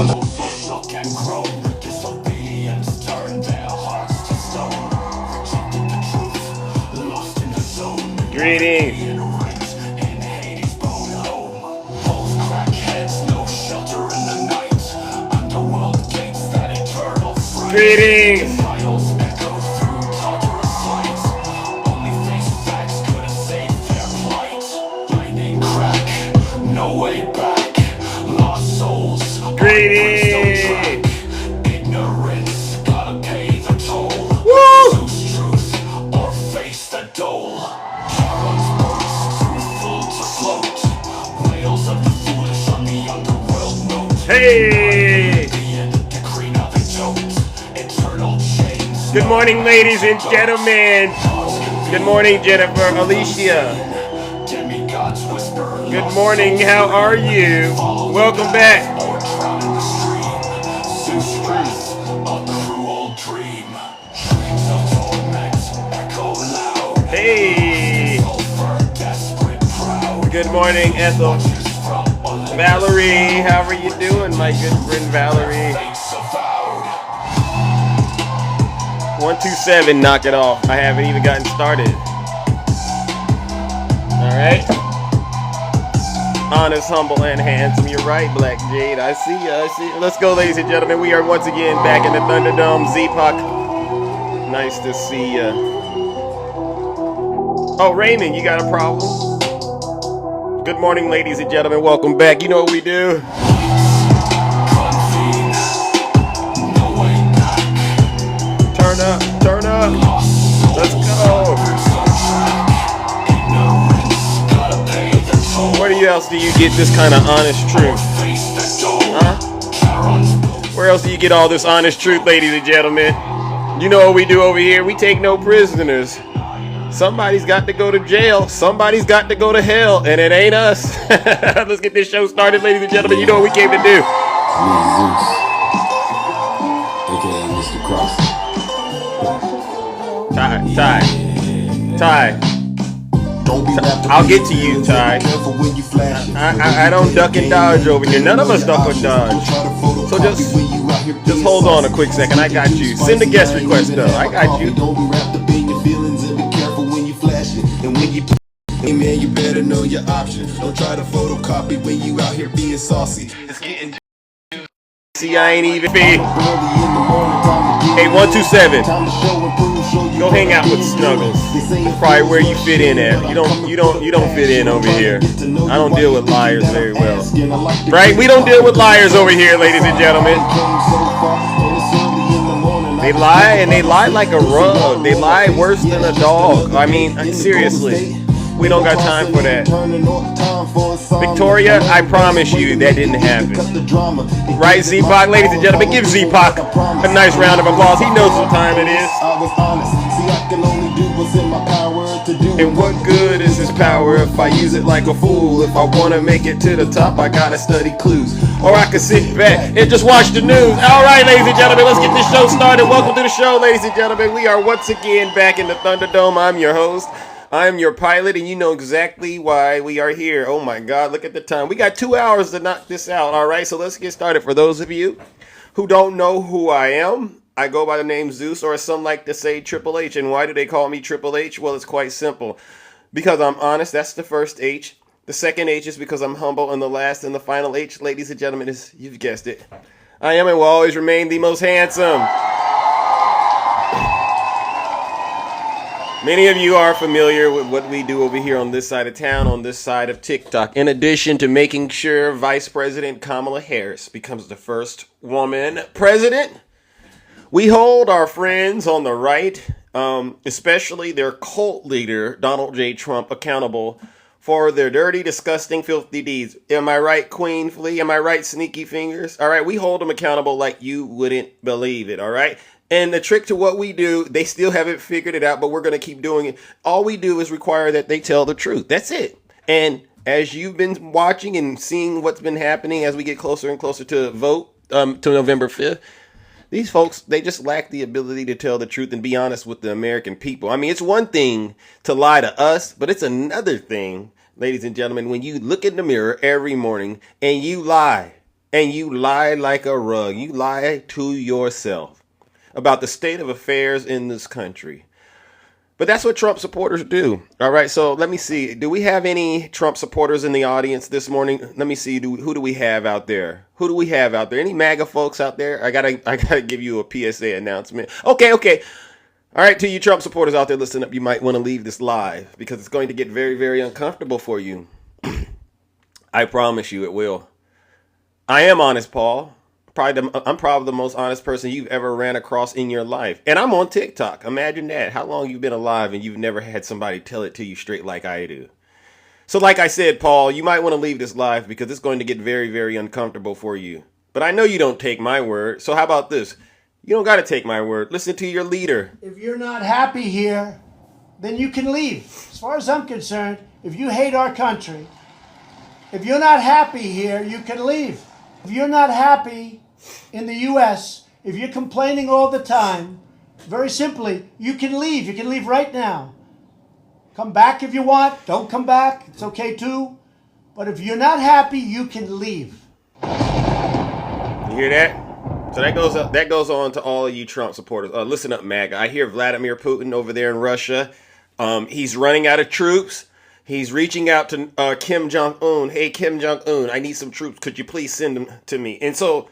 Shook and grown, disobedience turned their hearts to stone. Rejected the truth, lost in the zone. Greetings. In Hades' bone home. Both crackheads, no shelter in the night. Underworld gates, that eternal fright. Greetings. Files echo through torturous lights. Only face facts could have saved their plight. Blinding crack, no way back. Lost souls. Greetings. Ignorance, gotta pay the toll. Woo! Choose truth or face the dole. Charon's boast, too full to float. Wails of the foolish on the underworld note. Hey. The end of decree, now they jolt. Eternal chains. Good morning, ladies and gentlemen. Good morning, Jennifer, Alicia. Demigods whisper. Good morning. How are you? Welcome back. Or drown in the stream. Zeus' wrath, a cruel dream. Screams of torment echo loud. Hey. Sulfur, desperate, proud. Good morning, Ethel. Watches from Olympus. Valerie, how are you doing, my good friend Valerie? Face avowed. 127, knock it off. I haven't even gotten started. All right. Honest, humble, and handsome. You're right, Black Jade. I see ya. I see ya. Let's go, ladies and gentlemen. We are once again back in the Thunderdome. Z-Puck. Nice to see ya. Oh, Raymond, you got a problem? Good morning, ladies and gentlemen. Welcome back. You know what we do? Convene. No way back. Turn up. Turn up. Lost Let's souls. go. Ignorance, gotta pay the toll. Where else do you get this kind of honest truth? Face the dole. Huh? Charon's boast. Where else do you get all this honest truth, ladies and gentlemen? You know what we do over here? We take no prisoners. Somebody's got to go to jail. Somebody's got to go to hell, and it ain't us. Let's get this show started, ladies and gentlemen. You know what we came to do. Me, Zeus, aka Mr. Cross. Ty. Don't be wrapped up I'll in get to you, feelings. Ty. Be careful when you flash it. I don't duck and dodge over here. None of us duck or dodge. So just hold on a quick second. I got you. Send a guest request though. I got you. Don't be wrapped up in your feelings and be careful when you flash it. And when you hey man, you better know your options. Don't try to photocopy when you out here being saucy. It's getting See, I ain't even be. early in the morning, time to get Hey, 127. time to show and prove, show you Go hang out with Snuggles. That's probably where you fit in at. You don't fit in over here. I don't deal with liars very well. Right? We don't deal with liars over here, ladies and gentlemen. They lie, and they lie like a rug. They lie worse than a dog. I mean, seriously. We don't got time for that. Victoria, I promise you that didn't happen. Right, Z-Pac? Ladies and gentlemen, give Z-Pac a nice round of applause. He knows what time it is. I was honest. See, I can only do what's in my power to do. And what good is this power if I use it like a fool? If I want to make it to the top, I gotta study clues. Or I can sit back and just watch the news. All right, ladies and gentlemen, let's get this show started. Welcome to the show, ladies and gentlemen. We are once again back in the Thunderdome. I'm your host. I'm your pilot, and you know exactly why we are here. Oh my God, look at the time. We got 2 hours to knock this out, all right? So let's get started. For those of you who don't know who I am, I go by the name Zeus, or as some like to say, Triple H. And why do they call me Triple H? Well, it's quite simple. Because I'm honest, that's the first H. The second H is because I'm humble, and the last and the final H, ladies and gentlemen, is, you've guessed it, I am and will always remain the most handsome. Many of you are familiar with what we do over here on this side of town, on this side of TikTok. In addition to making sure Vice President Kamala Harris becomes the first woman president, we hold our friends on the right, especially their cult leader, Donald J. Trump, accountable for their dirty, disgusting, filthy deeds. Am I right, Queen Flea? Am I right, Sneaky Fingers? All right, we hold them accountable like you wouldn't believe it, all right? And the trick to what we do, they still haven't figured it out, but we're going to keep doing it. All we do is require that they tell the truth. That's it. And as you've been watching and seeing what's been happening as we get closer and closer to vote, to November 5th, these folks, they just lack the ability to tell the truth and be honest with the American people. I mean, it's one thing to lie to us, but it's another thing, ladies and gentlemen, when you look in the mirror every morning and you lie And you lie like a rug. You lie to yourself about the state of affairs in this country. But that's what Trump supporters do. All right, so let me see. Do we have any Trump supporters in the audience this morning? Let me see. Who do we have out there? Who do we have out there? Any MAGA folks out there? I gotta give you a PSA announcement. Okay. All right, to you Trump supporters out there, listen up. You might want to leave this live because it's going to get very, very uncomfortable for you. I promise you it will. I am honest, Paul. I'm probably the most honest person you've ever ran across in your life. And I'm on TikTok. Imagine that. How long you've been alive and you've never had somebody tell it to you straight like I do. So like I said, Paul, you might want to leave this live because it's going to get very, very uncomfortable for you. But I know you don't take my word. So how about this? You don't got to take my word. Listen to your leader. If you're not happy here, then you can leave. As far as I'm concerned, if you hate our country, if you're not happy here, you can leave. If you're not happy in the U.S., if you're complaining all the time, very simply, you can leave. You can leave right now. Come back if you want. Don't come back. It's okay too. But if you're not happy, you can leave. You hear that? So that goes on to all of you Trump supporters. Listen up, MAGA. I hear Vladimir Putin over there in Russia. He's running out of troops. He's reaching out to Kim Jong-un. Hey, Kim Jong-un, I need some troops. Could you please send them to me? And so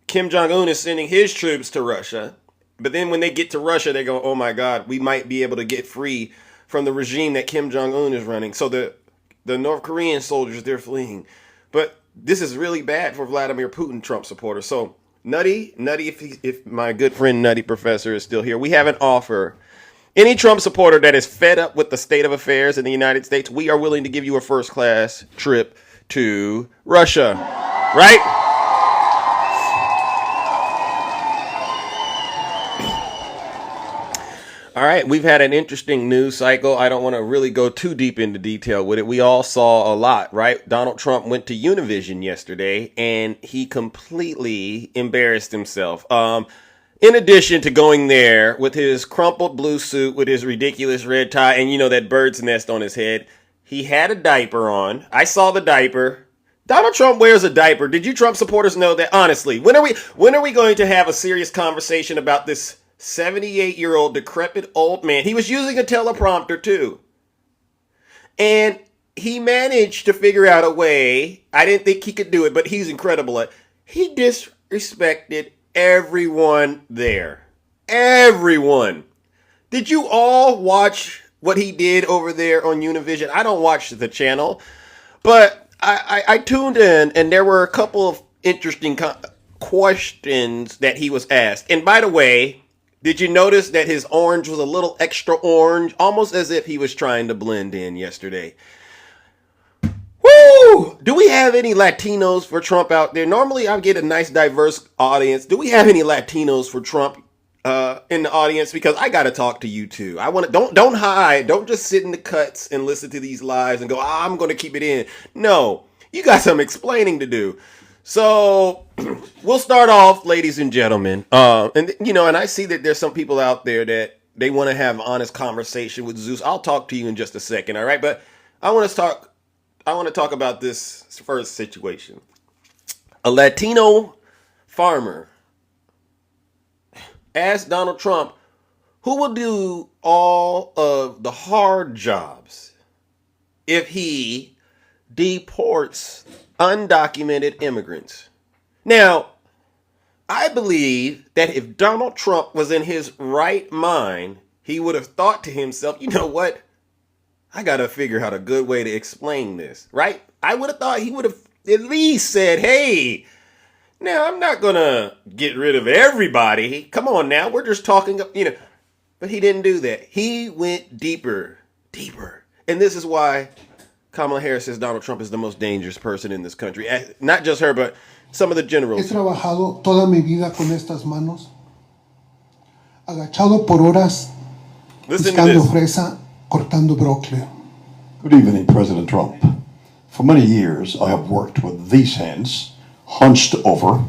Kim Jong-un is sending his troops to Russia. But then when they get to Russia, they go, oh, my God, we might be able to get free from the regime that Kim Jong-un is running. So the North Korean soldiers, they're fleeing. But this is really bad for Vladimir Putin, Trump supporters. So Nutty, if my good friend Nutty Professor is still here, we have an offer. Any Trump supporter that is fed up with the state of affairs in the United States, we are willing to give you a first-class trip to Russia. Right? All right, we've had an interesting news cycle. I don't want to really go too deep into detail with it. We all saw a lot, right? Donald Trump went to Univision yesterday, and he completely embarrassed himself. In addition to going there with his crumpled blue suit, with his ridiculous red tie, and that bird's nest on his head, he had a diaper on. I saw the diaper. Donald Trump wears a diaper. Did you Trump supporters know that? Honestly, when are we going to have a serious conversation about this 78-year-old decrepit old man? He was using a teleprompter too. And he managed to figure out a way. I didn't think he could do it, but he's incredible at. He disrespected everyone there. Everyone. Did you all watch what he did over there on Univision? I don't watch the channel, but I tuned in, and there were a couple of interesting questions that he was asked. And by the way, did you notice that his orange was a little extra orange, almost as if he was trying to blend in yesterday? Woo! Do we have any Latinos for Trump out there? Normally, I get a nice, diverse audience. Do we have any Latinos for Trump in the audience? Because I got to talk to you too. I want to don't hide. Don't just sit in the cuts and listen to these lives and go, I'm going to keep it in. No, you got some explaining to do. So we'll start off, ladies and gentlemen. And I see that there's some people out there that they want to have honest conversation with Zeus. I'll talk to you in just a second. All right. But I want to talk about this first situation. A Latino farmer asked Donald Trump, who will do all of the hard jobs if he deports undocumented immigrants? Now, I believe that if Donald Trump was in his right mind, he would have thought to himself, you know what? I got to figure out a good way to explain this, right? I would have thought he would have at least said, hey, now I'm not going to get rid of everybody. Come on now. We're just talking, but he didn't do that. He went deeper. And this is why Kamala Harris says Donald Trump is the most dangerous person in this country. Not just her, but some of the generals. He trabajado toda mi vida con estas manos, agachado por horas, piscando fresa, cortando brócoli. Good evening, President Trump. For many years, I have worked with these hands, hunched over,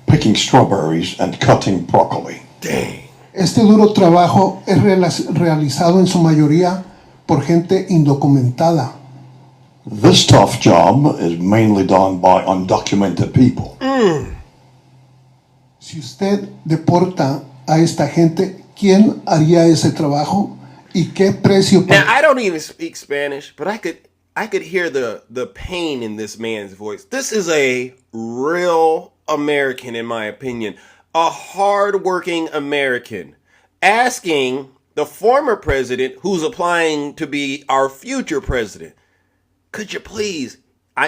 picking strawberries and cutting broccoli. Dang. Este duro trabajo es realizado en su mayoría por gente indocumentada. This tough job is mainly done by undocumented people. Si usted deporta a esta gente, ¿quién haría ese trabajo? ¿Y qué precio Now I don't even speak Spanish, but I could hear the pain in this man's voice. This is a real American, in my opinion, a hardworking American, asking the former president, who's applying to be our future president, could you please?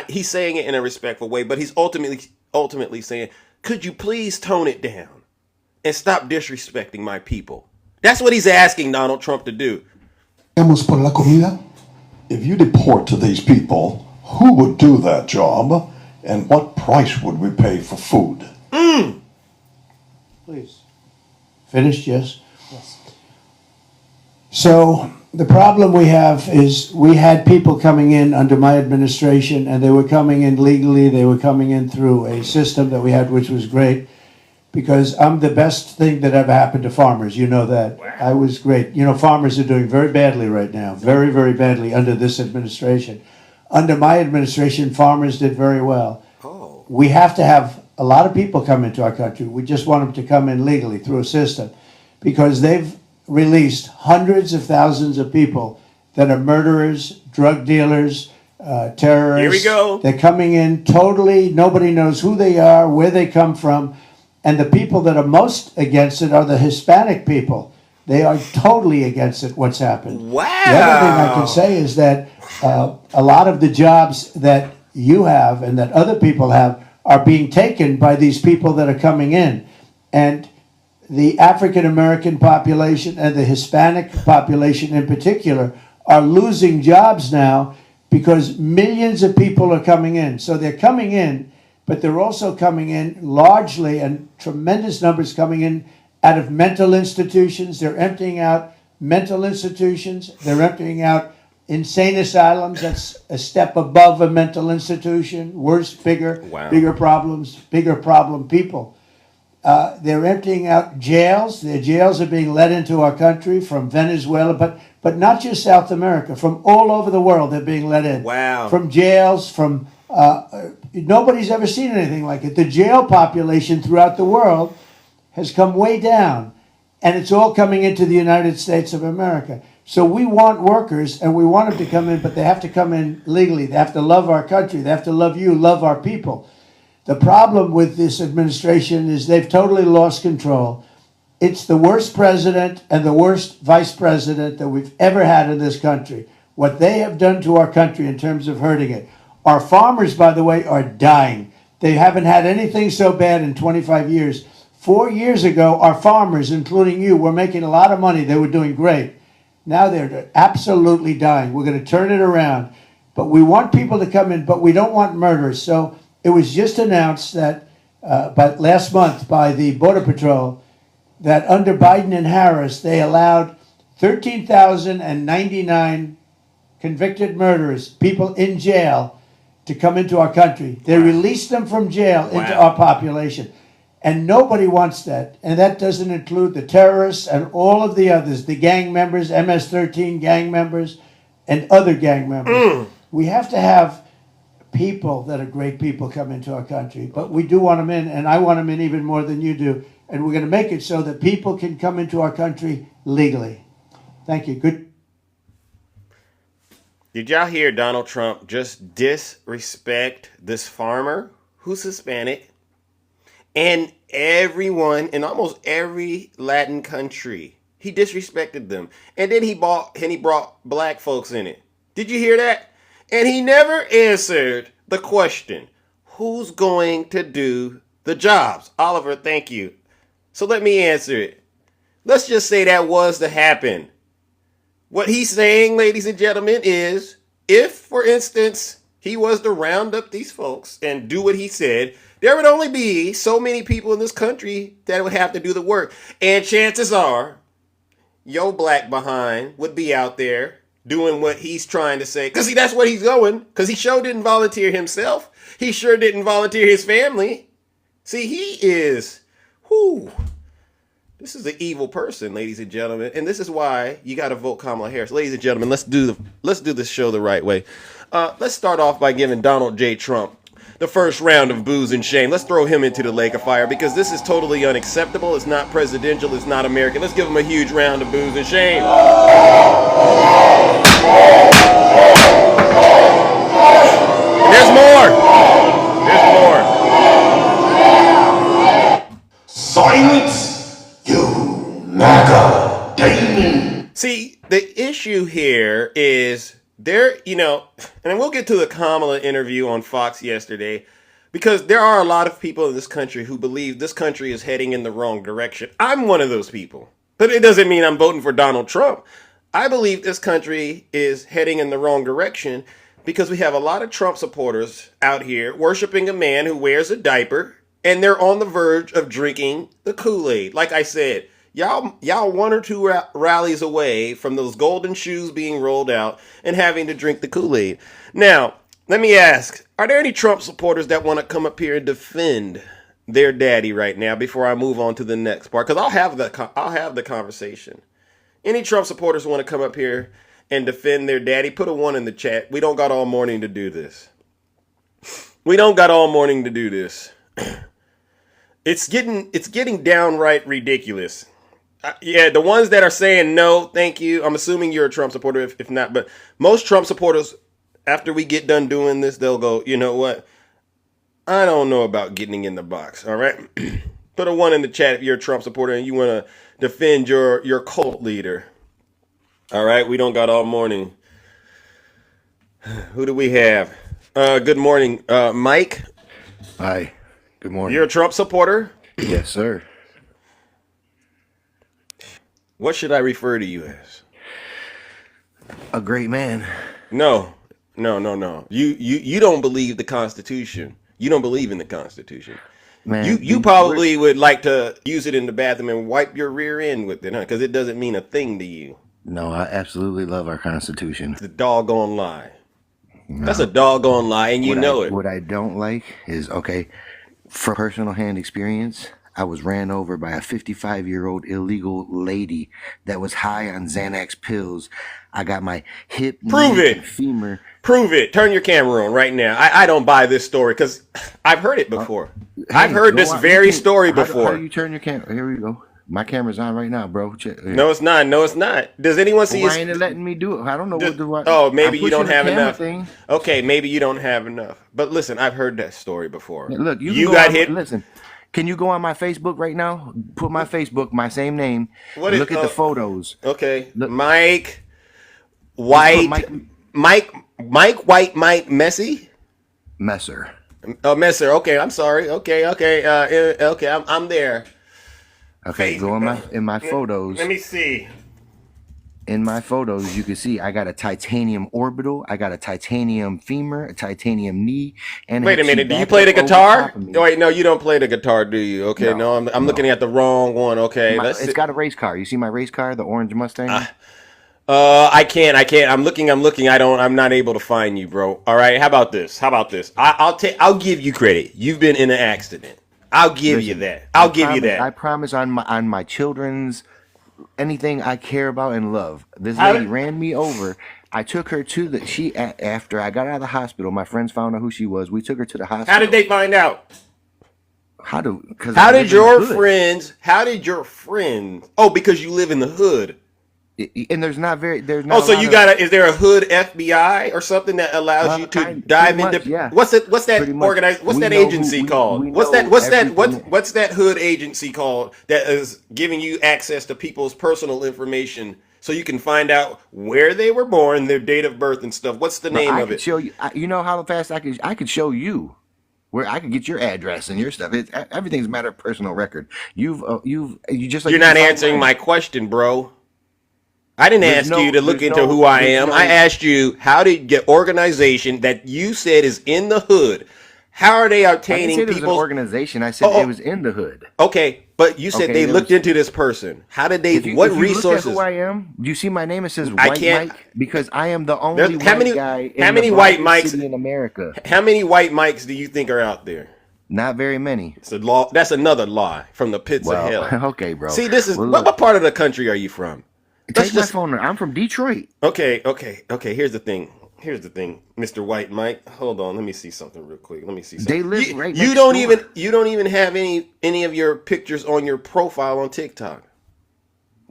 He's saying it in a respectful way, but he's ultimately saying, could you please tone it down and stop disrespecting my people? That's what he's asking Donald Trump to do. por la comida? If you deport to these people, who would do that job, and what price would we pay for food? Please. Finished, yes? Yes. So the problem we have is we had people coming in under my administration, and they were coming in legally. They were coming in through a system that we had, which was great, because I'm the best thing that ever happened to farmers. You know that. Wow. I was great. You know, farmers are doing very badly right now, very, very badly under this administration. Under my administration, farmers did very well. Oh. We have to have a lot of people come into our country. We just want them to come in legally through a system, because they've released hundreds of thousands of people that are murderers, drug dealers, terrorists. Here we go. They're coming in totally, nobody knows who they are, where they come from. And the people that are most against it are the Hispanic people. They are totally against it, what's happened. Wow. The other thing I can say is that a lot of the jobs that you have and that other people have are being taken by these people that are coming in. And the African American population and the Hispanic population in particular are losing jobs now because millions of people are coming in. So they're coming in, but they're also coming in largely, and tremendous numbers coming in out of mental institutions. They're emptying out mental institutions. They're emptying out insane asylums. That's a step above a mental institution. Worse, bigger problems, bigger problem people. They're emptying out jails. Their jails are being let into our country from Venezuela, but not just South America. From all over the world, they're being let in. Wow. From jails, from nobody's ever seen anything like it. The jail population throughout the world has come way down, and it's all coming into the United States of America. So we want workers, and we want them to come in, but they have to come in legally. They have to love our country. They have to love you, love our people. The problem with this administration is they've totally lost control. It's the worst president and the worst vice president that we've ever had in this country. What they have done to our country in terms of hurting it. Our farmers, by the way, are dying. They haven't had anything so bad in 25 years. 4 years ago, our farmers, including you, were making a lot of money. They were doing great. Now they're absolutely dying. We're going to turn it around. But we want people to come in, but we don't want murderers. So it was just announced that last month by the Border Patrol that under Biden and Harris, they allowed 13,099 convicted murderers, people in jail, to come into our country. They released them from jail into our population. And nobody wants that. And that doesn't include the terrorists and all of the others, the gang members, MS-13 gang members, and other gang members. We have to have people that are great people come into our country. But we do want them in, and I want them in even more than you do. And we're going to make it so that people can come into our country legally. Thank you. Good. Did y'all hear Donald Trump just disrespect this farmer who's Hispanic and everyone in almost every Latin country? He disrespected them. And then he brought black folks in it. Did you hear that? And he never answered the question, who's going to do the jobs? Oliver, thank you. So let me answer it. Let's just say that was to happen. What he's saying, ladies and gentlemen, is if, for instance, he was to round up these folks and do what he said, there would only be so many people in this country that would have to do the work. And chances are, your black behind would be out there doing what he's trying to say. Because, see, that's what he's going. Because he sure didn't volunteer himself. He sure didn't volunteer his family. See, he is, This is an evil person, ladies and gentlemen, and this is why you got to vote Kamala Harris. Ladies and gentlemen, let's do this show the right way. Let's start off by giving Donald J. Trump the first round of booze and shame. Let's throw him into the lake of fire because this is totally unacceptable. It's not presidential. It's not American. Let's give him a huge round of booze and shame. And there's more. There's more. Silence, you MAGA demon. See, the issue here is there, and we'll get to the Kamala interview on Fox yesterday, because there are a lot of people in this country who believe this country is heading in the wrong direction. I'm one of those people, but it doesn't mean I'm voting for Donald Trump. I believe this country is heading in the wrong direction because we have a lot of Trump supporters out here worshiping a man who wears a diaper, and they're on the verge of drinking the Kool-Aid. Like I said, y'all one or two rallies away from those golden shoes being rolled out and having to drink the Kool-Aid. Now, let me ask, are there any Trump supporters that want to come up here and defend their daddy right now before I move on to the next part? Because I'll have the conversation. Any Trump supporters want to come up here and defend their daddy? Put a 1 in the chat. We don't got all morning to do this. We don't got all morning to do this. It's getting downright ridiculous. Yeah, the ones that are saying no, thank you. I'm assuming you're a Trump supporter, if not. But most Trump supporters, after we get done doing this, they'll go, you know what? I don't know about getting in the box. All right, put a 1 in the chat if you're a Trump supporter and you want to defend your cult leader. All right, we don't got all morning. Who do we have? Good morning, Mike. Hi. Good morning. You're a Trump supporter? Yes, sir. What should I refer to you as? A great man. No. You don't believe the Constitution. You don't believe in the Constitution. Man, You probably would like to use it in the bathroom and wipe your rear end with it, huh? Because it doesn't mean a thing to you. No, I absolutely love our Constitution. It's a doggone lie. That's a doggone lie, and you know it. What I don't like is, okay, from personal hand experience, I was ran over by a 55-year-old illegal lady that was high on Xanax pills. I got my hip, Prove knee, it. and femur. Prove it. Turn your camera on right now. I don't buy this story because I've heard it before. I've heard go this on, very you can- story How before. do you turn your camera? Here we go. My camera's on right now, bro. No, it's not. No, it's not. Does anyone see Why ain't his? it letting me do it? I don't know what do I. Oh, maybe I'm you don't pushing the have camera enough. thing. Okay, maybe you don't have enough. But listen, I've heard that story before. Look, you You can go got on, hit. Listen, can you go on my Facebook right now? Put my Facebook, my same name. What and is- look at the photos. Okay, Look. Mike White, Mike- Mike White, Mike Messi. Messer. Oh, Messer. Okay, I'm sorry. Okay. Okay, I'm there. Okay, go in my photos. Let me see. In my photos, you can see I got a titanium orbital, I got a titanium femur, a titanium knee, and Wait a hip minute. Do you back play the up over guitar? top of me. Oh, wait, no, you don't play the guitar, do you? Okay, no, I'm no. looking at the wrong one. Okay, let's see. It's got a race car. You see my race car, the orange Mustang? I can't. I'm looking. I'm not able to find you, bro. All right. How about this? I'll give you credit. You've been in an accident. I'll give you that. I'll give you that. I promise on my children's anything I care about and love. This How lady did- ran me over. I took her to after I got out of the hospital. My friends found out who she was. We took her to the hospital. How did they find out? How did How did your friends? Oh, because you live in the hood. And there's not. Oh, so you got is there a hood FBI or something that allows you to dive pretty into? much, yeah. What's that Pretty much. organized? What's We that know who- agency we- called? we What's know that? What's that? everything. What's that hood agency called that is giving you access to people's personal information so you can find out where they were born, their date of birth, and stuff? What's the name I of could it? show you. You know how fast I could show you where I could get your address and your stuff. Everything's a matter of personal record. You just like You're not answering my question, bro. I didn't There's ask you to look there's into who I there's am. I asked you how did your organization that you said is in the hood, how are they I didn't obtaining say there was an people's... organization. I said Oh, oh. it was in the hood. Okay, but you said Okay, they there looked was- into this person. How did they... If you what look at resources? who I am? Do you see my name? It says I White can't- Mike because I am the only There's- how white many- guy in how the many white blackest Mikes- city in America. How many white mics do you think are out there? Not very many. It's a law. That's another lie from the pits of hell. Well, okay, bro. See, this is Well, what part of the country are you from? take my phone number. I'm from Detroit. Okay. Here's the thing, Mr. White Mike. Hold on, let me see something real quick. Let me see something. They live you, right you next don't door. you don't even have any of your pictures on your profile on TikTok.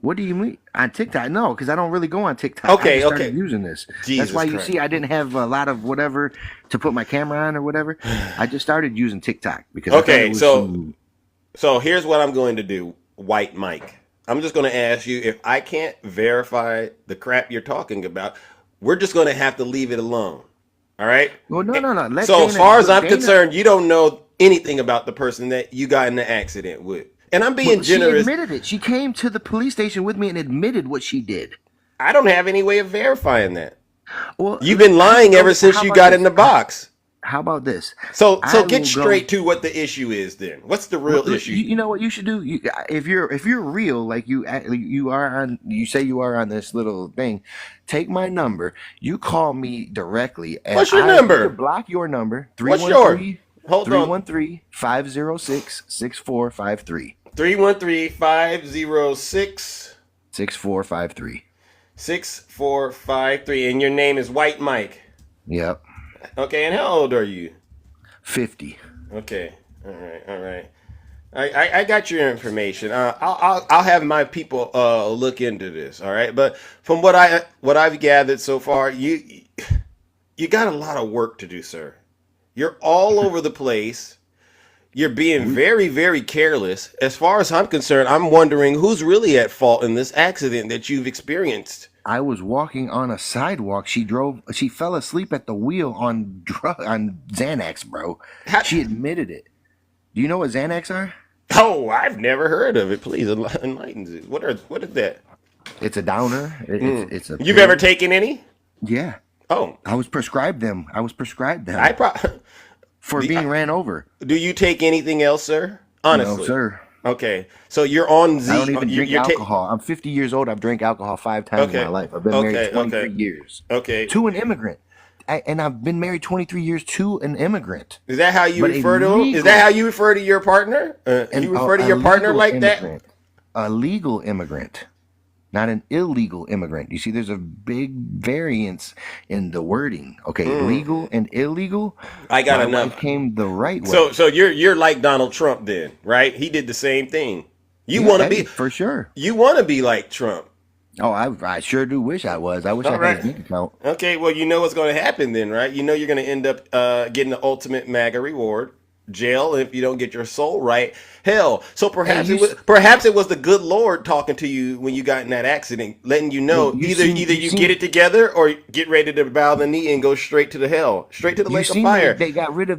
What do you mean on TikTok? No, because I don't really go on TikTok. Okay, I just started okay. using this. Jesus That's why you Christ. see I didn't have a lot of whatever to put my camera on or whatever. I just started using TikTok because I thought Okay, it was so here's what I'm going to do, White Mike. I'm just going to ask you, if I can't verify the crap you're talking about, we're just going to have to leave it alone. All right? well, no. Let So Dana, as far as I'm Dana- concerned, you don't know anything about the person that you got in the accident with. And I'm being well, she generous. admitted it. She came to the police station with me and admitted what she did. I don't have any way of verifying that. Well, You've been lying ever since how you about got this? in the box. How about this? So I will get go- straight to what the issue is then. What's the real Well, issue? You know what you should do? If you're real, like you are on, you say you are on this little thing. Take my number. You call me directly. And What's your I number? will block your number. What's yours? Hold on. 313-506-6453. 313-506 6453. 6453, and your name is White Mike. Yep. Okay, and how old are you? 50. Okay, all right. I got your information. I'll have my people look into this. All right, but from what I've gathered so far, you got a lot of work to do, sir. You're all over the place. You're being very, very careless. As far as I'm concerned, I'm wondering who's really at fault in this accident that you've experienced. I was walking on a sidewalk. She fell asleep at the wheel on Xanax, bro. She admitted it. Do you know what Xanax are? Oh, I've never heard of it. Please enlighten us. What is that? It's a downer. It's a You've pill. ever taken any? Yeah. Oh, I was prescribed them. For The- being ran over. do you take anything else, sir? Honestly, No, sir. Okay, so you're on Z. I don't even drink you're ta- alcohol. I'm 50 years old. I've drank alcohol 5 times Okay. in my life. I've been married 23 years Okay, to an immigrant. And I've been married 23 years to an immigrant. is that how you But refer to him? Is illegal. that how you refer to your partner? And You refer to your partner legal like that? immigrant. A legal immigrant, not an illegal immigrant. You see, there's a big variance in the wording. Okay, legal and illegal. I got My enough. wife came the right way. So you're like Donald Trump then, right? He did the same thing. You Yeah, want to hey, be for sure. You want to be like Trump. Oh, I sure do wish I was. I wish All I right. had a bank account. Okay, well, you know what's going to happen then, right? You know you're going to end up getting the ultimate MAGA reward, jail if you don't get your soul right. Hell, so perhaps Hey, it was the good Lord talking to you when you got in that accident, letting you know You either seen- either you you seen- get it together or get ready to bow the knee and go straight to the hell, straight to the You lake of seen fire. they got rid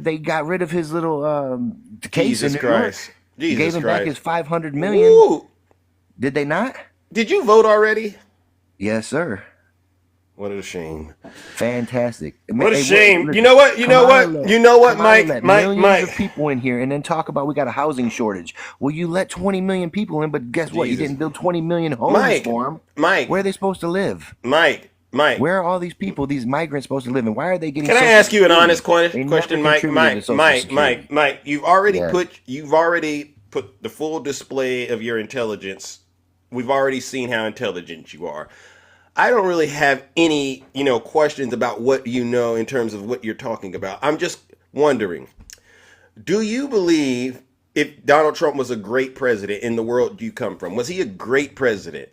of his little case Jesus in New York. Christ. Jesus Gave him back Christ. his 500 million. Ooh, Did they not? did you vote already? Yes, sir. What a shame. Fantastic. What a Hey, shame. listen, You know what? You know what? Kamala, You know what, Kamala Mike? let Mike, millions Mike. of people in here and then talk about we got a housing shortage. Well, you let 20 million people in, but guess what? You Jesus. didn't build 20 million homes Mike, for them. Mike, Where are they supposed to live? Mike. Where are all these people, these migrants, supposed to live, and why are they getting? Can I Social ask you an Security? honest They never question, Mike? contributed to Social Security. Mike. You've already Yeah. put the full display of your intelligence. We've already seen how intelligent you are. I don't really have any, questions about what you know in terms of what you're talking about. I'm just wondering, do you believe if Donald Trump was a great president in the world you come from, was he a great president?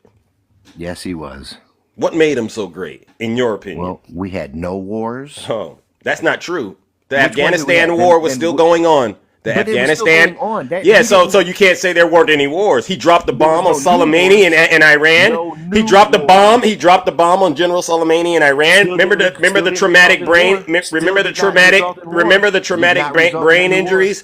Yes, he was. What made him so great, in your opinion? Well, we had no wars. Oh, that's not true. The Which one do we Afghanistan have? war was Then still going on. The But it was still Afghanistan. going on. That- Yeah, he so didn't- you can't say there weren't any wars. He dropped the bomb on was no new Soleimani wars. in Iran. No He new dropped the wars. bomb. He dropped the bomb on General Soleimani in Iran. Still Remember didn't- the still didn't traumatic result in brain. war. Still Remember the did not traumatic. result in war. Remember the Did traumatic not brain, result in brain a new war. injuries.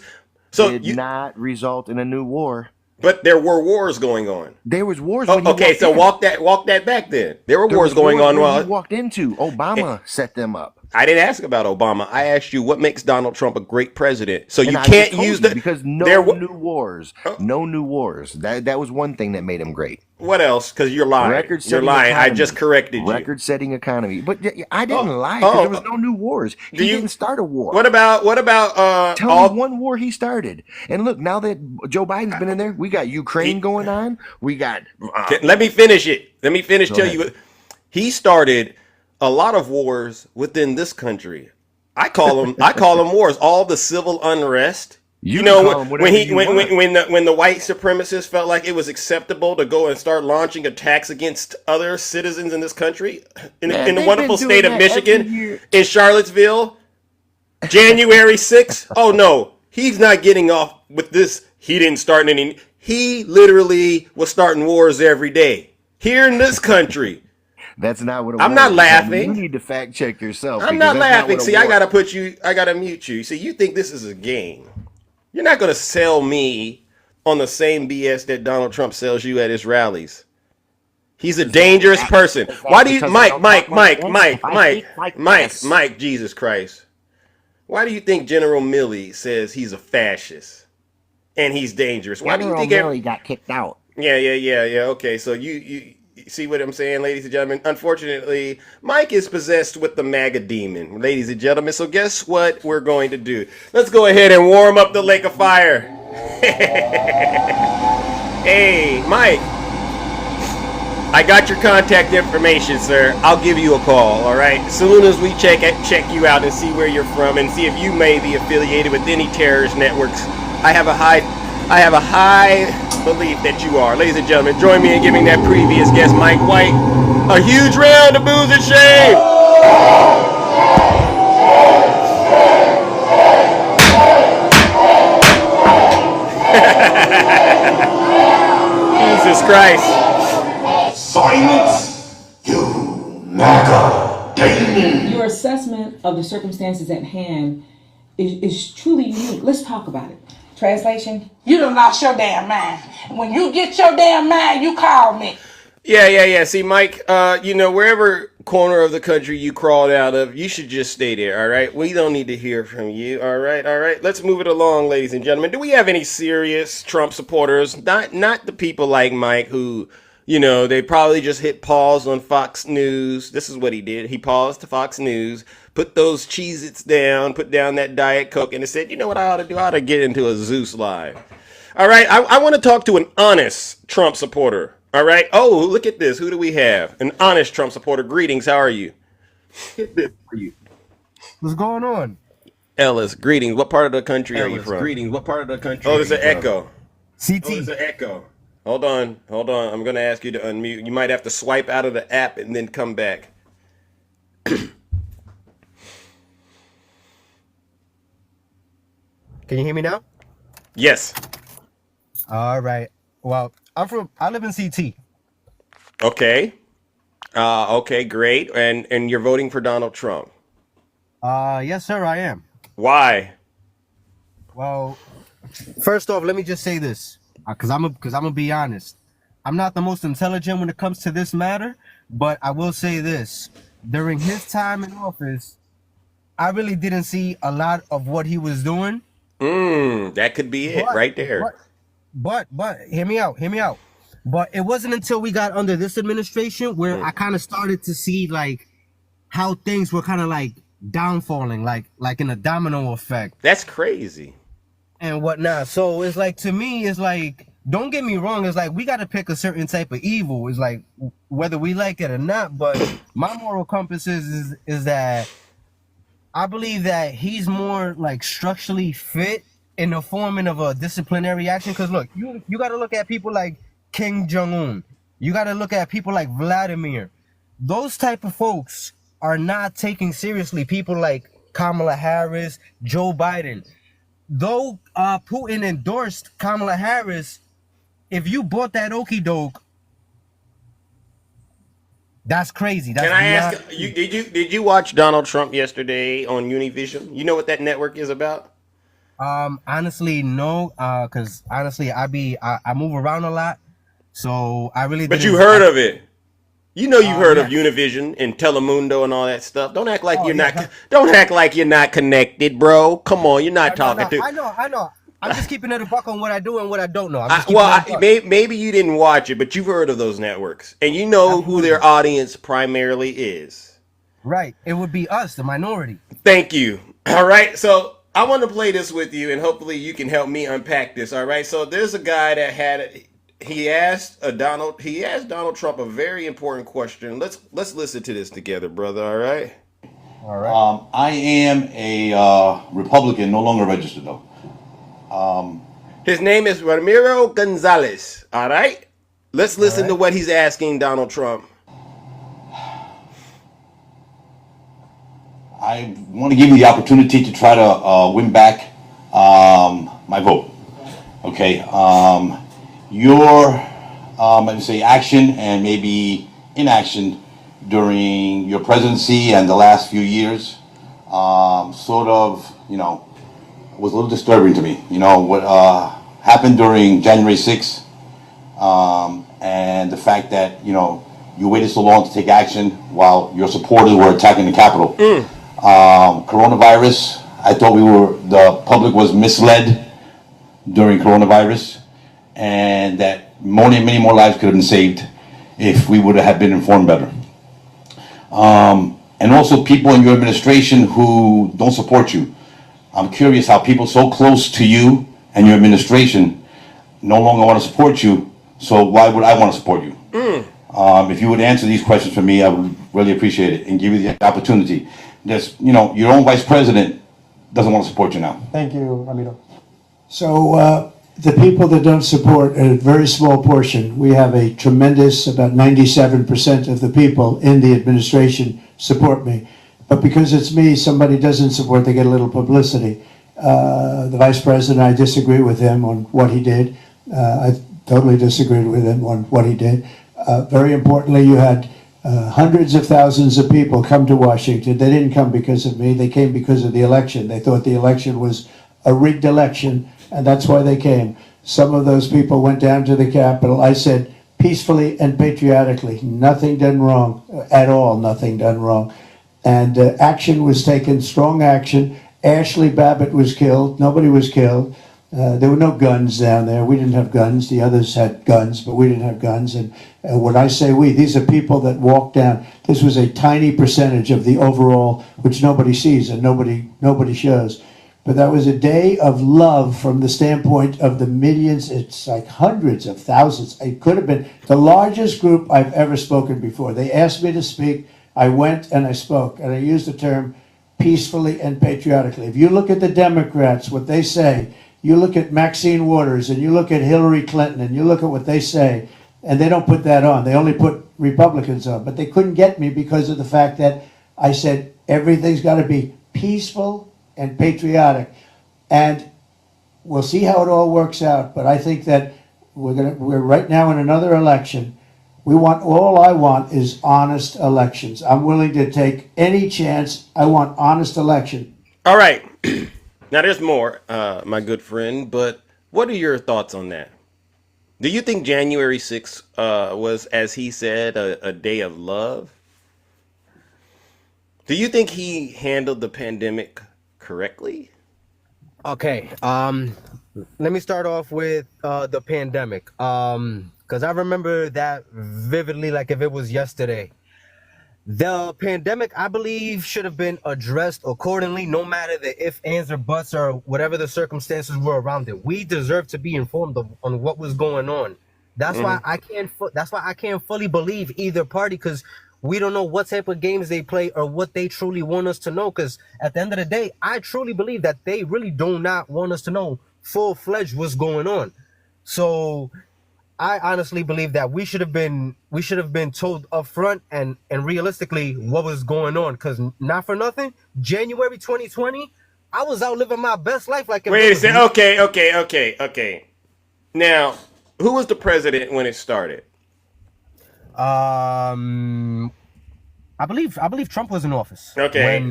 So, Did not result in a new war. but there were wars going on. There was wars. Oh, when you okay, walked so in. walk that back then. There were There wars was going on when while you walked into. Obama set them up. I didn't ask about Obama. I asked you what makes Donald Trump a great president. So And you I can't just told use you, the because there. no new wars, no new wars. That was one thing that made him great. What else? Because you're lying. You're Record-setting lying. I economy. just corrected you. Record-setting economy. But I didn't Oh, lie, because there was oh, no new wars. do He you? didn't start a war. What about Tell all? me one war he started. And look, now that Joe Biden's been in there, we got Ukraine going on. We got. Let me finish it. Let me finish. Go Tell ahead. you, he started a lot of wars within this country. I call them. I call them wars. All the civil unrest. You You can know call them when whatever he you want. when the white supremacists felt like it was acceptable to go and start launching attacks against other citizens in this country, in Man, the they've been wonderful doing state of that every Michigan, year. in Charlottesville, January 6th. Oh no, he's not getting off with this. He didn't start any. He literally was starting wars every day here in this country. That's not what a I'm war not is. laughing. You need to fact check yourself. I'm because not that's laughing. what a See, I war. gotta put you. I gotta mute you. See, you think this is a game. You're not gonna sell me on the same BS that Donald Trump sells you at his rallies. He's a dangerous person. Why do you, Because I Mike, don't Mike, talk like Mike, this. Mike, I Mike, think like Mike, this. Mike, Jesus Christ? Why do you think General Milley says he's a fascist and he's dangerous? Why do you General think? Milley got kicked out. Yeah. Okay, so you see what I'm saying, ladies and gentlemen? Unfortunately, Mike is possessed with the MAGA demon, ladies and gentlemen. So guess what we're going to do? Let's go ahead and warm up the lake of fire. Hey, Mike, I got your contact information, sir. I'll give you a call, all right? As soon as we check you out and see where you're from and see if you may be affiliated with any terrorist networks. I have a high belief that you are. Ladies and gentlemen, join me in giving that previous guest, Mike White, a huge round of booze and shame. Jesus Christ. Silence, you MAGA demon. Your assessment of the circumstances at hand is truly unique. Let's talk about it. Translation? You done lost your damn mind. When you get your damn mind, you call me. Yeah. See, Mike, wherever corner of the country you crawled out of, you should just stay there, all right? We don't need to hear from you, all right? Let's move it along, ladies and gentlemen. Do we have any serious Trump supporters? Not the people like Mike who, they probably just hit pause on Fox News. This is what he did. He paused to Fox News, put those Cheez-Its down, put down that Diet Coke, and said, you know what I ought to do? I ought to get into a Zeus Live. All right, I want to talk to an honest Trump supporter. All right. Oh, look at this. Who do we have? An honest Trump supporter. Greetings. How are you? What's going on? Ellis. Greetings. What part of the country are you from? Greetings. What part of the country? Oh, there's an echo. CT. Echo. Hold on. I'm going to ask you to unmute. You might have to swipe out of the app and then come back. Can you hear me now? Yes. All right. Well, I live in CT. Okay. Okay, great. And you're voting for Donald Trump. Yes, sir, I am. Why? Well, first off, let me just say this, because I'm gonna be honest. I'm not the most intelligent when it comes to this matter, but I will say this: during his time in office, I really didn't see a lot of what he was doing. That could be it right there. But hear me out. But it wasn't until we got under this administration where I kind of started to see like how things were kind of like downfalling, like in a domino effect That's crazy. and whatnot. So it's like, to me, it's like, don't get me wrong, it's like we got to pick a certain type of evil. It's like whether we like it or not. But my moral compass is that I believe that he's more like structurally fit in the forming of a disciplinary action. Because look, you got to look at people like Kim Jong-un. You got to look at people like Vladimir. Those type of folks are not taking seriously people like Kamala Harris, Joe Biden. Though Putin endorsed Kamala Harris, if you bought that okie doke, that's crazy. That's Can I beyond- ask you? Did you watch Donald Trump yesterday on Univision? You know what that network is about? Honestly, no. Cause honestly, I move around a lot, so I really. But didn't- you heard of it. You know you've heard of Yes. Univision and Telemundo and all that stuff. Don't act like Oh you're not. yeah. Don't act like you're not connected, bro. Come on, you're not No, talking no, to. I know. I'm just keeping it a buck on what I do and what I don't know. I'm I, just well, keeping it a buck. maybe you didn't watch it, but you've heard of those networks, and you know who their Absolutely. audience primarily is. Right. It would be us, the minority. Thank you. All right, so I want to play this with you, and hopefully you can help me unpack this. All right, so there's a guy that had he asked Donald Trump a very important question. Let's listen to this together, brother. All right. All right. I am a Republican, no longer registered though. His name is Ramiro Gonzalez. All right. Let's listen to what he's asking Donald Trump. I want to give you the opportunity to try to win back my vote. Okay. Your, let say, action and maybe inaction during your presidency and the last few years, sort of, was a little disturbing to me. What happened during January 6th, and the fact that, you waited so long to take action while your supporters were attacking the Capitol. Coronavirus, I thought the public was misled during coronavirus, and that many more lives could have been saved if we would have been informed better. And also people in your administration who don't support you. I'm curious how people so close to you and your administration no longer want to support you, so why would I want to support you? If you would answer these questions for me, I would really appreciate it and give you the opportunity. Your own vice president doesn't want to support you now. Thank you, Ramiro. So the people that don't support a very small portion. We have a tremendous, about 97% of the people in the administration support me. But because it's me, somebody doesn't support, they get a little publicity. The vice president, I disagree with him on what he did. I totally disagreed with him on what he did. Very importantly, you had hundreds of thousands of people come to Washington. They didn't come because of me. They came because of the election. They thought the election was a rigged election, and that's why they came. Some of those people went down to the Capitol. I said, peacefully and patriotically, nothing done wrong, at all, nothing done wrong. And action was taken, strong action. Ashley Babbitt was killed. Nobody was killed. There were no guns down there. We didn't have guns. The others had guns, but we didn't have guns. And when I say we, these are people that walked down. This was a tiny percentage of the overall, which nobody sees and nobody shows. But that was a day of love from the standpoint of the millions. It's like hundreds of thousands. It could have been the largest group I've ever spoken before. They asked me to speak. I went and I spoke. And I used the term peacefully and patriotically. If you look at the Democrats, what they say, you look at Maxine Waters and you look at Hillary Clinton and you look at what they say, and they don't put that on. They only put Republicans on. But they couldn't get me because of the fact that I said everything's got to be peaceful and patriotic. And we'll see how it all works out. But I think that we're right now in another election. All I want is honest elections. I'm willing to take any chance. I want honest election. All right. Now there's more, my good friend, but what are your thoughts on that? Do you think January 6th was, as he said, a day of love? Do you think he handled the pandemic correctly? Okay. Let me start off with the pandemic. Because I remember that vividly, like if it was yesterday. The pandemic, I believe, should have been addressed accordingly, no matter the ifs, ands, or buts, or whatever the circumstances were around it. We deserve to be informed on what was going on. That's why I can't. That's why I can't fully believe either party, because we don't know what type of games they play or what they truly want us to know. Because at the end of the day, I truly believe that they really do not want us to know full-fledged what's going on. So I honestly believe that we should have been told up front and realistically what was going on. Because not for nothing, January 2020, I was out living my best life. Like Wait a second. Okay. Now, who was the president when it started? I believe Trump was in office. Okay.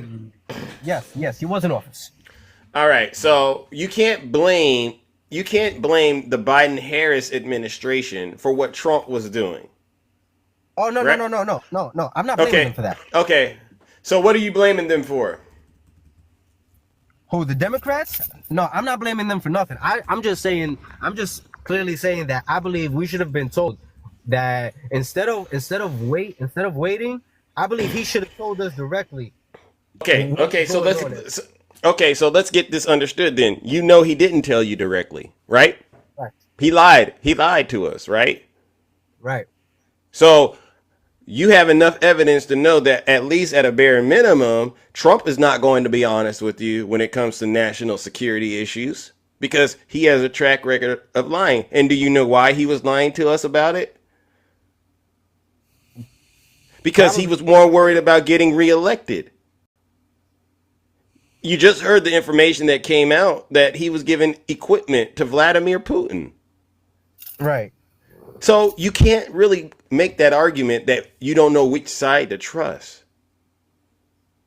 Yes, he was in office. All right. So you can't blame the Biden-Harris administration for what Trump was doing. Oh no, Right? no. I'm not blaming Okay. them for that. Okay. So what are you blaming them for? Who, the Democrats? No, I'm not blaming them for nothing. I'm just saying, I'm just clearly saying that I believe we should have been told that instead of waiting, I believe he should have told us directly. Okay. what's Okay. So going on. let's get this understood then. You know he didn't tell you directly, right? Right, He lied. He lied to us, right? right. So you have enough evidence to know that at least at a bare minimum, Trump is not going to be honest with you when it comes to national security issues because he has a track record of lying. And do you know why he was lying to us about it? Because he was more worried about getting reelected. You just heard the information that came out that he was giving equipment to Vladimir Putin. Right. So you can't really make that argument that you don't know which side to trust.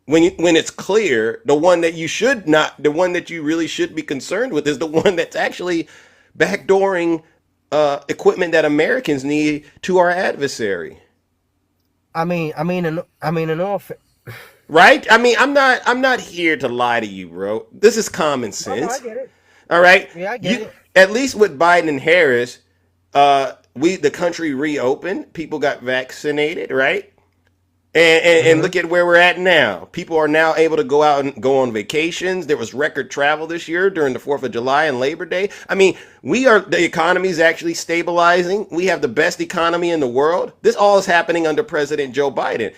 When it's clear, the one that you really should be concerned with is the one that's actually backdooring equipment that Americans need to our adversary. In all Right? I mean, I'm not here to lie to you, bro. This is common sense. I get it. All right? Yeah, I get it. At least with Biden and Harris, the country reopened, people got vaccinated, right? And look at where we're at now. People are now able to go out and go on vacations. There was record travel this year during the 4th of July and Labor Day. I mean, the economy is actually stabilizing. We have the best economy in the world. This all is happening under President Joe Biden.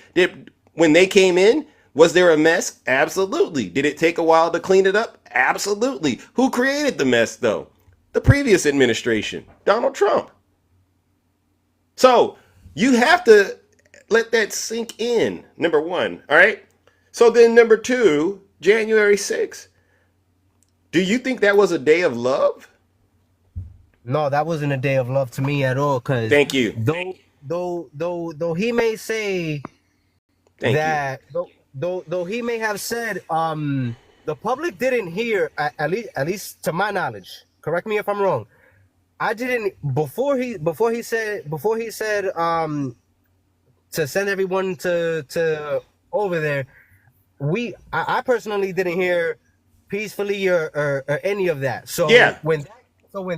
When they came in, was there a mess? Absolutely. Did it take a while to clean it up? Absolutely. Who created the mess, though? The previous administration, Donald Trump. So you have to let that sink in, number one. All right. So then number two, January 6th. Do you think that was a day of love? No, that wasn't a day of love to me at all. Cause Thank you. Though he may say Thank that, though he may have said, the public didn't hear, at least to my knowledge. Correct me if I'm wrong. I didn't before he said to send everyone to over there. I personally didn't hear peacefully or any of that. So Yeah. when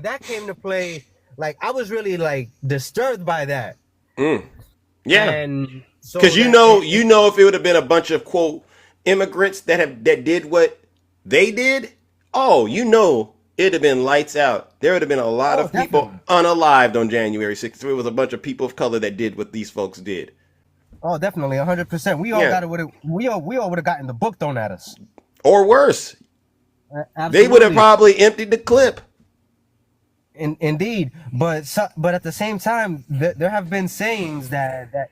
that came to play, like I was really like disturbed by that. Yeah. And so Because you know if it would have been a bunch of quote immigrants that did what they did, it'd have been lights out. There would have been a lot of people unalived on January 6th. It was a bunch of people of color that did what these folks did. Oh, definitely, 100%. We all we all would have gotten the book thrown at us. Or worse. Absolutely. They would have probably emptied the clip. Indeed, but at the same time, there have been sayings that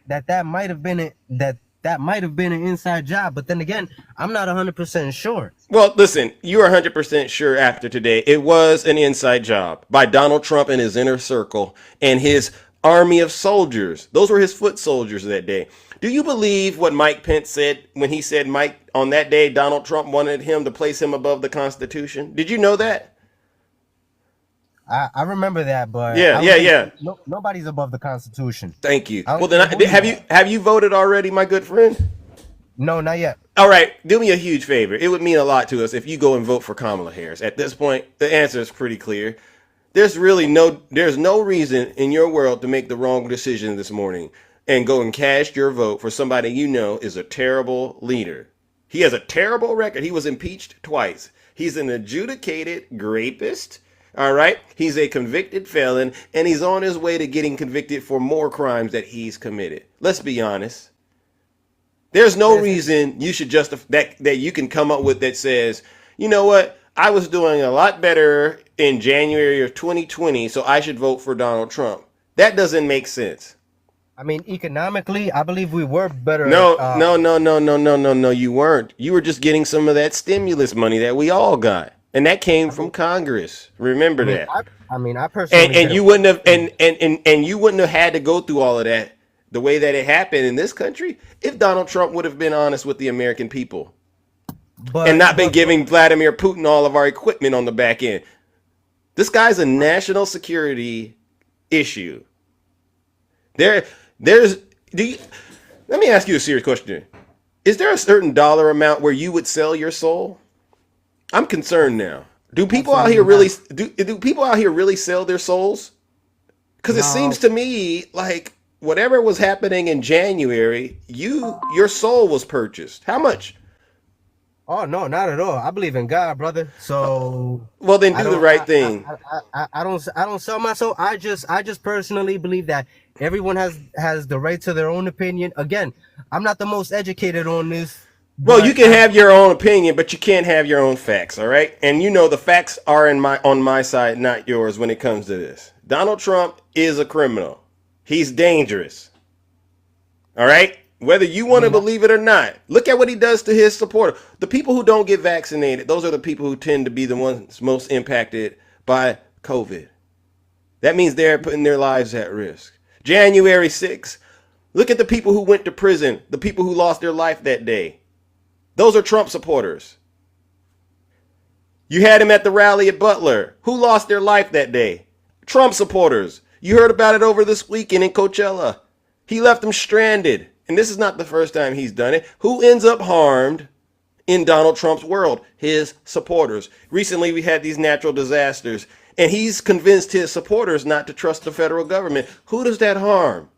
might have been an inside job. But then again, I'm not 100% sure. Well, listen, you are 100% sure after today it was an inside job by Donald Trump and his inner circle and his army of soldiers. Those were his foot soldiers that day. Do you believe what Mike Pence said when he said on that day Donald Trump wanted him to place him above the Constitution? Did you know that? I remember that, but yeah. Nobody's above the Constitution. Thank you. Well, then have you voted already, my good friend? No, not yet. All right, do me a huge favor. It would mean a lot to us if you go and vote for Kamala Harris. At this point, the answer is pretty clear. There's no reason in your world to make the wrong decision this morning and go and cast your vote for somebody you know is a terrible leader. He has a terrible record. He was impeached twice. He's an adjudicated rapist. All right. He's a convicted felon, and he's on his way to getting convicted for more crimes that he's committed. Let's be honest. There's no reason you should justify that you can come up with that says, you know what? I was doing a lot better in January of 2020, so I should vote for Donald Trump. That doesn't make sense. I mean, economically, I believe we were better. No, you weren't. You were just getting some of that stimulus money that we all got. And that came from Congress. Remember that. I personally and you wouldn't have and you wouldn't have had to go through all of that the way that it happened in this country if Donald Trump would have been honest with the American people and not been giving Vladimir Putin all of our equipment on the back end. This guy's a national security issue. Do you? Let me ask you a serious question. Is there a certain dollar amount where you would sell your soul? I'm concerned now. Do people out here really do people out here really sell their souls? Because it seems to me like whatever was happening in January, your soul was purchased. How much? Oh no, not at all. I believe in God, brother. So Well, then I do the don't right thing. I don't sell my soul. I just personally believe that everyone has the right to their own opinion. Again, I'm not the most educated on this, Well, you but can have your own opinion, but you can't have your own facts, all right? And you know the facts are on my side, not yours when it comes to this. Donald Trump is a criminal. He's dangerous. All right? Whether you want to believe it or not, look at what he does to his supporter. The people who don't get vaccinated, those are the people who tend to be the ones most impacted by COVID. That means they're putting their lives at risk. January 6th, look at the people who went to prison, the people who lost their life that day. Those are Trump supporters. You had him at the rally at Butler. Who lost their life that day? Trump supporters. You heard about it over this weekend in Coachella. He left them stranded. And this is not the first time he's done it. Who ends up harmed in Donald Trump's world? His supporters. Recently, we had these natural disasters, and he's convinced his supporters not to trust the federal government. Who does that harm?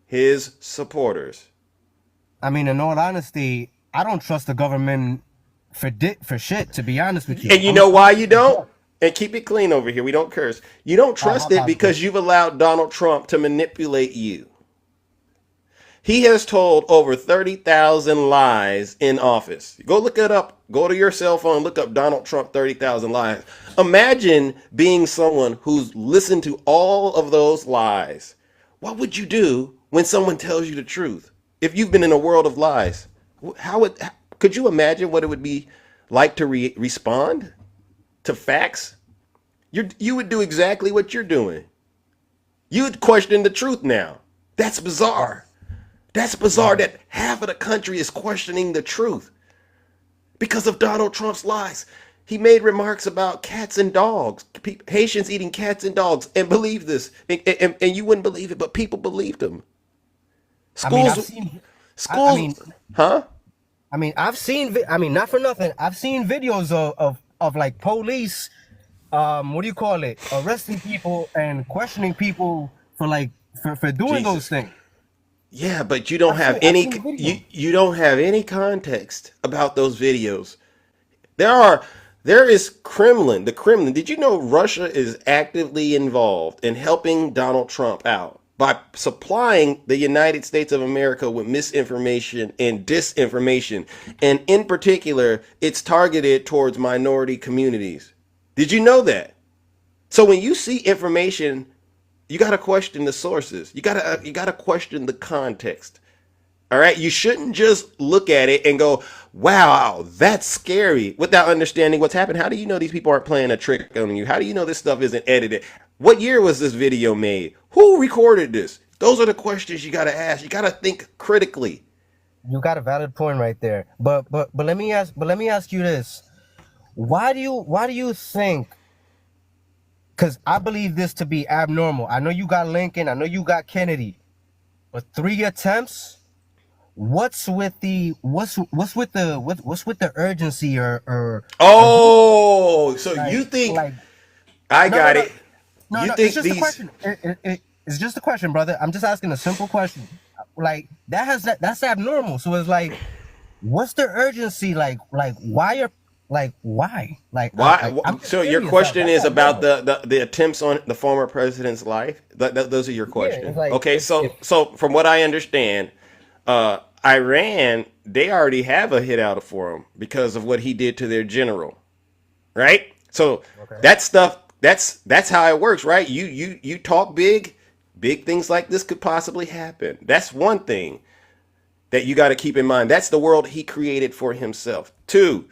His supporters. I mean, in all honesty, I don't trust the government for shit. To be honest with you, And you know why you don't? And keep it clean over here. We don't curse. You don't trust it because you've allowed Donald Trump to manipulate you. He has told over 30,000 lies in office. Go look it up. Go to your cell phone, look up Donald Trump 30,000 lies. Imagine being someone who's listened to all of those lies. What would you do when someone tells you the truth? If you've been in a world of lies, could you imagine what it would be like to respond to facts? You would do exactly what you're doing. You would question the truth now. That's bizarre. That's bizarre that half of the country is questioning the truth because of Donald Trump's lies. He made remarks about cats and dogs, Haitians eating cats and dogs, and believe this. And you wouldn't believe it, but people believed him. Schools, huh? I mean, I've seen. I mean, not for nothing. I've seen videos of like police, what do you call it? Arresting people and questioning people for doing those things. Yeah, but you don't have any you don't have any context about those videos. There is Kremlin, the Kremlin. Did you know Russia is actively involved in helping Donald Trump out by supplying the United States of America with misinformation and disinformation? And in particular, it's targeted towards minority communities. Did you know that? So when you see information, you got to question the sources. You got to question the context. All right? You shouldn't just look at it and go, "Wow, that's scary," without understanding what's happened. How do you know these people aren't playing a trick on you? How do you know this stuff isn't edited? What year was this video made? Who recorded this? Those are the questions you got to ask. You got to think critically. You got a valid point right there. But let me ask you this. Why do you think, because I believe this to be abnormal. I know you got Lincoln. I know you got Kennedy, but 3 attempts. What's with the urgency or? Oh, so you think? I got it. No, it's just a question. It's just a question, brother. I'm just asking a simple question. Like that's abnormal. So it's like, what's the urgency? Like why? So your question is about the attempts on the former president's life? Those are your questions. Yeah, okay, so from what I understand, Iran, they already have a hit out for him because of what he did to their general, right? So that stuff, that's how it works, right? You talk big things like this could possibly happen. That's one thing that you got to keep in mind. That's the world he created for himself. 2,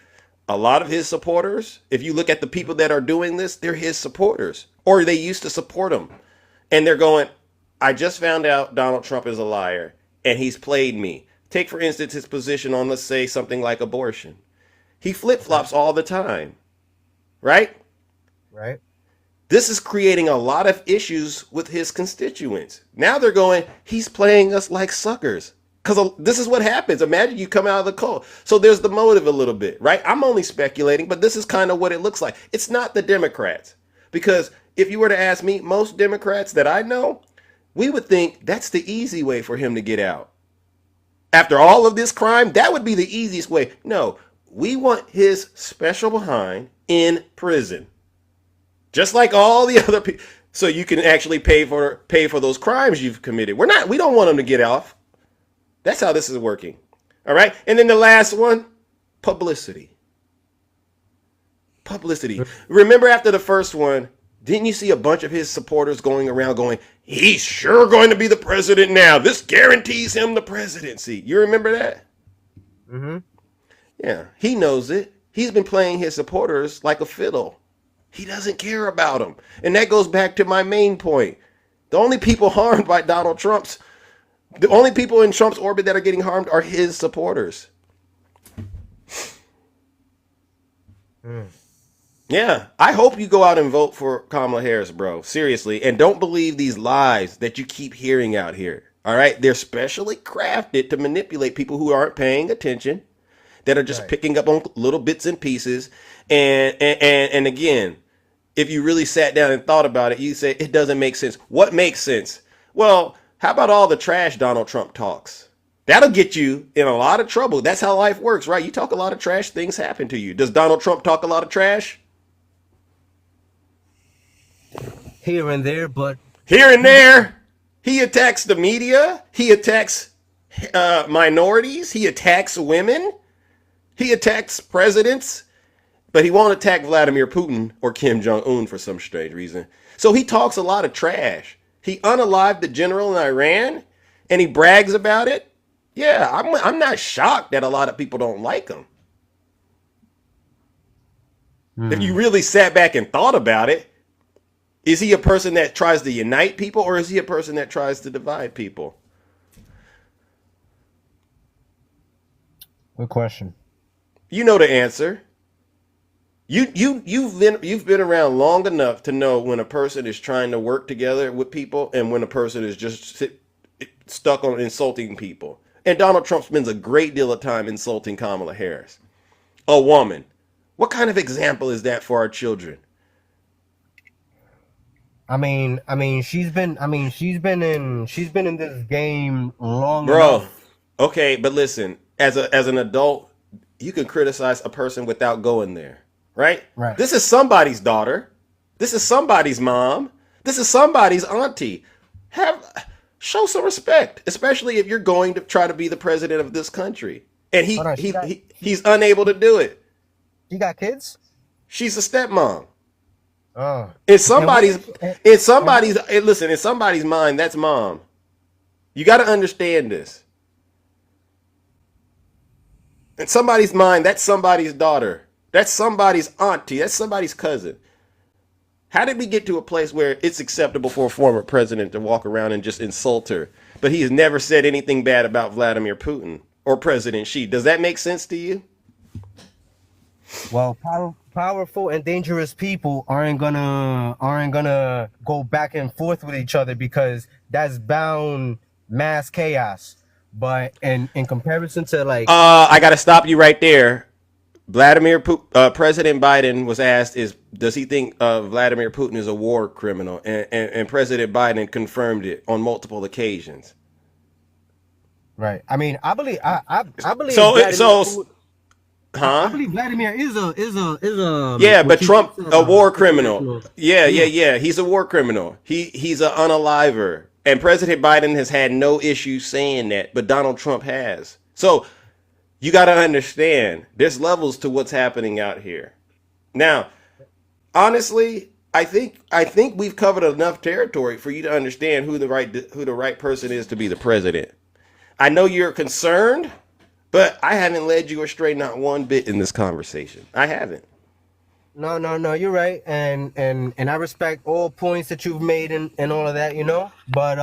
a lot of his supporters, if you look at the people that are doing this, they're his supporters, or they used to support him. And they're going, I just found out Donald Trump is a liar and he's played me. Take, for instance, his position on, let's say, something like abortion. He flip-flops all the time, right? Right. This is creating a lot of issues with his constituents. Now they're going, he's playing us like suckers. Because this is what happens. Imagine you come out of the cold. So there's the motive a little bit, right? I'm only speculating, but this is kind of what it looks like. It's not the Democrats. Because if you were to ask me, most Democrats that I know, we would think that's the easy way for him to get out. After all of this crime, that would be the easiest way. No, we want his special behind in prison. Just like all the other people. So you can actually pay for those crimes you've committed. We don't want him to get off. That's how this is working. All right. And then the last one, publicity. Publicity. Remember after the first one, didn't you see a bunch of his supporters going around going, he's sure going to be the president now. This guarantees him the presidency. You remember that? Mm-hmm. Yeah, he knows it. He's been playing his supporters like a fiddle. He doesn't care about them. And that goes back to my main point. The only people harmed by the only people in Trump's orbit that are getting harmed are his supporters. Yeah, I hope you go out and vote for Kamala Harris, bro. Seriously. And don't believe these lies that you keep hearing out here. All right? They're specially crafted to manipulate people who aren't paying attention, that are just picking up on little bits and pieces. And again, if you really sat down and thought about it, you say it doesn't make sense. What makes sense? Well, how about all the trash Donald Trump talks? That'll get you in a lot of trouble. That's how life works, right? You talk a lot of trash, things happen to you. Does Donald Trump talk a lot of trash? Here and there, but here and there. He attacks the media. He attacks minorities. He attacks women. He attacks presidents. But he won't attack Vladimir Putin or Kim Jong-un for some strange reason. So he talks a lot of trash. He unalived the general in Iran, and he brags about it. Yeah, I'm not shocked that a lot of people don't like him. If you really sat back and thought about it, is he a person that tries to unite people, or is he a person that tries to divide people? Good question. You know the answer. You've been around long enough to know when a person is trying to work together with people and when a person is just stuck on insulting people. And Donald Trump spends a great deal of time insulting Kamala Harris, a woman. What kind of example is that for our children? I mean, she's been in this game long Bro, enough. Okay, but listen, as an adult, you can criticize a person without going there, right? Right. This is somebody's daughter. This is somebody's mom. This is somebody's auntie. Show some respect, especially if you're going to try to be the president of this country. And he's unable to do it. She got kids? She's a stepmom. Oh. In somebody's mind, that's mom. You got to understand this. In somebody's mind, that's somebody's daughter. That's somebody's auntie. That's somebody's cousin. How did we get to a place where it's acceptable for a former president to walk around and just insult her, but he has never said anything bad about Vladimir Putin or President Xi? Does that make sense to you? Well, powerful and dangerous people aren't gonna go back and forth with each other because that's bound mass chaos. But in comparison to I gotta stop you right there. President Biden was asked, does he think Vladimir Putin is a war criminal? And President Biden confirmed it on multiple occasions. Right. I mean, I believe. I believe. I believe Vladimir is a. Yeah, but Trump a war criminal. Yeah. He's a war criminal. He's an unaliver, and President Biden has had no issue saying that, but Donald Trump has. So you got to understand, there's levels to what's happening out here. Now, honestly, I think we've covered enough territory for you to understand who the right person is to be the president. I know you're concerned, but I haven't led you astray not one bit in this conversation. I haven't. No, you're right, and I respect all points that you've made and all of that, But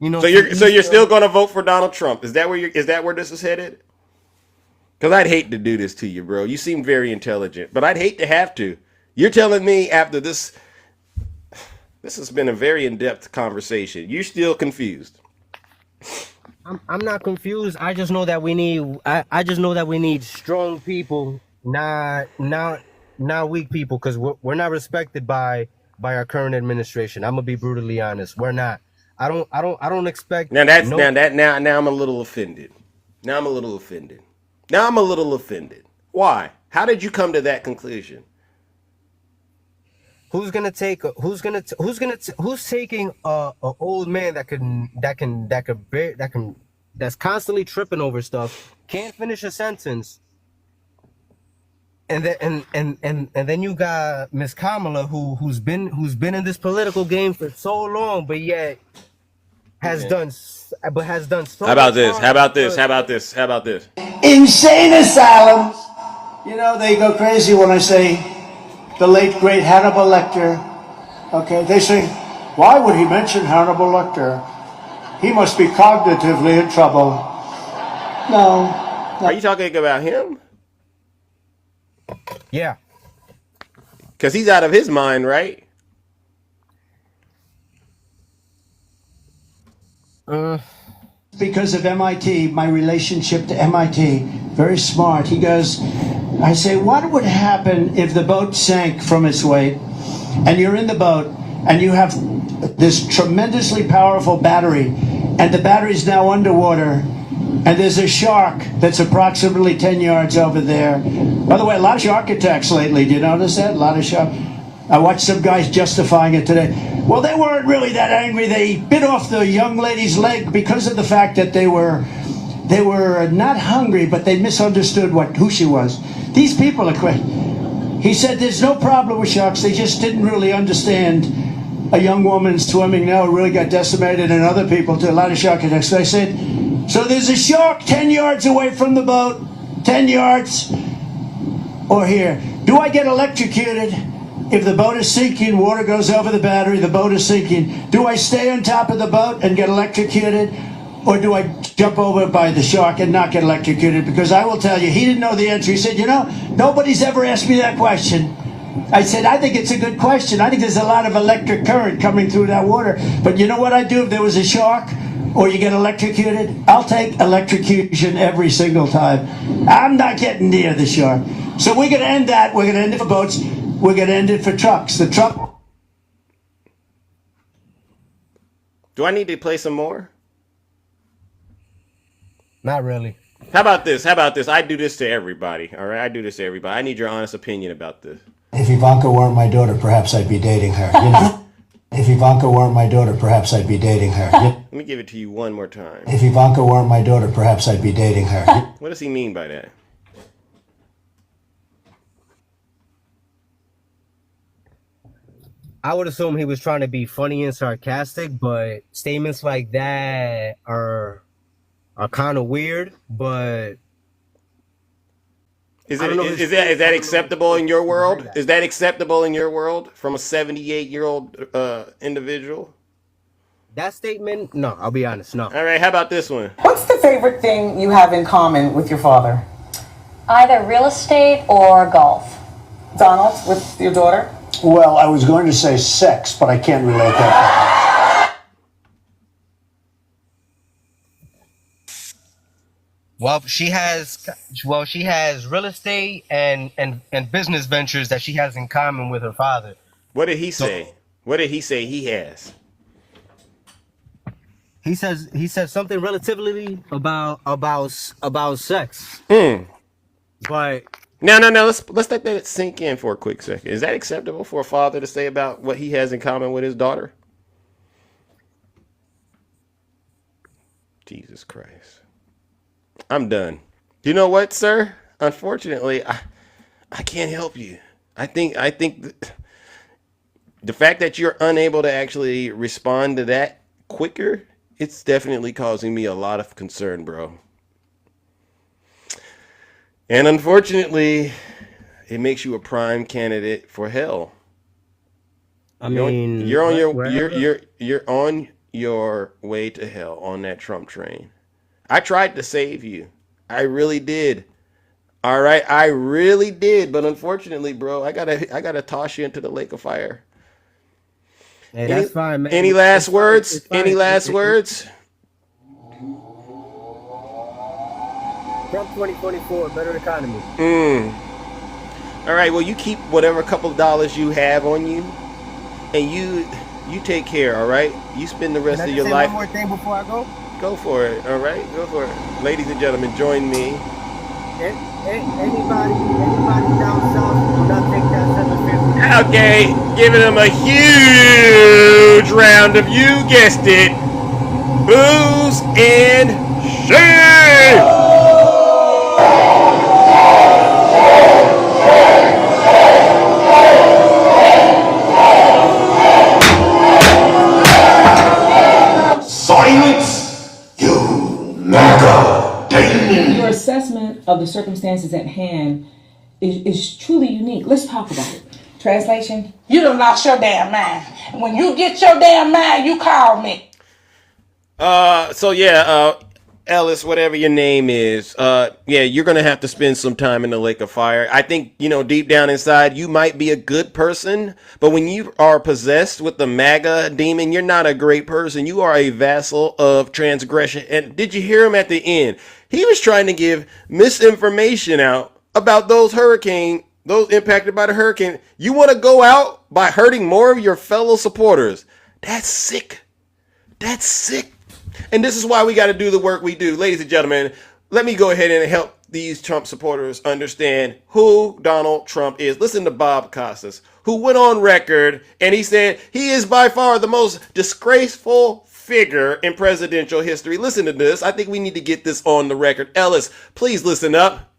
So you're still going to vote for Donald Trump? Is that where this is headed? Because I'd hate to do this to you, bro. You seem very intelligent, but I'd hate to have to. You're telling me after this has been a very in-depth conversation. You're still confused. I'm not confused. I just know that we need. I just know that we need strong people, not weak people, because we're not respected by our current administration. I'm gonna be brutally honest. We're not. I don't expect. Now I'm a little offended. Now I'm a little offended. Why? How did you come to that conclusion? Who's taking a old man that's constantly tripping over stuff, can't finish a sentence, and then you got Miss Kamala who's been in this political game for so long, but yet has done so. How about this? How about this? How about this? How about this? Insane asylums. You know, they go crazy when I say the late, great Hannibal Lecter. Okay, they say, why would he mention Hannibal Lecter? He must be cognitively in trouble. No. Are you talking about him? Yeah. Because he's out of his mind, right? Because of MIT, my relationship to MIT, very smart. He goes, I say, what would happen if the boat sank from its weight and you're in the boat and you have this tremendously powerful battery and the battery's now underwater and there's a shark that's approximately 10 yards over there. By the way, a lot of shark attacks lately. Do you notice that? A lot of shark. I watched some guys justifying it today. Well, they weren't really that angry. They bit off the young lady's leg because of the fact that they were not hungry, but they misunderstood who she was. These people are crazy. He said there's no problem with sharks. They just didn't really understand a young woman swimming now really got decimated, and other people too. A lot of shark attacks. So I said, so there's a shark 10 yards away from the boat, 10 yards, or here. Do I get electrocuted? If the boat is sinking, water goes over the battery, the boat is sinking. Do I stay on top of the boat and get electrocuted? Or do I jump over by the shark and not get electrocuted? Because I will tell you, he didn't know the answer. He said, you know, nobody's ever asked me that question. I said, I think it's a good question. I think there's a lot of electric current coming through that water. But you know what I'd do if there was a shark or you get electrocuted? I'll take electrocution every single time. I'm not getting near the shark. So we're going to end that. We're going to end it for boats. We're going to end it for trucks. The truck. Do I need to play some more? Not really. How about this? I do this to everybody. All right, I do this to everybody. I need your honest opinion about this. If Ivanka weren't my daughter, perhaps I'd be dating her. You know? If Ivanka weren't my daughter, perhaps I'd be dating her. Let me give it to you one more time. If Ivanka weren't my daughter, perhaps I'd be dating her. What does he mean by that? I would assume he was trying to be funny and sarcastic, but statements like that are kind of weird. But is that acceptable in your world? Is that acceptable in your world from a 78-year-old individual? That statement? No, I'll be honest, no. All right, how about this one? What's the favorite thing you have in common with your father? Either real estate or golf. Donald, with your daughter? Well, I was going to say sex, but I can't relate that. Well, she has real estate and business ventures that she has in common with her father. What did he say? What did he say he has? He says something relatively about sex. But No. Let's let that sink in for a quick second. Is that acceptable for a father to say about what he has in common with his daughter? Jesus Christ. I'm done. You know what, sir? Unfortunately, I can't help you. I think the fact that you're unable to actually respond to that quicker, it's definitely causing me a lot of concern, bro. And unfortunately, it makes you a prime candidate for hell. You're on your way to hell on that Trump train. I tried to save you. I really did. All right, I really did, but unfortunately, bro, I gotta toss you into the lake of fire. Hey, that's fine, man. Any last words? It's fine. Any last words? Trump 2024, better economy. All right, well, you keep whatever couple of dollars you have on you, and you take care. All right, you spend the rest Can I of just your say life. one more thing before I go? Go for it. All right, go for it, ladies and gentlemen. Join me. Anybody down south will not take that 750. Okay, giving them a huge round of, you guessed it, booze and shame. Silence, you MAGA demon. Your assessment of the circumstances at hand is truly unique. Let's talk about it. Translation? You done lost your damn mind. And when you get your damn mind, you call me. So yeah, Ellis, whatever your name is, yeah, you're gonna have to spend some time in the lake of fire. I think, deep down inside, you might be a good person, but when you are possessed with the MAGA demon, you're not a great person. You are a vassal of transgression. And did you hear him at the end? He was trying to give misinformation out about those impacted by the hurricane. You want to go out by hurting more of your fellow supporters? That's sick. That's sick. And this is why we got to do the work we do. Ladies and gentlemen, let me go ahead and help these Trump supporters understand who Donald Trump is. Listen to Bob Costas, who went on record and he said he is by far the most disgraceful figure in presidential history. Listen to this. I think we need to get this on the record. Ellis, please listen up.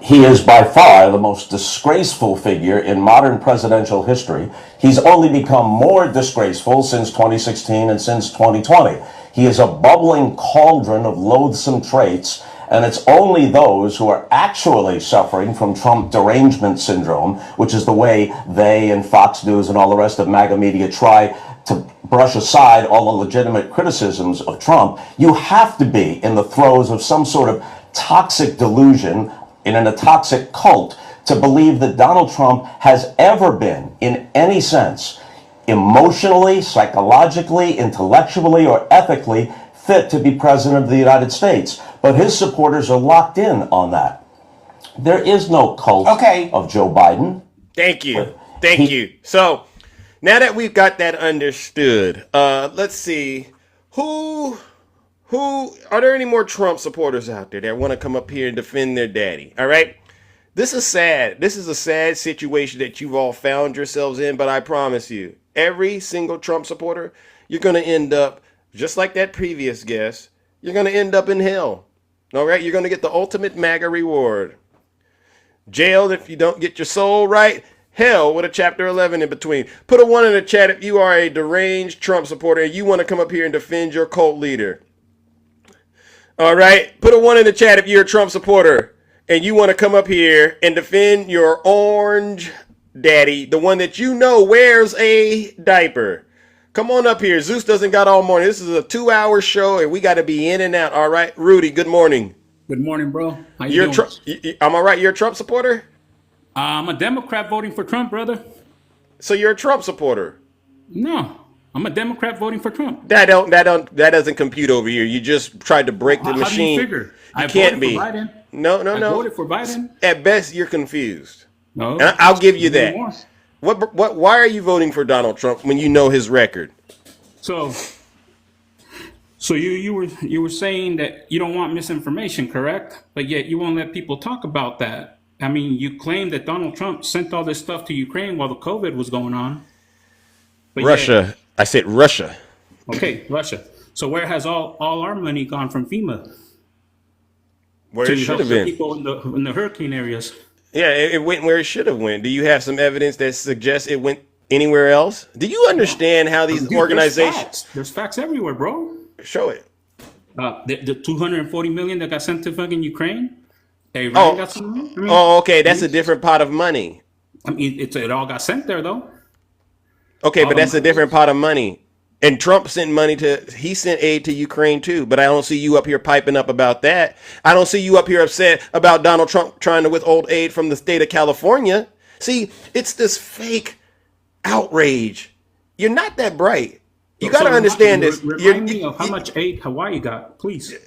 He is by far the most disgraceful figure in modern presidential history. He's only become more disgraceful since 2016 and since 2020. He is a bubbling cauldron of loathsome traits, and it's only those who are actually suffering from Trump derangement syndrome, which is the way they and Fox News and all the rest of MAGA media try to brush aside all the legitimate criticisms of Trump. You have to be in the throes of some sort of toxic delusion in a toxic cult to believe that Donald Trump has ever been, in any sense, emotionally, psychologically, intellectually, or ethically fit to be president of the United States. But his supporters are locked in on that. There is no cult of Joe Biden. Thank you. Thank you. So now that we've got that understood, let's see. Who are there any more Trump supporters out there that want to come up here and defend their daddy? All right. This is sad. This is a sad situation that you've all found yourselves in, but I promise you, every single Trump supporter, you're going to end up, just like that previous guest, you're going to end up in hell. All right? You're going to get the ultimate MAGA reward. Jailed if you don't get your soul right. Hell with a chapter 11 in between. Put a 1 in the chat if you are a deranged Trump supporter and you want to come up here and defend your cult leader. All right? Put a 1 in the chat if you're a Trump supporter and you want to come up here and defend your orange daddy, the one that wears a diaper. Come on up here. Zeus doesn't got all morning. This is a 2-hour show, and we got to be in and out. All right, Rudy. Good morning. Good morning, bro. How you doing? I'm all right. You're a Trump supporter? I'm a Democrat voting for Trump, brother. So you're a Trump supporter? No, I'm a Democrat voting for Trump. That doesn't compute over here. You just tried to break the machine. How do you figure? You can't be. For Biden. No. I voted for Biden. At best, you're confused. No, and I'll give you that. Why are you voting for Donald Trump when you know his record? So you were saying that you don't want misinformation, correct? But yet you won't let people talk about that. I mean, you claim that Donald Trump sent all this stuff to Ukraine while the COVID was going on. But Russia. I said Russia. Okay, Russia. So where has all our money gone from FEMA? Where it should have been. People in the hurricane areas. Yeah, it went where it should have went. Do you have some evidence that suggests it went anywhere else? Do you understand how these organizations? There's facts everywhere, bro. Show it. The 240 million that got sent to fucking Ukraine. Got some, okay, that's a different pot of money. I mean, it all got sent there though. Okay, but that's a different pot of money. And Trump sent he sent aid to Ukraine too, but I don't see you up here piping up about that. I don't see you up here upset about Donald Trump trying to withhold aid from the state of California. See, it's this fake outrage. You're not that bright. You got to understand this. Remind me of how much aid Hawaii got. Please do.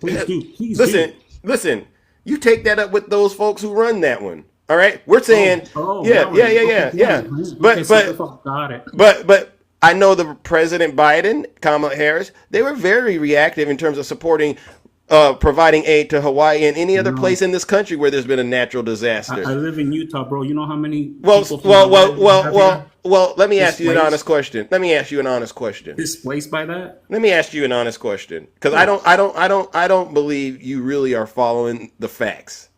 Please listen. You take that up with those folks who run that one. All right, we're saying, yeah. But I know the President Biden, Kamala Harris, they were very reactive in terms of supporting, providing aid to Hawaii and any other place in this country where there's been a natural disaster. I live in Utah, bro. You know how many? Well. Let me ask you an honest question. Displaced by that? Let me ask you an honest question, because I don't believe you really are following the facts.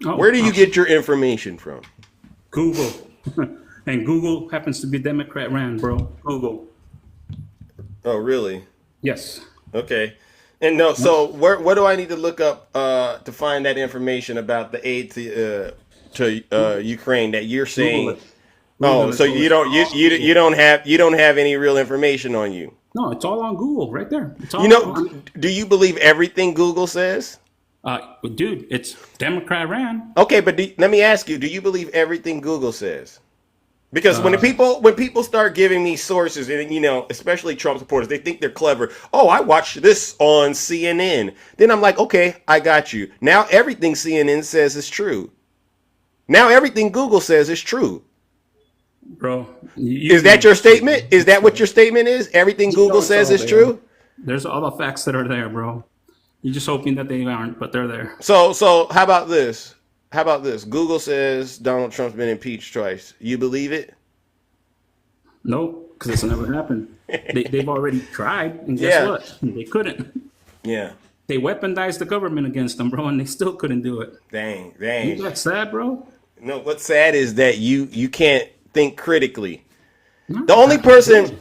Where do you get your information from? Google. And Google happens to be Democrat ran, bro. Google. Oh, really? Yes. Okay. And no, so what do I need to look up to find that information about the aid to Ukraine that you're saying? Oh, so you don't have any real information on you? No, it's all on Google right there. It's all do you believe everything Google says? Dude, it's Democrat ran. Okay, but let me ask you: do you believe everything Google says? Because when people start giving me sources, and especially Trump supporters, they think they're clever. Oh, I watched this on CNN. Then I'm like, okay, I got you. Now everything CNN says is true. Now everything Google says is true. Bro, is that your statement? Is that what your statement is? Everything Google says is true? There's all the facts that are there, bro. You're just hoping that they aren't, but they're there. So how about this? Google says Donald Trump's been impeached twice. You believe it? No, because it's never happened. They've already tried, and guess what? They couldn't. Yeah. They weaponized the government against them, bro, and they still couldn't do it. Dang. Isn't that sad, bro? No, what's sad is that you can't think critically. The only person,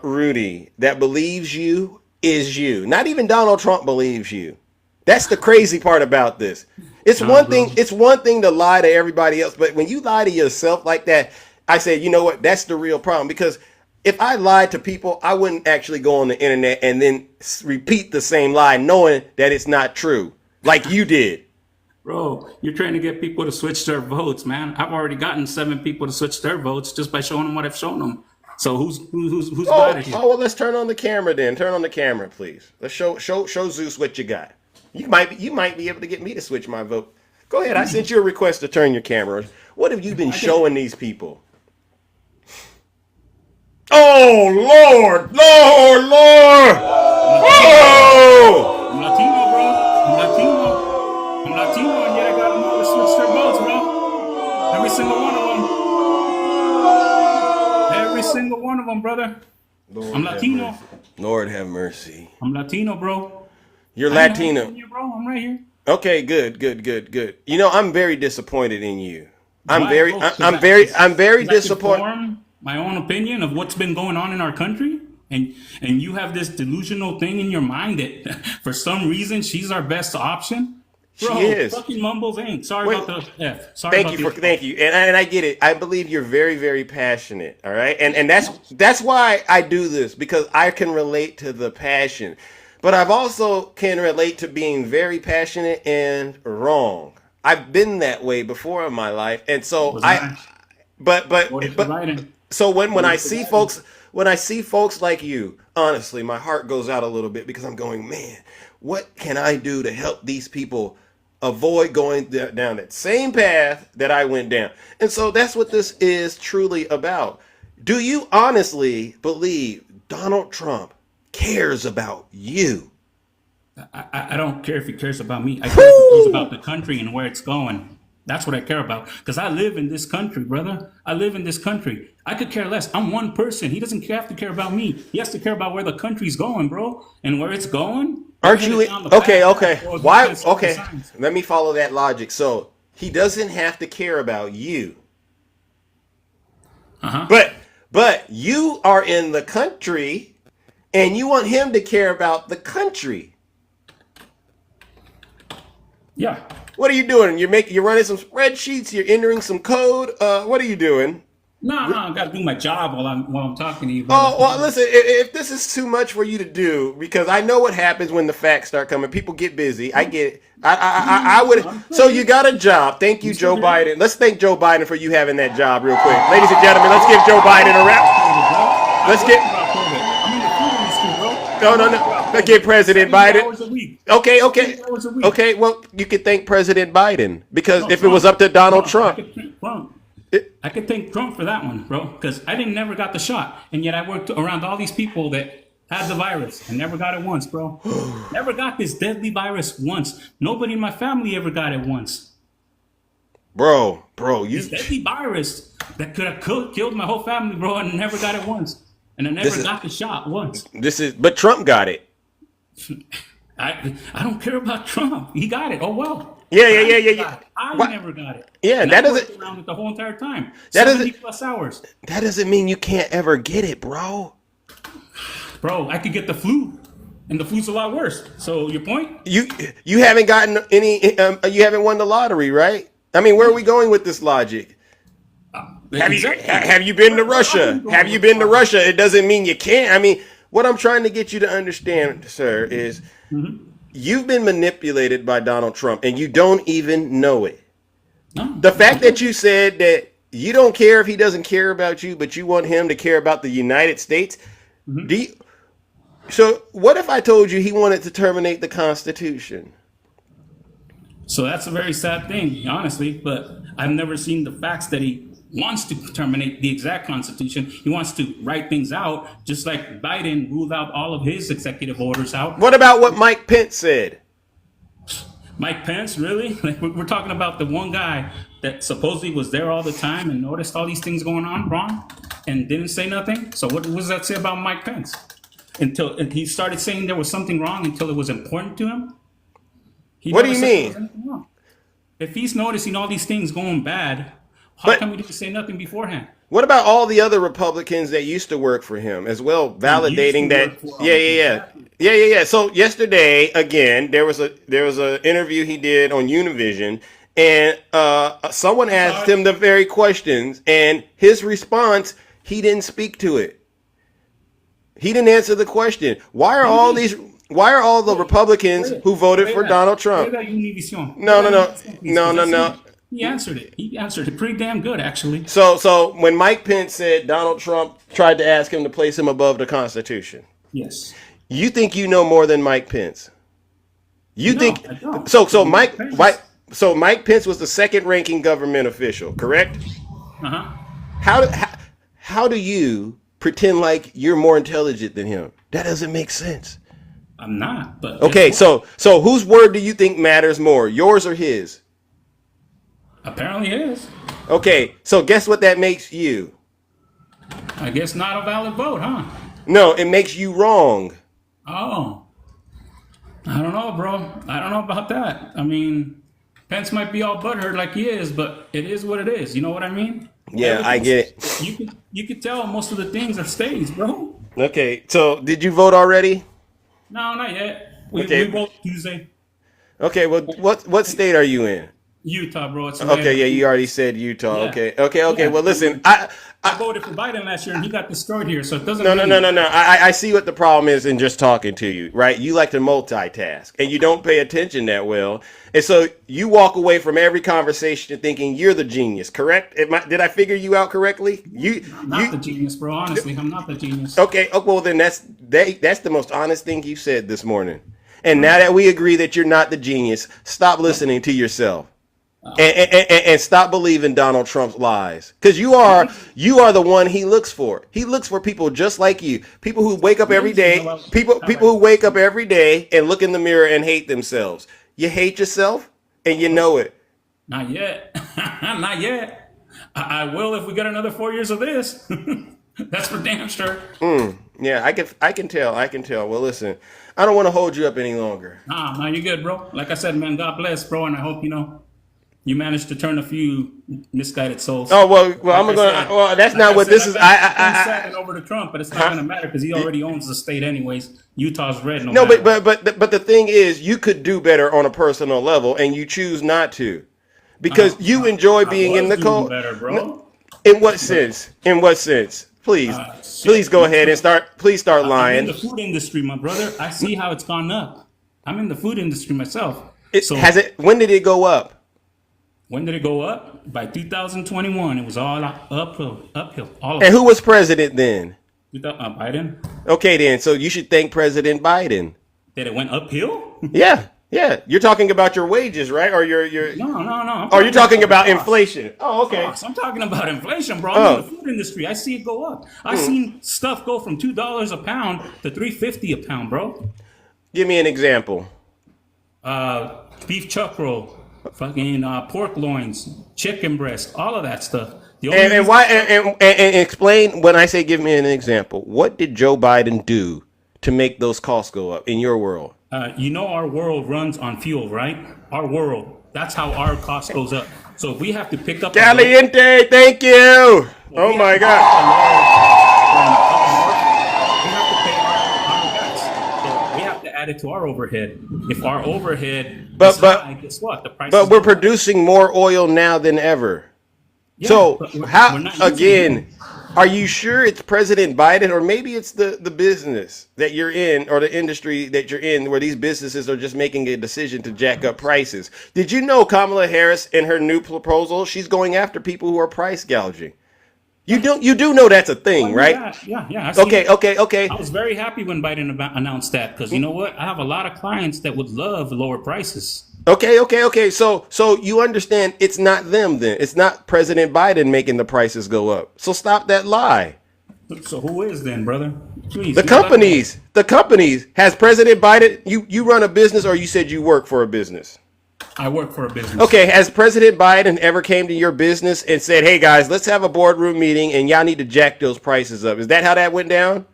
Rudy, that believes you is you. Not even Donald Trump believes you. That's the crazy part about this. It's one thing to lie to everybody else, but when you lie to yourself like that, I say, you know what? That's the real problem. Because if I lied to people, I wouldn't actually go on the internet and then repeat the same lie, knowing that it's not true, like you did. Bro, you're trying to get people to switch their votes, man. I've already gotten 7 people to switch their votes just by showing them what I've shown them. So who's got it here? Oh, well, let's turn on the camera then. Turn on the camera, please. Let's show Zeus what you got. You might be able to get me to switch my vote. Go ahead. I sent you a request to turn your camera. What have you been showing these people? Oh, Lord! Oh! I'm Latino, bro. I'm Latino, and yet I got them all to switch their votes, bro. Every single one of them. Every single one of them, brother. I'm Latino. Lord have mercy. I'm Latino, bro. You're Latino. Bro, I'm right here. Okay, good. I'm very disappointed in you. I'm very disappointed. My own opinion of what's been going on in our country, and you have this delusional thing in your mind that for some reason she's our best option. Bro, she is. Fucking mumbles ain't. Sorry about the F. Thank you. And I get it. I believe you're very, very passionate. All right. And that's why I do this, because I can relate to the passion. But I've also can relate to being very passionate and wrong. I've been that way before in my life. And so so when I see folks like you, honestly, my heart goes out a little bit, because I'm going, man, what can I do to help these people avoid going down that same path that I went down? And so that's what this is truly about. Do you honestly believe Donald Trump cares about you? I don't care if he cares about me. I care if he cares about the country and where it's going. That's what I care about, because I live in this country, brother. I live in this country. I could care less. I'm one person. He doesn't have to care about me. He has to care about where the country's going, bro, and where it's going. Aren't you? Okay. Why? Okay. Let me follow that logic. So he doesn't have to care about you. But you are in the country, and you want him to care about the country. Yeah. What are you doing? You're running some spreadsheets. You're entering some code. What are you doing? No, I gotta do my job while I'm talking to you. Oh, Brother. well, listen, if this is too much for you to do, because I know what happens when the facts start coming. People get busy. I get it. I would. So you got a job. Thank you, Joe Biden. Let's thank Joe Biden for you having that job real quick. Ladies and gentlemen, let's give Joe Biden a round. Let's get. No. Let's get President Biden. Okay. Well, you could thank President Biden because if it was up to Donald Trump. I could thank Trump for that one, bro, because I never got the shot, and yet I worked around all these people that had the virus and never got it once, bro. Never got this deadly virus once. Nobody in my family ever got it once. Bro, you this deadly virus that could have killed my whole family, bro, and never got it once, and I never got the shot once. But Trump got it. I don't care about Trump. He got it. Oh well. Yeah. I never got it. Yeah, and that I doesn't. worked around it the whole entire time. That 70 doesn't. plus hours. That doesn't mean you can't ever get it, bro. Bro, I could get the flu, and the flu's a lot worse. So your point? You haven't gotten any. You haven't won the lottery, right? I mean, where are we going with this logic? Have you been to Russia? Have you been to Russia? It doesn't mean you can't. I mean, what I'm trying to get you to understand, sir, is you've been manipulated by Donald Trump, and you don't even know it. The fact that you said that you don't care if he doesn't care about you, but you want him to care about the United States. So what if I told you he wanted to terminate the Constitution? So that's a very sad thing, honestly, but I've never seen the facts that he wants to terminate the exact Constitution. He wants to write things out, just like Biden ruled out all of his executive orders out. What about what Mike Pence said? Mike Pence, really? Like we're talking about the one guy that supposedly was there all the time and noticed all these things going on wrong and didn't say nothing. So what does that say about Mike Pence? Until he started saying there was something wrong until it was important to him. What do you mean? If he's noticing all these things going bad, how come he didn't say nothing beforehand? What about all the other Republicans that used to work for him as well, validating that? Yeah. So yesterday, again, there was a interview he did on Univision, and someone asked him the very questions, and his response, he didn't speak to it. He didn't answer the question. Why are all the Republicans who voted for Donald Trump? No. He answered it. He answered it pretty damn good, actually. So when Mike Pence said Donald Trump tried to ask him to place him above the Constitution, yes, you think you know more than Mike Pence? I don't. So Mike Pence was the second-ranking government official, correct? How do you pretend like you're more intelligent than him? That doesn't make sense. I'm not. But okay, so whose word do you think matters more, yours or his? Apparently it is. Okay, so guess what that makes you? I guess not a valid vote, huh? No, it makes you wrong. Oh. I don't know, bro. I don't know about that. I mean, Pence might be all butthurt like he is, but it is what it is. You know what I mean? Yeah, I get it. You could tell most of the things are stays, bro. Okay, so did you vote already? No, not yet. We vote Tuesday. Okay, well, what state are you in? Utah, bro. It's okay, yeah, you already said Utah. Yeah. Okay. Yeah. Well, listen, I voted for Biden last year, and he got destroyed here, so it doesn't. No. I see what the problem is in just talking to you, right? You like to multitask, and you don't pay attention that well, and so you walk away from every conversation thinking you're the genius. Correct? Did I figure you out correctly? I'm not the genius, bro. Honestly, I'm not the genius. Okay. Well, then that's the most honest thing you said this morning. And now that we agree that you're not the genius, stop listening to yourself. And stop believing Donald Trump's lies, because you are the one he looks for. He looks for people just like you, people who wake up every day, people who wake up every day and look in the mirror and hate themselves. You hate yourself, and you know it. Not yet, not yet. I will if we get another 4 years of this. That's for damn sure. Yeah, I can tell. Well, listen, I don't want to hold you up any longer. Nah, you're good, bro. Like I said, man, God bless, bro, and I hope you managed to turn a few misguided souls. Oh well, that's not what this is. I'm over to Trump, but it's not going to matter because he already owns the state anyways. Utah's red. But the thing is, you could do better on a personal level, and you choose not to, because you enjoy being in the cold. Better, bro. In what sense? In what sense? Please, please go ahead and start. Please start I'm in lying. the food industry, my brother. I see how it's gone up. I'm in the food industry myself. So Has it? When did it go up? when did it go up? By 2021, it was all uphill. All of And it. who was president then? Biden? Okay, then. So you should thank President Biden. That it went uphill? Yeah, yeah. You're talking about your wages, right? Or your No. Or you're talking about cost. inflation. Oh, okay. Cost. I'm talking about inflation, bro. Oh. I'm in the food industry. I see it go up. I've seen stuff go from $2 a pound to $3.50 a pound, bro. Give me an example. Beef chuck roll, fucking pork loins, chicken breast, all of that stuff. The And reason- why? And explain when I say give me an example. What did Joe Biden do to make those costs go up in your world? You know our world runs on fuel, right? Our world. That's how our cost goes up. So if we have to pick up Caliente, thank you. Oh my God. We have to pay our gas. So we have to add it to our overhead. If our overhead is high, guess what? The price. But we're producing more oil now than ever. Yeah, So but we're how not using again? Are you sure it's President Biden, or maybe it's the business that you're in, or the industry that you're in, where these businesses are just making a decision to jack up prices? Did you know Kamala Harris in her new proposal, she's going after people who are price gouging? You do know that's a thing, right? Yeah. I see it. Okay. I was very happy when Biden announced that because you know what? I have a lot of clients that would love lower prices. Okay. So you understand it's not them then. It's not President Biden making the prices go up. So stop that lie. So who is then, brother? Please. The companies. Has President Biden, you run a business, or you said you work for a business? I work for a business. Okay, has President Biden ever came to your business and said, hey guys, let's have a boardroom meeting and y'all need to jack those prices up? Is that how that went down?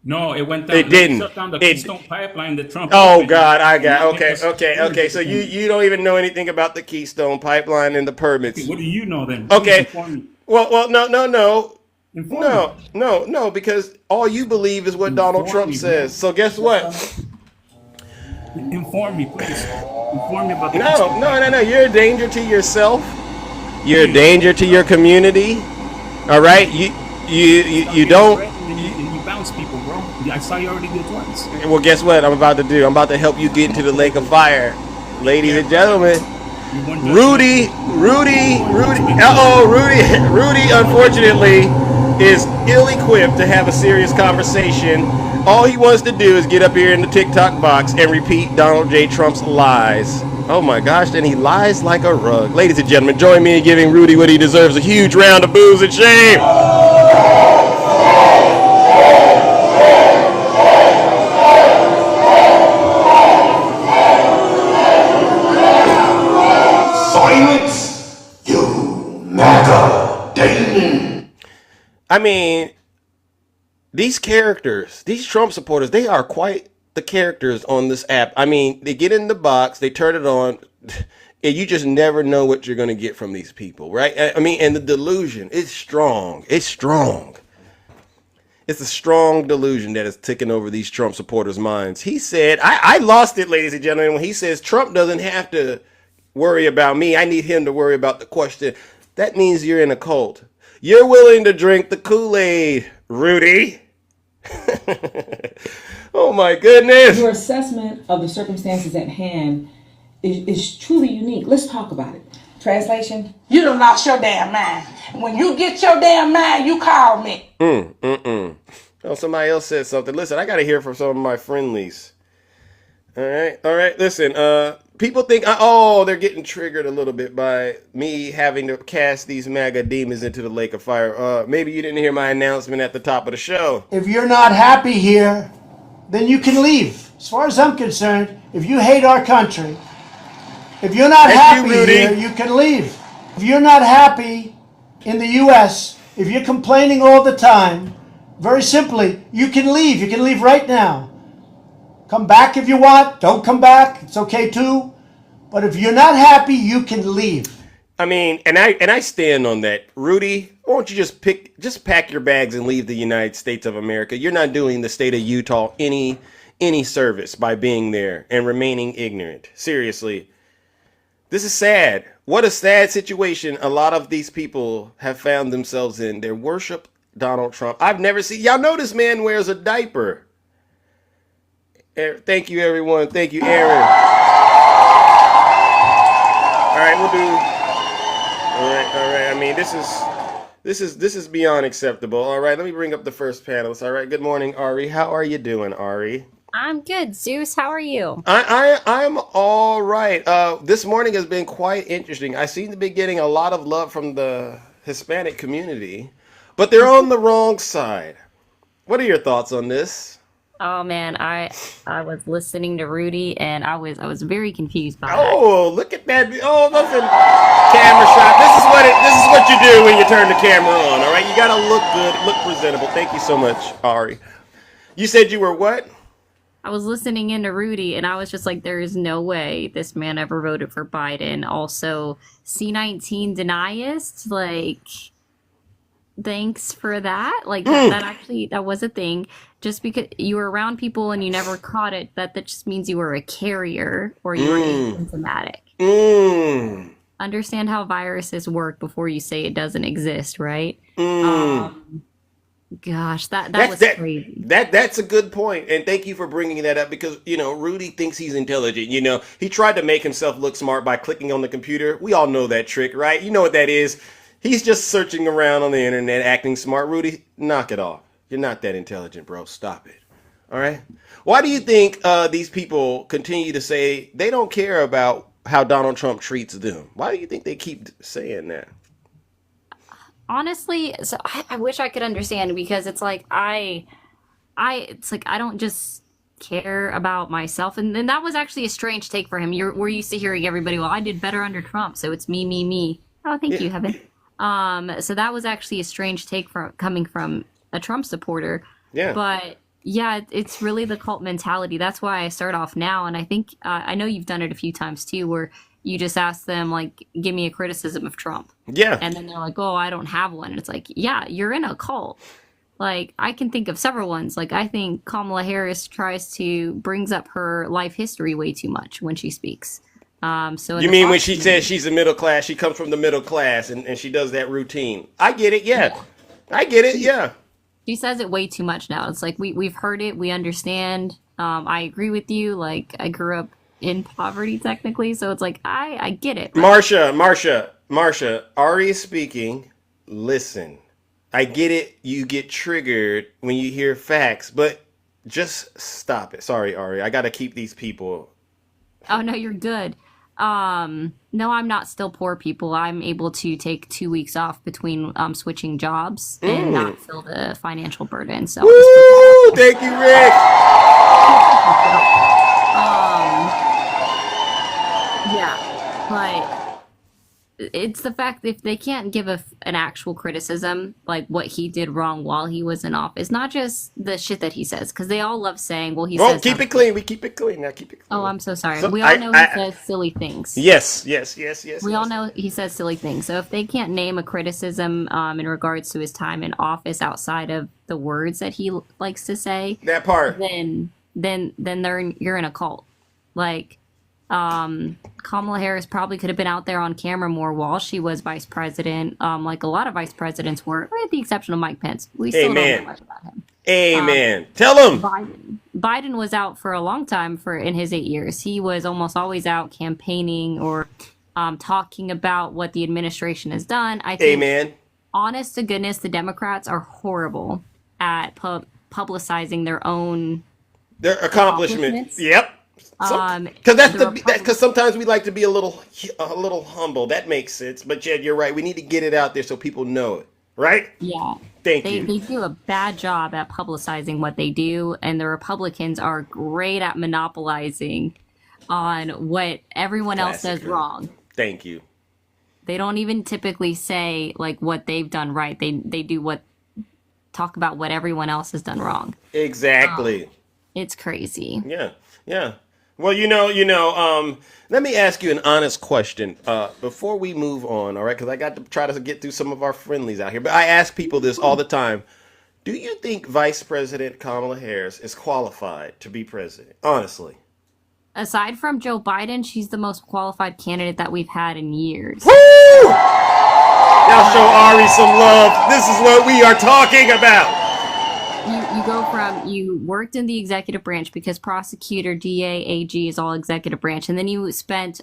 No, it went down. It didn't. Shut down the Keystone pipeline that Trump. Oh opened. God, I got And that okay. So you don't even know anything about the Keystone pipeline and the permits. What do you know then? Okay. Please inform me. Well, no. Inform me. No, because all you believe is what Donald Trump says. So guess what? Inform me, please. Inform me about the No. You're a danger to yourself. You're a danger to your community. All right. You don't. And you bounce people, bro. I saw you already did it once. Well, guess what I'm about to do? I'm about to help you get into the lake of fire, ladies and gentlemen. Rudy. Rudy, unfortunately, is ill-equipped to have a serious conversation. All he wants to do is get up here in the TikTok box and repeat Donald J. Trump's lies. Oh my gosh, then he lies like a rug. Ladies and gentlemen, join me in giving Rudy what he deserves, a huge round of boos and shame. Silence, you MAGA demon. I mean, these characters, these Trump supporters, they are quite the characters on this app. I mean, they get in the box, they turn it on, and you just never know what you're going to get from these people, right? I mean, and the delusion is strong. It's strong. It's a strong delusion that is taking over these Trump supporters' minds. He said, I lost it, ladies and gentlemen, when he says Trump doesn't have to worry about me. I need him to worry about the question. That means you're in a cult. You're willing to drink the Kool-Aid, Rudy. Oh my goodness. Your assessment of the circumstances at hand is truly unique. Let's talk about it. Translation? You done lost your damn mind. When you get your damn mind, you call me. Oh, somebody else said something. Listen, I got to hear from some of my friendlies. All right. Listen, people think, they're getting triggered a little bit by me having to cast these MAGA demons into the lake of fire. Maybe you didn't hear my announcement at the top of the show. If you're not happy here, then you can leave. As far as I'm concerned, if you hate our country, if you're not happy here, you can leave. If you're not happy in the U.S., if you're complaining all the time, very simply, you can leave. You can leave right now. Come back if you want. Don't come back. It's okay too. But if you're not happy, you can leave. I mean, and I stand on that. Rudy, why don't you just pack your bags and leave the United States of America? You're not doing the state of Utah any service by being there and remaining ignorant. Seriously. This is sad. What a sad situation a lot of these people have found themselves in. They worship Donald Trump. I've never seen, y'all know this man wears a diaper. Thank you, everyone. Thank you, Aaron. All right, we'll do. All right. I mean, this is beyond acceptable. All right, let me bring up the first panelist. All right, good morning, Ari. How are you doing, Ari? I'm good, Zeus. How are you? I'm all right. This morning has been quite interesting. I seem to be getting a lot of love from the Hispanic community, but they're on the wrong side. What are your thoughts on this? Oh man, I was listening to Rudy and I was very confused by it. Oh, look at that! Oh, nothing. Camera shot. This is what you do when you turn the camera on. All right, you gotta look good, look presentable. Thank you so much, Ari. You said you were what? I was listening into Rudy and I was just like, there is no way this man ever voted for Biden. Also, C-19 deniist, like, thanks for that. Like, that was a thing. Just because you were around people and you never caught it, that just means you were a carrier or you were asymptomatic. Understand how viruses work before you say it doesn't exist, right? Gosh, that was crazy. That's a good point, and thank you for bringing that up because Rudy thinks he's intelligent. He tried to make himself look smart by clicking on the computer. We all know that trick, right? You know what that is. He's just searching around on the internet, acting smart. Rudy, knock it off. You're not that intelligent, bro. Stop it. All right. Why do you think these people continue to say they don't care about how Donald Trump treats them? Why do you think they keep saying that? Honestly, so I wish I could understand because it's like I don't just care about myself, and then that was actually a strange take for him. We're used to hearing everybody, well, I did better under Trump, so it's me, me, me. Oh, thank you, Heaven. So that was actually a strange take coming from a Trump supporter. Yeah. But yeah, it's really the cult mentality. That's why I start off now, and I think I know you've done it a few times too, where you just ask them, like, give me a criticism of Trump. Yeah. And then they're like, oh, I don't have one. And it's like, yeah, you're in a cult. Like, I can think of several ones. Like, I think Kamala Harris brings up her life history way too much when she speaks. So you mean when she says she's a middle class, she comes from the middle class and she does that routine. I get it. Yeah. I get it. Yeah. She says it way too much now. It's like, we've heard it. We understand. I agree with you. Like, I grew up in poverty technically, so it's like I get it. Right? Marsha, Ari is speaking. Listen, I get it. You get triggered when you hear facts, but just stop it. Sorry, Ari, I gotta keep these people. Oh no, you're good. No, I'm not still poor people. I'm able to take 2 weeks off between switching jobs and not feel the financial burden. So woo, thank you, Rick. Yeah, but it's the fact that if they can't give an actual criticism, like what he did wrong while he was in office, not just the shit that he says, because they all love saying, well, he says keep it clean. We keep it clean. Now keep it clean. Oh, I'm so sorry. We all know he says silly things. Yes. We all know he says silly things. So if they can't name a criticism in regards to his time in office outside of the words that he likes to say, that part, then you're in a cult. Like, Kamala Harris probably could have been out there on camera more while she was vice president, like a lot of vice presidents were, with the exception of Mike Pence. We still don't know much about him. Amen. Tell him. Biden was out for a long time in his 8 years. He was almost always out campaigning or talking about what the administration has done. I think, honest to goodness, the Democrats are horrible at publicizing their accomplishments. Yep. Because sometimes we like to be a little humble. That makes sense. But Jed, you're right. We need to get it out there so people know it. Right? Yeah. Thank you. They do a bad job at publicizing what they do, and the Republicans are great at monopolizing on what everyone else does wrong. Thank you. They don't even typically say like what they've done right. They talk about what everyone else has done wrong. Exactly. It's crazy. Yeah. Well, let me ask you an honest question before we move on, all right? Because I got to try to get through some of our friendlies out here. But I ask people this all the time. Do you think Vice President Kamala Harris is qualified to be president? Honestly. Aside from Joe Biden, she's the most qualified candidate that we've had in years. Woo! Now show Ari some love. This is what we are talking about. You go from, you worked in the executive branch because prosecutor, DA, AG is all executive branch. And then you spent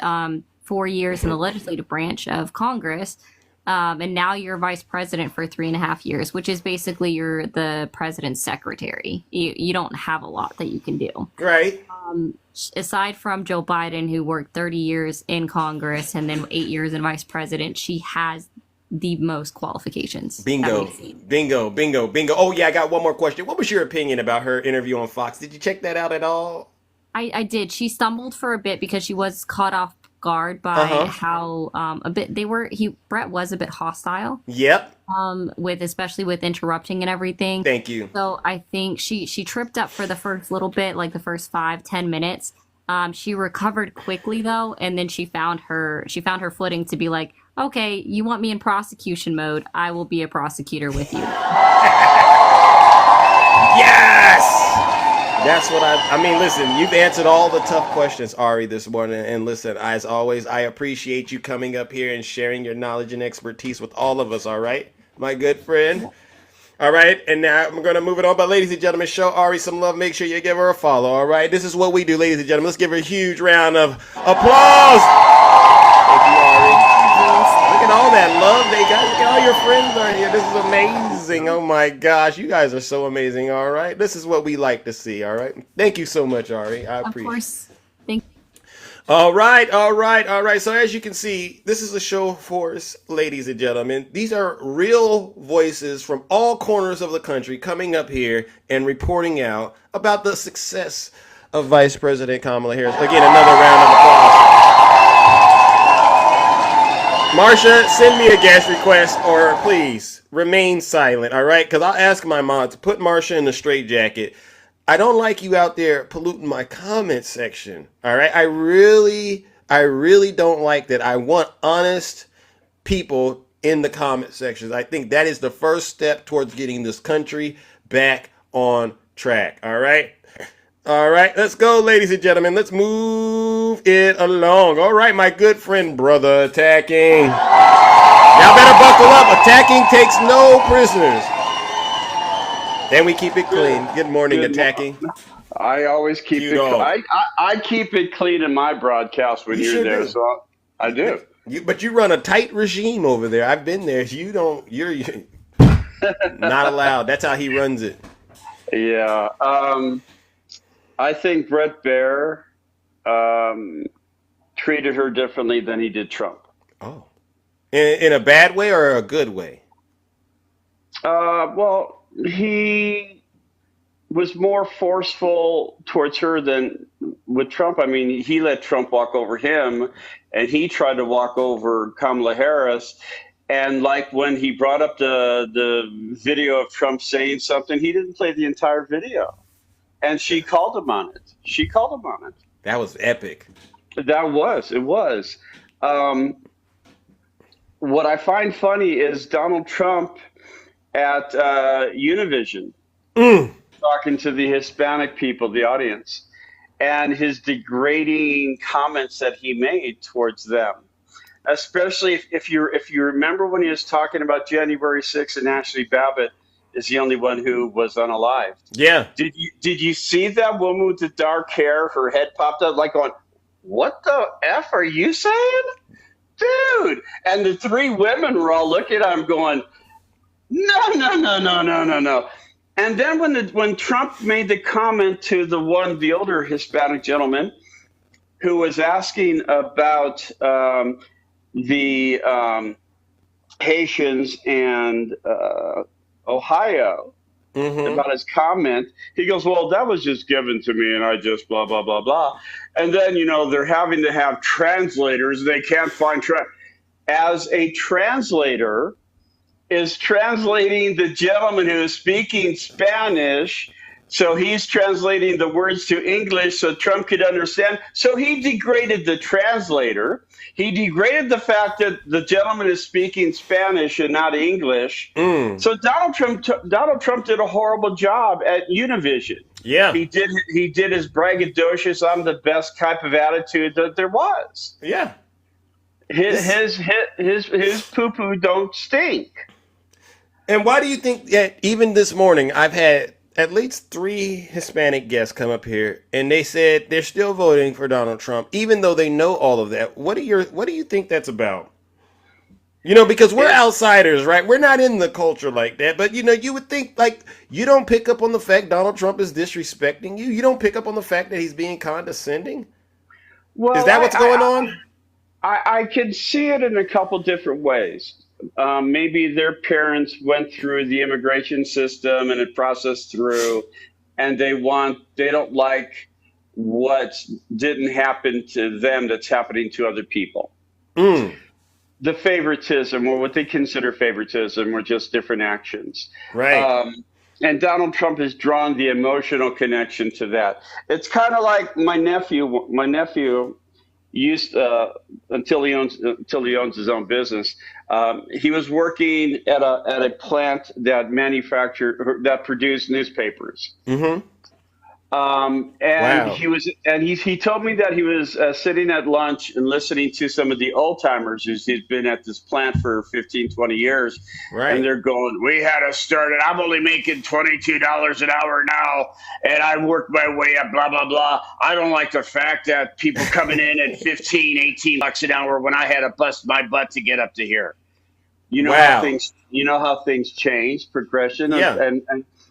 4 years in the legislative branch of Congress. And now you're vice president for 3.5 years, which is basically you're the president's secretary. You don't have a lot that you can do. Right. Aside from Joe Biden, who worked 30 years in Congress and then 8 years in vice president, she has the most qualifications. Bingo. Bingo, bingo, bingo. Oh, yeah, I got one more question. What was your opinion about her interview on Fox? Did you check that out at all? I did. She stumbled for a bit because she was caught off guard by how Brett was a bit hostile. Yep. Especially with interrupting and everything. Thank you. So I think she tripped up for the first little bit, like the first 5-10 minutes. She recovered quickly though, and then she found her footing to be like, okay, you want me in prosecution mode, I will be a prosecutor with you. Yes! That's what I mean, listen, you've answered all the tough questions, Ari, this morning. And listen, as always, I appreciate you coming up here and sharing your knowledge and expertise with all of us, all right? My good friend. All right, and now I'm going to move it on. But ladies and gentlemen, show Ari some love. Make sure you give her a follow, all right? This is what we do, ladies and gentlemen. Let's give her a huge round of applause. Thank you, Ari. Look at all that love they got. Look at all your friends are here. This is amazing. Oh, my gosh. You guys are so amazing, all right? This is what we like to see, all right? Thank you so much, Ari. I appreciate it. Of course. Thank you. All right. So as you can see, this is a show force, ladies and gentlemen. These are real voices from all corners of the country coming up here and reporting out about the success of Vice President Kamala Harris. Again, another round of applause. Marsha, send me a guest request, or please remain silent, all right? Because I'll ask my mom to put Marsha in the straitjacket. I don't like you out there polluting my comment section, all right? I really don't like that. I want honest people in the comment sections. I think that is the first step towards getting this country back on track, all right? All right, let's go, ladies and gentlemen. Let's move it along. All right, my good friend, Brother Attacking. Y'all better buckle up. Attacking takes no prisoners. And we keep it clean. Good morning, Attacking. I always keep it clean. I keep it clean in my broadcast when you're there, so I do. But you run a tight regime over there. I've been there. You're not allowed. That's how he runs it. Yeah. I think Bret Baier treated her differently than he did Trump. Oh. In a bad way or a good way? Well, he was more forceful towards her than with Trump. I mean, he let Trump walk over him, and he tried to walk over Kamala Harris. And like when he brought up the video of Trump saying something, he didn't play the entire video. And she called him on it. That was epic. It was. What I find funny is Donald Trump at Univision talking to the Hispanic people, the audience, and his degrading comments that he made towards them. Especially if you remember when he was talking about January 6th and Ashley Babbitt is the only one who was unalived. Yeah. Did you see that woman with the dark hair? Her head popped up like going, "What the F are you saying? Dude." And the three women were all looking at him going, No. And then when Trump made the comment to the older Hispanic gentleman who was asking about the Haitians and Ohio about his comment, he goes, "Well, that was just given to me and I just blah, blah, blah, blah." And then, they're having to have translators. They can't find as a translator is translating the gentleman who is speaking Spanish. So he's translating the words to English so Trump could understand. So he degraded the translator. He degraded the fact that the gentleman is speaking Spanish and not English. So Donald Trump did a horrible job at Univision. Yeah. He did his braggadocious, I'm the best type of attitude that there was. Yeah. His poo-poo don't stink. And why do you think that even this morning I've had at least 3 Hispanic guests come up here and they said they're still voting for Donald Trump, even though they know all of that? What do you think that's about? You know, because we're outsiders, right? We're not in the culture like that. But, you know, you would think, like, you don't pick up on the fact Donald Trump is disrespecting you. You don't pick up on the fact that he's being condescending. Well, Is that what's going on? I can see it in a couple different ways. Maybe their parents went through the immigration system and it processed through, and they don't like what didn't happen to them that's happening to other people. The favoritism, or what they consider favoritism, or just different actions. Right. And Donald Trump has drawn the emotional connection to that. It's kind of like my nephew. My nephew used until he owns his own business. He was working at a plant that produced newspapers. Mm-hmm. And Wow. he told me that he was sitting at lunch and listening to some of the old timers who's been at this plant for 15, 20 years. Right. And they're going, we had to start it. I'm only making $22 an hour now, and I worked my way up, blah, blah, blah. I don't like the fact that people coming in at 15, 18 bucks an hour when I had to bust my butt to get up to here. You know Wow. how things change, progression. Yeah. And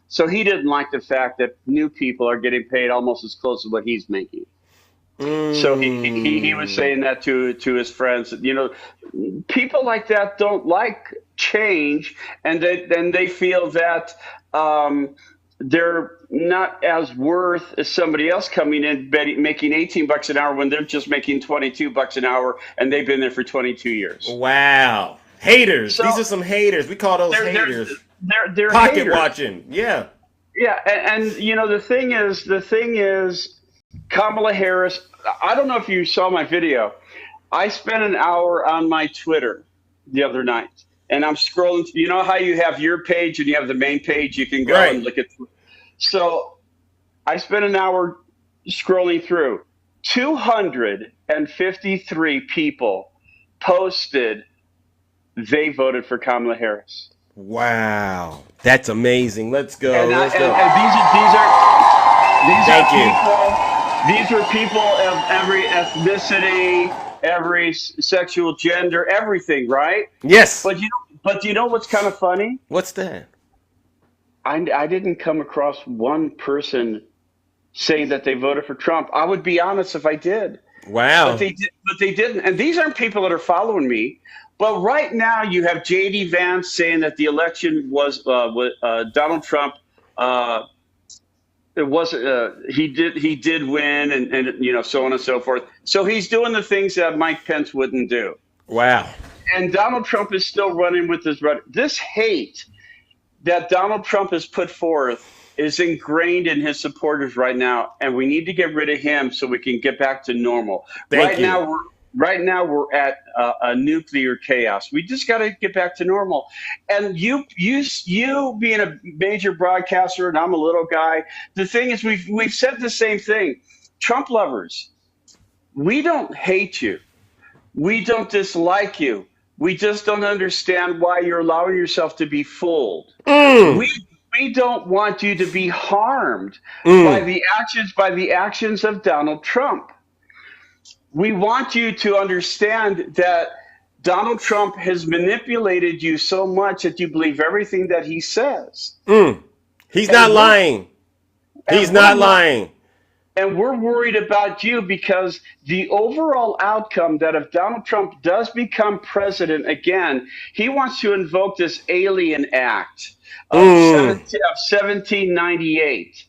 so he didn't like the fact that new people are getting paid almost as close to what he's making. So he was saying that to his friends. You know, people like that don't like change, and they feel that they're not as worth as somebody else coming in making 18 bucks an hour when they're just making 22 bucks an hour and they've been there for 22 years. Wow. Haters. So- These are some haters. We call those They're- haters. They're Pocket haters. watching. Yeah. Yeah, and you know the thing is, Kamala Harris. I don't know if you saw my video. I spent an hour on my Twitter the other night, and I'm scrolling. You know how you have your page and you have the main page. You can go Right. and look at. So I spent an hour scrolling through. 253 people posted they voted for Kamala Harris. Wow. That's amazing. Let's go. And Let's go. These are people of every ethnicity, every sexual gender, everything, right? Yes. But you know what's kind of funny? What's that? I didn't come across one person saying that they voted for Trump. I would be honest if I did. Wow. But they didn't. And these aren't people that are following me. But right now you have J.D. Vance saying that the election was Donald Trump. It was he did win, and you know, so on and so forth. So he's doing the things that Mike Pence wouldn't do. Wow. And Donald Trump is still running with this hate that Donald Trump has put forth is ingrained in his supporters right now, and we need to get rid of him so we can get back to normal. Thank you. Right now we're at a nuclear chaos. We just got to get back to normal. And you being a major broadcaster, and I'm a little guy. The thing is, we've said the same thing. Trump lovers, we don't hate you. We don't dislike you. We just don't understand why you're allowing yourself to be fooled. We don't want you to be harmed by the actions of Donald Trump. We want you to understand that Donald Trump has manipulated you so much that you believe everything that he says. He's not lying. He's not lying. And we're worried about you because the overall outcome that if Donald Trump does become president again, he wants to invoke this Alien Act of 1798.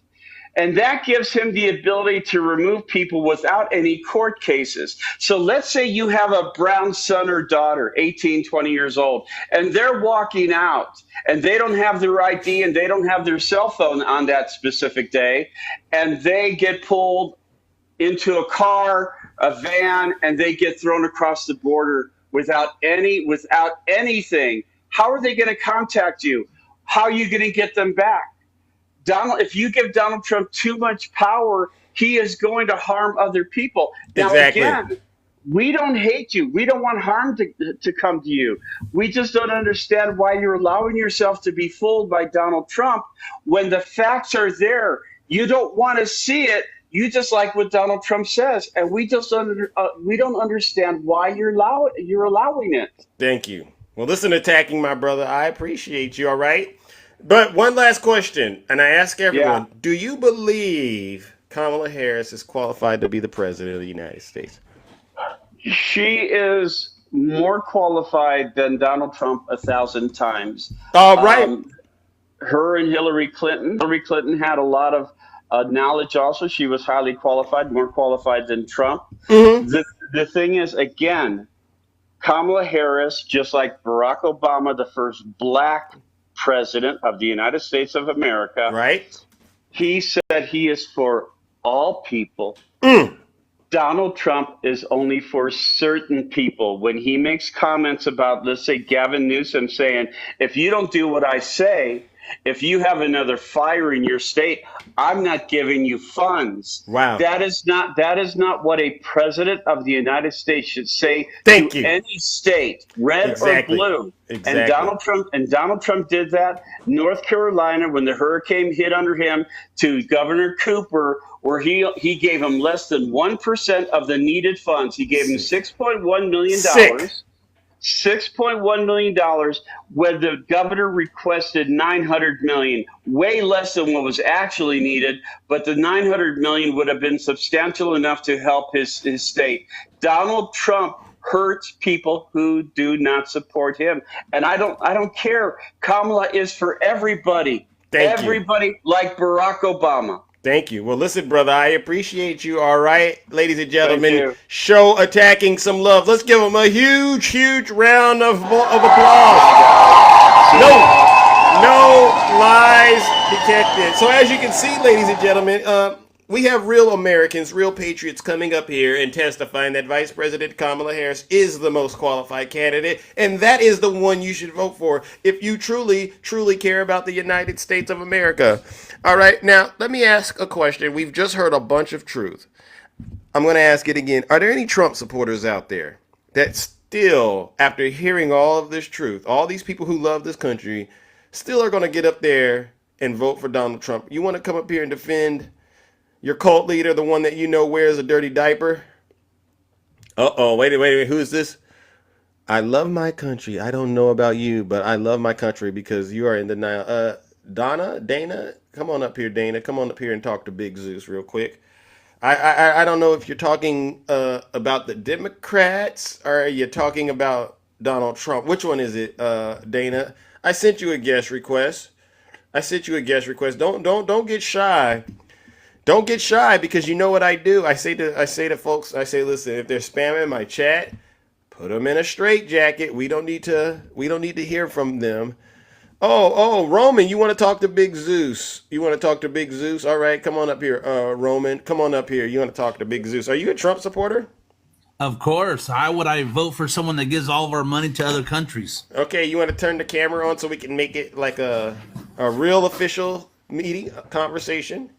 And that gives him the ability to remove people without any court cases. So let's say you have a brown son or daughter, 18, 20 years old, and they're walking out and they don't have their ID and they don't have their cell phone on that specific day, and they get pulled into a car, a van, and they get thrown across the border without anything. How are they going to contact you? How are you going to get them back? If you give Donald Trump too much power, he is going to harm other people. Now, Exactly. again, we don't hate you. We don't want harm to come to you. We just don't understand why you're allowing yourself to be fooled by Donald Trump when the facts are there. You don't want to see it. You just like what Donald Trump says, and we don't understand why you're allowing it. Thank you. Well, listen, attacking my brother, I appreciate you, all right? But one last question, and I ask everyone, do you believe Kamala Harris is qualified to be the president of the United States? She is more qualified than Donald Trump 1,000 times. Right. Her and Hillary Clinton. Hillary Clinton had a lot of knowledge also. She was highly qualified, more qualified than Trump. The thing is, again, Kamala Harris, just like Barack Obama, the first black president of the United States of America, right? He said he is for all people. Donald Trump is only for certain people. When he makes comments about, let's say, Gavin Newsom saying, if you don't do what I say, if you have another fire in your state, I'm not giving you funds. Wow. That is not what a president of the United States should say to any state, red or blue. Exactly. And Donald Trump did that. North Carolina, when the hurricane hit under him, to Governor Cooper, where he gave him less than 1% of the needed funds. He gave him $6.1 million. $6.1 million when the governor requested $900 million, way less than what was actually needed, but the $900 million would have been substantial enough to help his state. Donald Trump hurts people who do not support him. And I don't care. Kamala is for everybody. Everybody like Barack Obama. Thank you. Well, listen, brother, I appreciate you. All right, ladies and gentlemen, show attacking some love. Let's give them a huge, huge round of applause. No lies detected. So as you can see, ladies and gentlemen, we have real Americans, real patriots coming up here and testifying that Vice President Kamala Harris is the most qualified candidate, and that is the one you should vote for if you truly, truly care about the United States of America. All right, now let me ask a question. We've just heard a bunch of truth. I'm going to ask it again. Are there any Trump supporters out there that still, after hearing all of this truth, all these people who love this country, still are going to get up there and vote for Donald Trump? You want to come up here and defend your cult leader, the one that you know wears a dirty diaper? Wait, who is this? I love my country. I don't know about you, but I love my country because you are in denial. Dana, come on up here, Dana. Come on up here and talk to Big Zeus real quick. I don't know if you're talking about the Democrats or are you talking about Donald Trump. Which one is it, Dana? I sent you a guest request. Don't get shy. Don't get shy because you know what I do. I say to folks, listen, if they're spamming my chat, put them in a straitjacket. We don't need to hear from them. Oh, Roman, you want to talk to Big Zeus? All right, come on up here, Roman. Come on up here. You want to talk to Big Zeus? Are you a Trump supporter? Of course. How would I vote for someone that gives all of our money to other countries? Okay, you want to turn the camera on so we can make it like a real official meeting, conversation?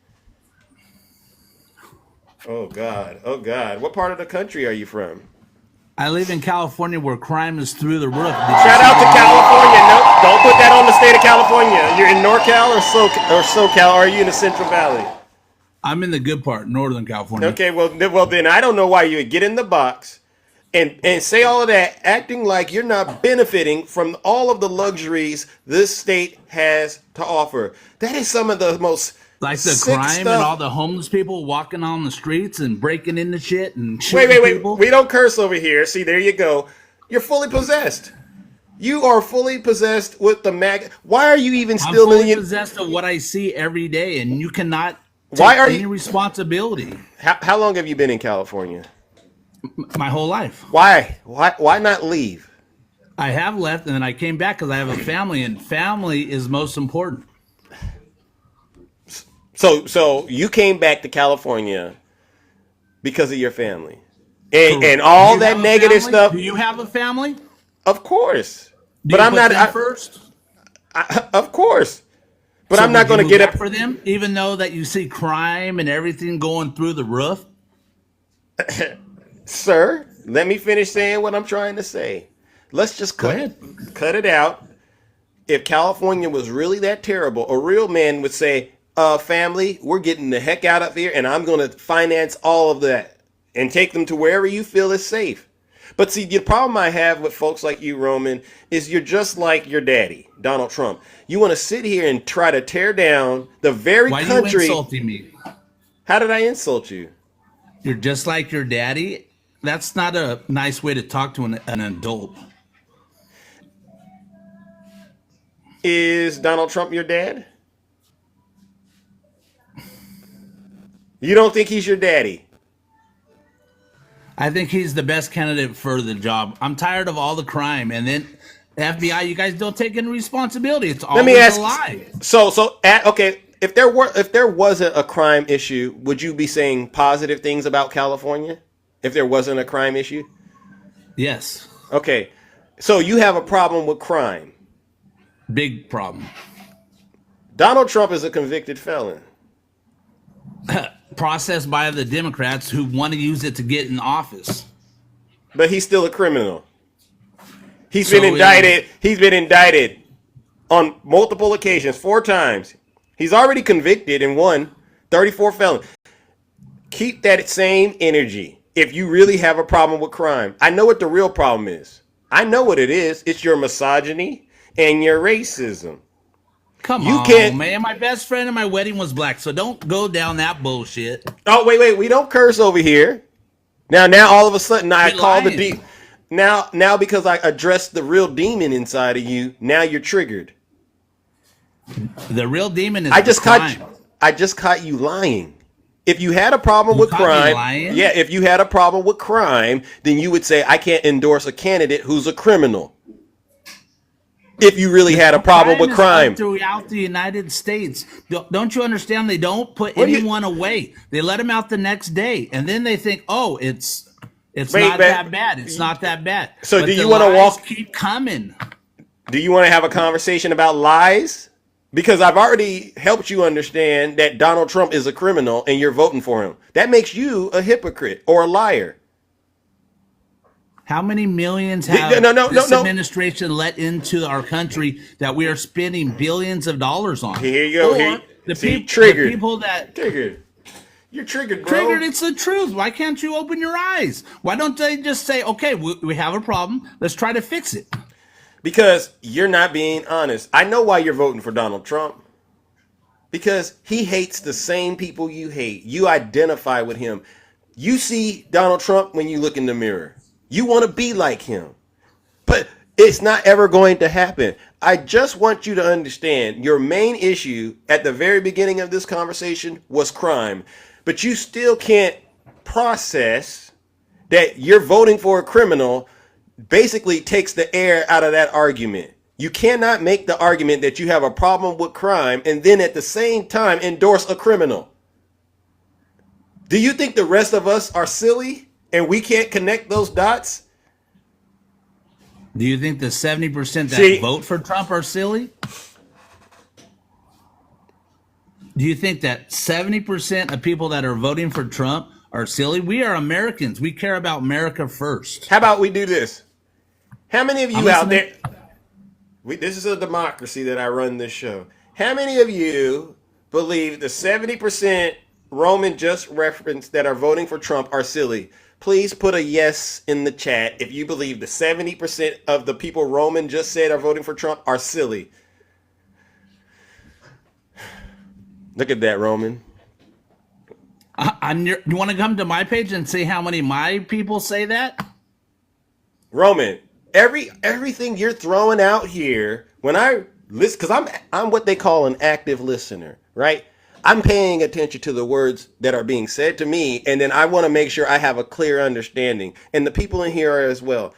Oh God. What part of the country are you from? I live in California where crime is through the roof. Shout out to California. No, don't put that on the state of California. You're in NorCal or SoCal, or are you in the Central Valley? I'm in the good part, Northern California. Okay, well then I don't know why you would get in the box and say all of that, acting like you're not benefiting from all of the luxuries this state has to offer. That is some of the most like the crime and all the homeless people walking on the streets and breaking into shit and shooting people. We don't curse over here. See, there you go. You're fully possessed. You are fully possessed with the mag. Why are you even still I'm fully possessed of what I see every day, and you cannot take any responsibility. How long have you been in California? My whole life. Why not leave? I have left, and then I came back because I have a family, and family is most important. So you came back to California because of your family and all that negative stuff. Do you have a family? Of course, but I'm not first. Of course, But So I'm not would you going to move get out up. for them, even though that you see crime and everything going through the roof. Sir, let me finish saying what I'm trying to say. Let's just Go cut ahead. cut it out. If California was really that terrible, a real man would say, family, we're getting the heck out of here, and I'm going to finance all of that and take them to wherever you feel is safe. But see, the problem I have with folks like you, Roman, is you're just like your daddy, Donald Trump. You want to sit here and try to tear down the very Why are you country. insulting me? How did I insult you? You're just like your daddy. That's not a nice way to talk to an adult. Is Donald Trump your dad? You don't think he's your daddy? I think he's the best candidate for the job. I'm tired of all the crime, and then the FBI, you guys don't take any responsibility. It's always Let me ask. a lie. Okay, if there wasn't a crime issue, would you be saying positive things about California? If there wasn't a crime issue? Yes. Okay. So you have a problem with crime. Big problem. Donald Trump is a convicted felon. Processed by the Democrats who want to use it to get in office. But he's still a criminal. He's So been indicted. He's been indicted on multiple occasions, 4 times. He's already convicted and won 34 felons. Keep that same energy if you really have a problem with crime. I know what the real problem is. I know what it is. It's your misogyny and your racism. Come You on, can't- man. My best friend at my wedding was black, so don't go down that bullshit. Oh, wait. We don't curse over here. Now all of a sudden I Quit call the lying. deep. Now because I addressed the real demon inside of you, now you're triggered. The real demon is I just crime. caught you lying. If you had a problem with caught me crime, lying? yeah, if you had a problem with crime, then you would say I can't endorse a candidate who's a criminal. If you really had a problem with is crime. up throughout the United States. Don't you understand? They don't put What do you- anyone away. They let them out the next day, and then they think, "Oh, it's Wait, not but- that bad. It's not that bad." So But do the you wanna lies walk- Keep coming. Do you want to have a conversation about lies? Because I've already helped you understand that Donald Trump is a criminal and you're voting for him. That makes you a hypocrite or a liar. How many millions The- have no, this no. administration let into our country that we are spending billions of dollars on? Here you go. Or Here, the, see, peop- triggered. the people that Triggered. You're triggered, bro. triggered, it's the truth. Why can't you open your eyes? Why don't they just say, okay, we have a problem. Let's try to fix it. Because you're not being honest. I know why you're voting for Donald Trump. Because he hates the same people you hate. You identify with him. You see Donald Trump when you look in the mirror. You want to be like him. But it's not ever going to happen. I just want you to understand your main issue at the very beginning of this conversation was crime. But you still can't process that you're voting for a criminal basically takes the air out of that argument. You cannot make the argument that you have a problem with crime and then at the same time endorse a criminal. Do you think the rest of us are silly and we can't connect those dots? Do you think the 70% that See- vote for Trump are silly? Do you think that 70% of people that are voting for Trump are silly? We are Americans. We care about America first. How about we do this? How many of you I'm out listening. there? This is a democracy that I run this show. How many of you believe the 70% Roman just referenced that are voting for Trump are silly? Please put a yes in the chat if you believe the 70% of the people Roman just said are voting for Trump are silly. Look at that, Roman. You want to come to my page and see how many my people say that? Roman, everything you're throwing out here, when I listen, because I'm what they call an active listener, right? I'm paying attention to the words that are being said to me, and then I want to make sure I have a clear understanding. And the people in here are as well.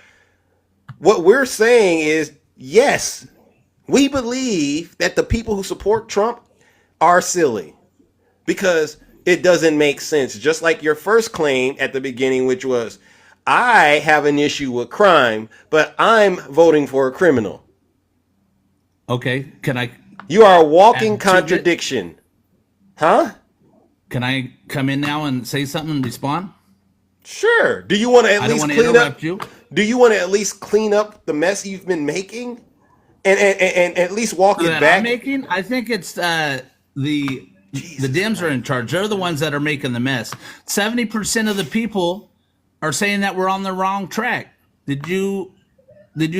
What we're saying is, yes, we believe that the people who support Trump are silly because it doesn't make sense. Just like your first claim at the beginning, which was, I have an issue with crime, but I'm voting for a criminal. Okay, can I You are a walking And contradiction. Huh? Can I come in now and say something and respond? Sure. Do you want to at I don't least want to clean interrupt up? you. Do you want to at least clean up the mess you've been making, and at least walk it That I'm back? making. I think it's the Dems are in charge. They're the ones that are making the mess. 70% of the people are saying that we're on the wrong track. Did you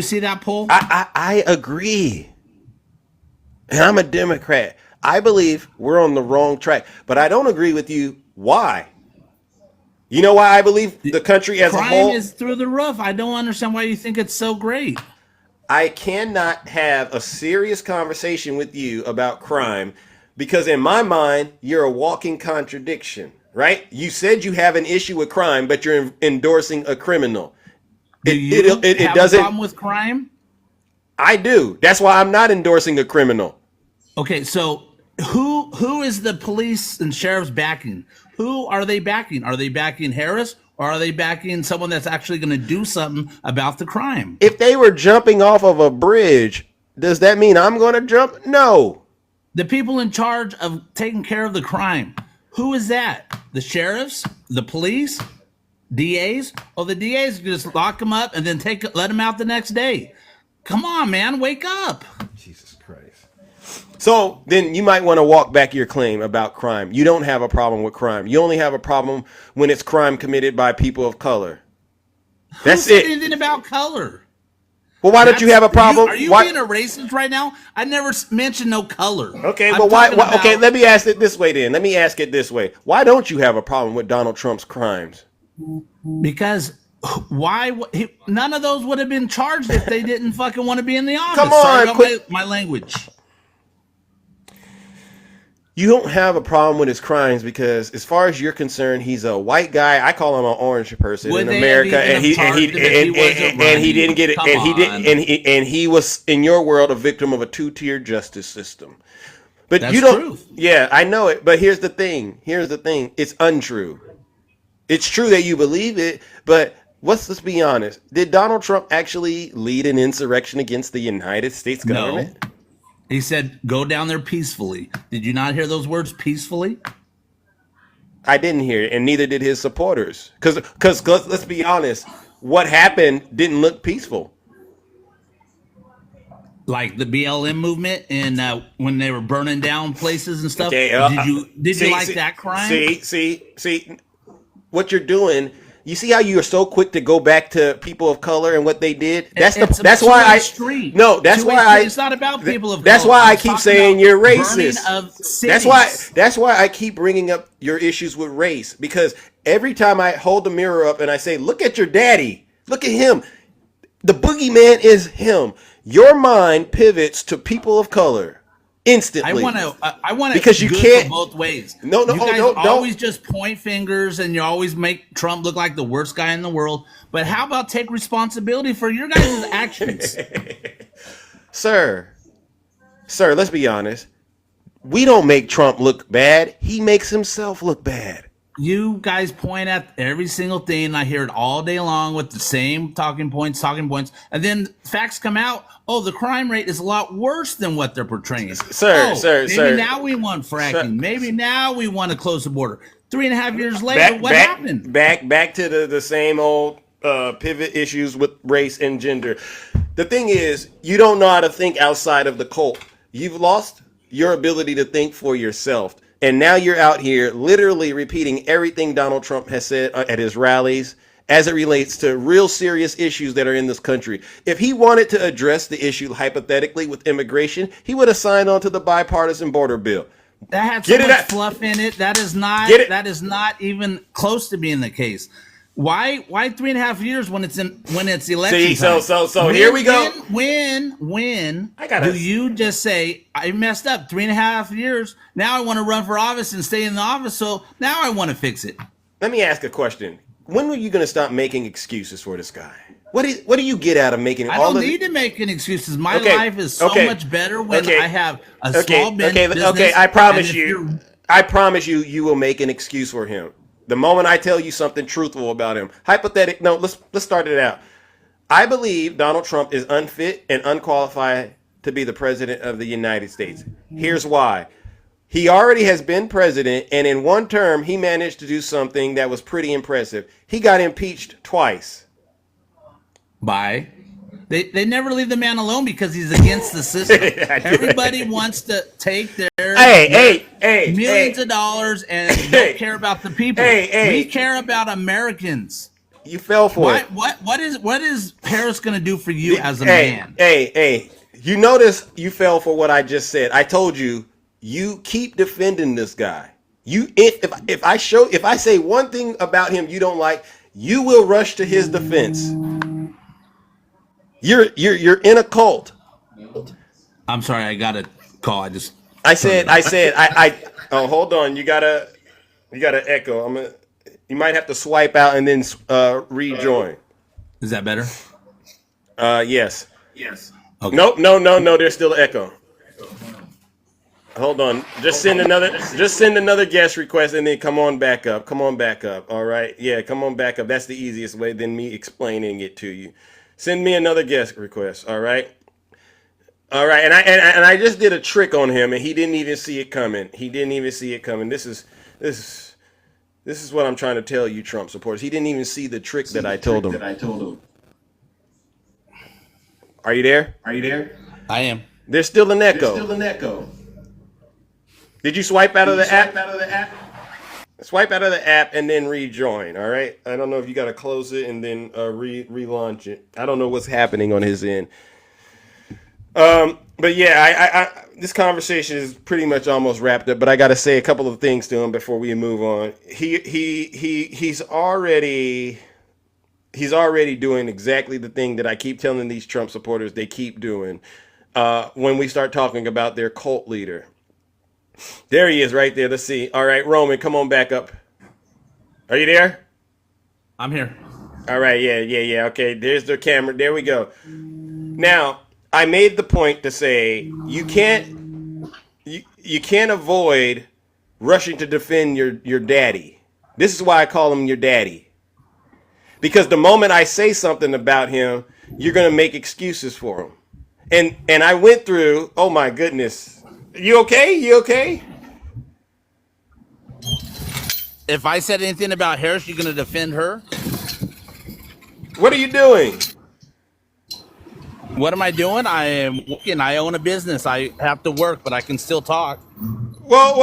see that poll? I agree. And I'm a Democrat. I believe we're on the wrong track, but I don't agree with you. Why? You know why I believe the country as a Crime whole? is through the roof. I don't understand why you think it's so great. I cannot have a serious conversation with you about crime because in my mind, you're a walking contradiction, right? You said you have an issue with crime, but you're endorsing a criminal. Do you have a doesn't. problem with crime? I do. That's why I'm not endorsing a criminal. Okay, so who is the police and sheriffs backing? Who are they backing? Are they backing Harris or are they backing someone that's actually going to do something about the crime? If they were jumping off of a bridge, does that mean I'm going to jump? No. The people in charge of taking care of the crime. Who is that? The sheriffs? The police? DAs? Oh, the DAs just lock them up and then let them out the next day. Come on, man, wake up. Jesus Christ. So then you might want to walk back your claim about crime. You don't have a problem with crime. You only have a problem when it's crime committed by people of color. That's Who said it. anything about color? Well, why don't you have a problem? Are you Why? being a racist right now? I never mentioned no color. Okay, I'm well, why? talking about- Okay, let me ask it this way then. Let me ask it this way. Why don't you have a problem with Donald Trump's crimes? Because none of those would have been charged if they didn't fucking want to be in the office. Come Sorry on, about quit. my language. You don't have a problem with his crimes because, as far as you're concerned, he's a white guy. I call him an orange person Would in they America, have and even charged him if he wasn't running? didn't get it, Come and he didn't, on. and he was in your world a victim of a two-tier justice system. But That's you don't. truth. Yeah, I know it. But here's the thing. It's untrue. It's true that you believe it, but let's be honest. Did Donald Trump actually lead an insurrection against the United States government? No. He said, go down there peacefully. Did you not hear those words, peacefully? I didn't hear it, and neither did his supporters. Because let's be honest, what happened didn't look peaceful. Like the BLM movement and when they were burning down places and stuff. Okay, Did you like that crime? See, what you're doing. You see how you are so quick to go back to people of color and what they did. That's why I. Street. No, that's Two-way why I. street. It's not about people of That's color. why I I'm keep talking saying about you're burning racist. of cities. That's why I keep bringing up your issues with race, because every time I hold the mirror up and I say, "Look at your daddy. Look at him. The boogeyman is him." Your mind pivots to people of color instantly. I want to because you good can't for both ways. No, you guys don't. always just point fingers and you always make Trump look like the worst guy in the world. But how about take responsibility for your guys' actions? Sir, let's be honest. We don't make Trump look bad. He makes himself look bad. You guys point at every single thing. I hear it all day long with the same talking points, and then facts come out. Oh, the crime rate is a lot worse than what they're portraying. Sir. Maybe now we want fracking. Sir. Maybe now we want to close the border. 3.5 years later, what happened? Back to the same old pivot issues with race and gender. The thing is, you don't know how to think outside of the cult. You've lost your ability to think for yourself. And now you're out here literally repeating everything Donald Trump has said at his rallies as it relates to real serious issues that are in this country. If he wanted to address the issue hypothetically with immigration, he would have signed on to the bipartisan border bill. That had so much fluff in it. That is not even close to being the case. Why 3.5 years when it's election time? So here we go. When do you just say, I messed up 3.5 years, now I want to run for office and stay in the office, so now I want to fix it? Let me ask a question. When are you going to stop making excuses for this guy? What do you get out of making I all don't of need to make any excuses. My life is so much better when I have a small business. Okay, I promise you, you will make an excuse for him. The moment I tell you something truthful about him. Let's start it out. I believe Donald Trump is unfit and unqualified to be the president of the United States. Here's why. He already has been president, and in one term, he managed to do something that was pretty impressive. He got impeached twice. By? They never leave the man alone because he's against the system. Everybody wants to take their millions of dollars and don't care about the people. We care about Americans. You fell for it. What is Harris going to do for you as a man? You notice you fell for what I just said. I told you, you keep defending this guy. If I say one thing about him you don't like, you will rush to his defense. You're in a cult. I'm sorry, I got a call. I said oh, hold on. You gotta echo. You might have to swipe out and then rejoin. Is that better? Yes. Okay. Nope. No. There's still an echo. Hold on. Just send another guest request and then come on back up. All right. Yeah, come on back up. That's the easiest way than me explaining it to you. Send me another guest request. All right. And I just did a trick on him and he didn't even see it coming. This is what I'm trying to tell you, Trump supporters. He didn't even see the trick that I told him. Are you there? I am. There's still an echo. Did you swipe out of the app? Swipe out of the app and then rejoin. All right. I don't know if you got to close it and then relaunch it. I don't know what's happening on his end. But yeah, I this conversation is pretty much almost wrapped up. But I got to say a couple of things to him before we move on. He's already doing exactly the thing that I keep telling these Trump supporters they keep doing when we start talking about their cult leader. There he is right there. Let's see. All right, Roman, come on back up. Are you there? I'm here. All right. Yeah. Okay. There's the camera. There we go. Now, I made the point to say you can't avoid rushing to defend your daddy. This is why I call him your daddy. Because the moment I say something about him, you're going to make excuses for him. And I went through, oh my goodness. You okay? If I said anything about Harris, you're going to defend her? What are you doing? What am I doing? I am working. I own a business. I have to work, but I can still talk. Well,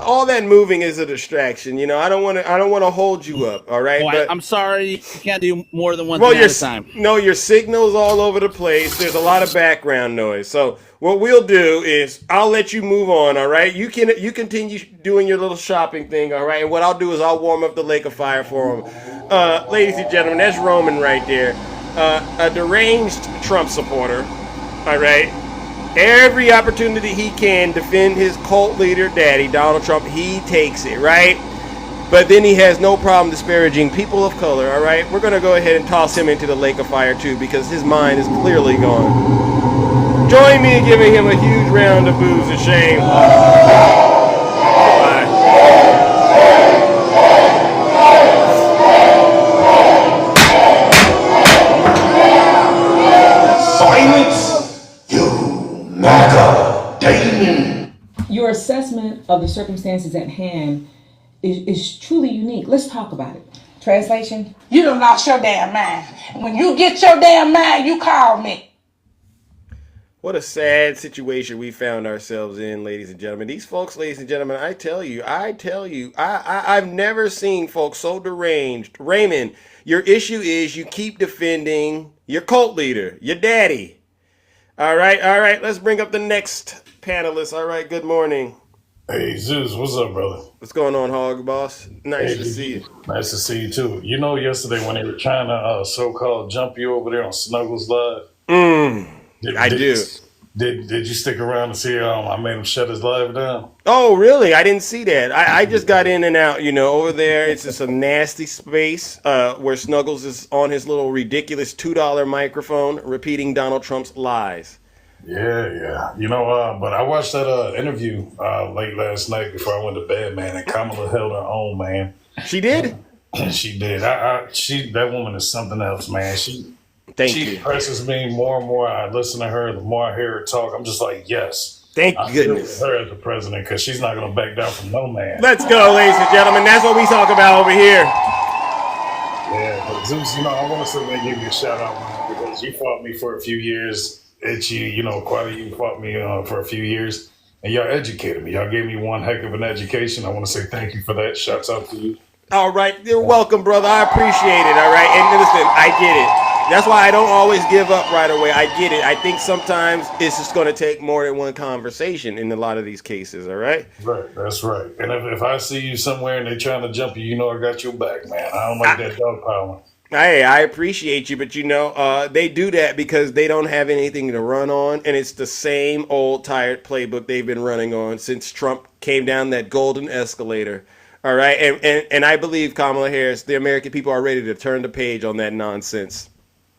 all that moving is a distraction. You know, I don't want to hold you up. All right. But I'm sorry, you can't do more than one thing at a time. No, your signal's all over the place. There's a lot of background noise. So what we'll do is I'll let you move on. All right. You continue doing your little shopping thing. All right. And what I'll do is I'll warm up the lake of fire for him. Ladies and gentlemen, that's Roman right there, a deranged Trump supporter. All right. Every opportunity he can defend his cult leader daddy, Donald Trump, he takes it, right? But then he has no problem disparaging people of color, all right? We're going to go ahead and toss him into the lake of fire, too, because his mind is clearly gone. Join me in giving him a huge round of boos of shame. Your assessment of the circumstances at hand is truly unique. Let's talk about it. Translation? You done lost your damn mind. When you get your damn mind, you call me. What a sad situation we found ourselves in, ladies and gentlemen. These folks, ladies and gentlemen, I tell you, I've never seen folks so deranged. Raymond, your issue is you keep defending your cult leader, your daddy. All right. Let's bring up the next panelist. All right, good morning. Hey, Zeus, what's up, brother? What's going on, Hog Boss? Nice to see you. Nice to see you, too. You know, yesterday when they were trying to so-called jump you over there on Snuggles Live? I do. Did you stick around to see I made him shut his live down? Oh, really? I didn't see that. I just got in and out, over there. It's just a nasty space where Snuggles is on his little ridiculous $2 microphone repeating Donald Trump's lies. Yeah. But I watched that interview late last night before I went to bed, man, and Kamala held her own, man. She did? She did. That woman is something else, man. Thank she you. impresses me more and more. I listen to her, the more I hear her talk, I'm just like, yes. Thank I goodness. feel her as the president because she's not going to back down from no man. Let's go, ladies and gentlemen. That's what we talk about over here. Yeah, but Zeus, I want to certainly give you a shout out, man, because you fought me for a few years. Quadi, you fought me for a few years, and y'all educated me. Y'all gave me one heck of an education. I want to say thank you for that. Shouts out to you. All right. You're welcome, brother. I appreciate it. All right. And listen, I get it. That's why I don't always give up right away. I get it. I think sometimes it's just going to take more than one conversation in a lot of these cases. All right. Right. That's right. And if I see you somewhere and they're trying to jump you, I got your back, man. I don't like that dog power. Hey, I appreciate you, but they do that because they don't have anything to run on, and it's the same old tired playbook they've been running on since Trump came down that golden escalator. All right, and I believe Kamala Harris, the American people are ready to turn the page on that nonsense.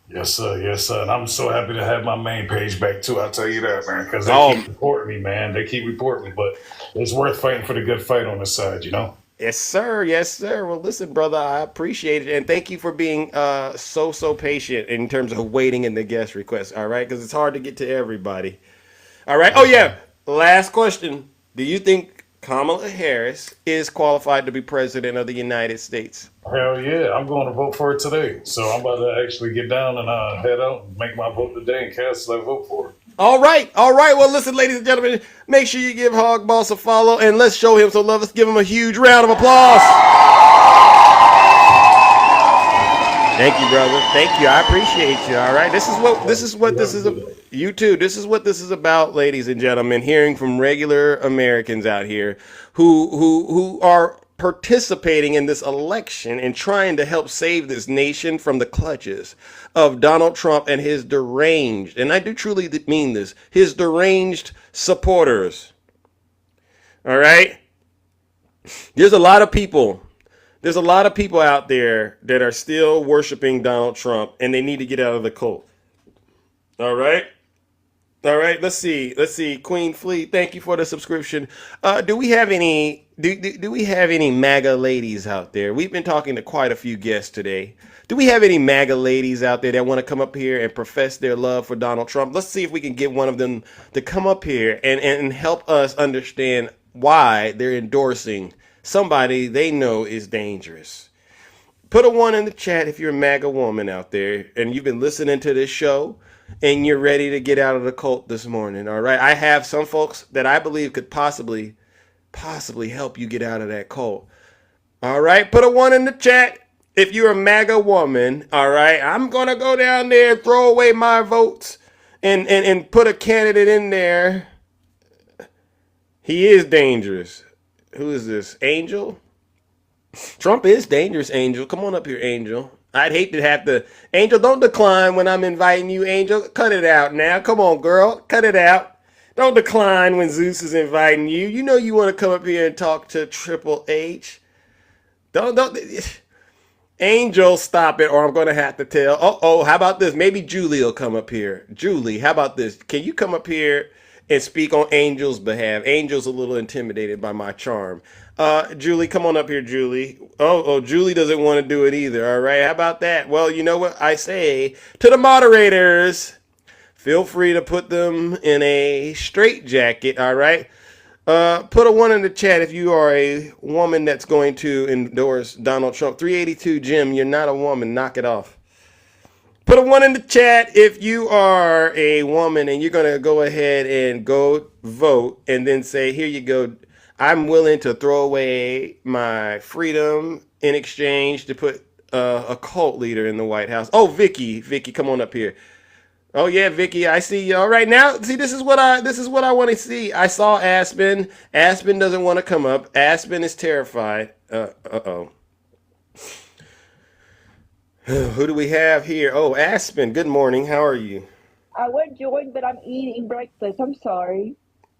Yes, sir. Yes, sir. And I'm so happy to have my main page back, too. I'll tell you that, man, because they keep reporting me, man. They keep reporting me, but it's worth fighting for the good fight on this side, Yes, sir. Yes, sir. Well, listen, brother, I appreciate it. And thank you for being so patient in terms of waiting in the guest request. All right. Because it's hard to get to everybody. All right. Oh, yeah. Last question. Do you think Kamala Harris is qualified to be president of the United States? Hell yeah. I'm going to vote for it today. So I'm about to actually get down and head out and make my vote today and cast that vote for it. All right. Well, listen, ladies and gentlemen, make sure you give Hog Boss a follow and let's show him some love. Let's give him a huge round of applause. Thank you, brother. Thank you. I appreciate you. All right. This is what this is. You too. This is what this is about, ladies and gentlemen. Hearing from regular Americans out here who are participating in this election and trying to help save this nation from the clutches of Donald Trump and his deranged, and I do truly mean this, his deranged supporters. All right? There's a lot of people out there that are still worshiping Donald Trump, and they need to get out of the cult. All right? Let's see. Queen Fleet, thank you for the subscription. Do we have any MAGA ladies out there? We've been talking to quite a few guests today. Do we have any MAGA ladies out there that want to come up here and profess their love for Donald Trump? Let's see if we can get one of them to come up here and help us understand why they're endorsing somebody they know is dangerous. Put a 1 in the chat if you're a MAGA woman out there and you've been listening to this show and you're ready to get out of the cult this morning. All right. I have some folks that I believe could possibly help you get out of that cult. All right. Put a 1 in the chat if you're a MAGA woman. All right. I'm going to go down there and throw away my votes and put a candidate in there. He is dangerous. Who is this? Angel? Trump is dangerous, Angel. Come on up here, Angel. I'd hate to have to. Angel, don't decline when I'm inviting you, Angel. Cut it out now. Come on, girl. Cut it out. Don't decline when Zeus is inviting you. You know you want to come up here and talk to Triple H. Don't. Angel, stop it, or I'm going to have to tell. Oh, how about this? Maybe Julie will come up here. Julie, how about this? Can you come up here and speak on Angel's behalf? Angel's a little intimidated by my charm. Julie, come on up here, Julie. Oh, Julie doesn't want to do it either. All right, how about that? Well, you know what I say to the moderators. Feel free to put them in a straitjacket, all right? Put a 1 in the chat if you are a woman that's going to endorse Donald Trump. 382 Jim, you're not a woman. Knock it off. Put a 1 in the chat if you are a woman and you're going to go ahead and go vote and then say, here you go. I'm willing to throw away my freedom in exchange to put a cult leader in the White House. Oh, Vicky, come on up here. Oh yeah, Vicky, I see you. All right, now see this is what I want to see. I saw Aspen. Aspen doesn't want to come up. Aspen is terrified. Uh-oh. Who do we have here? Oh, Aspen. Good morning. How are you? I would join, but I'm eating breakfast. I'm sorry.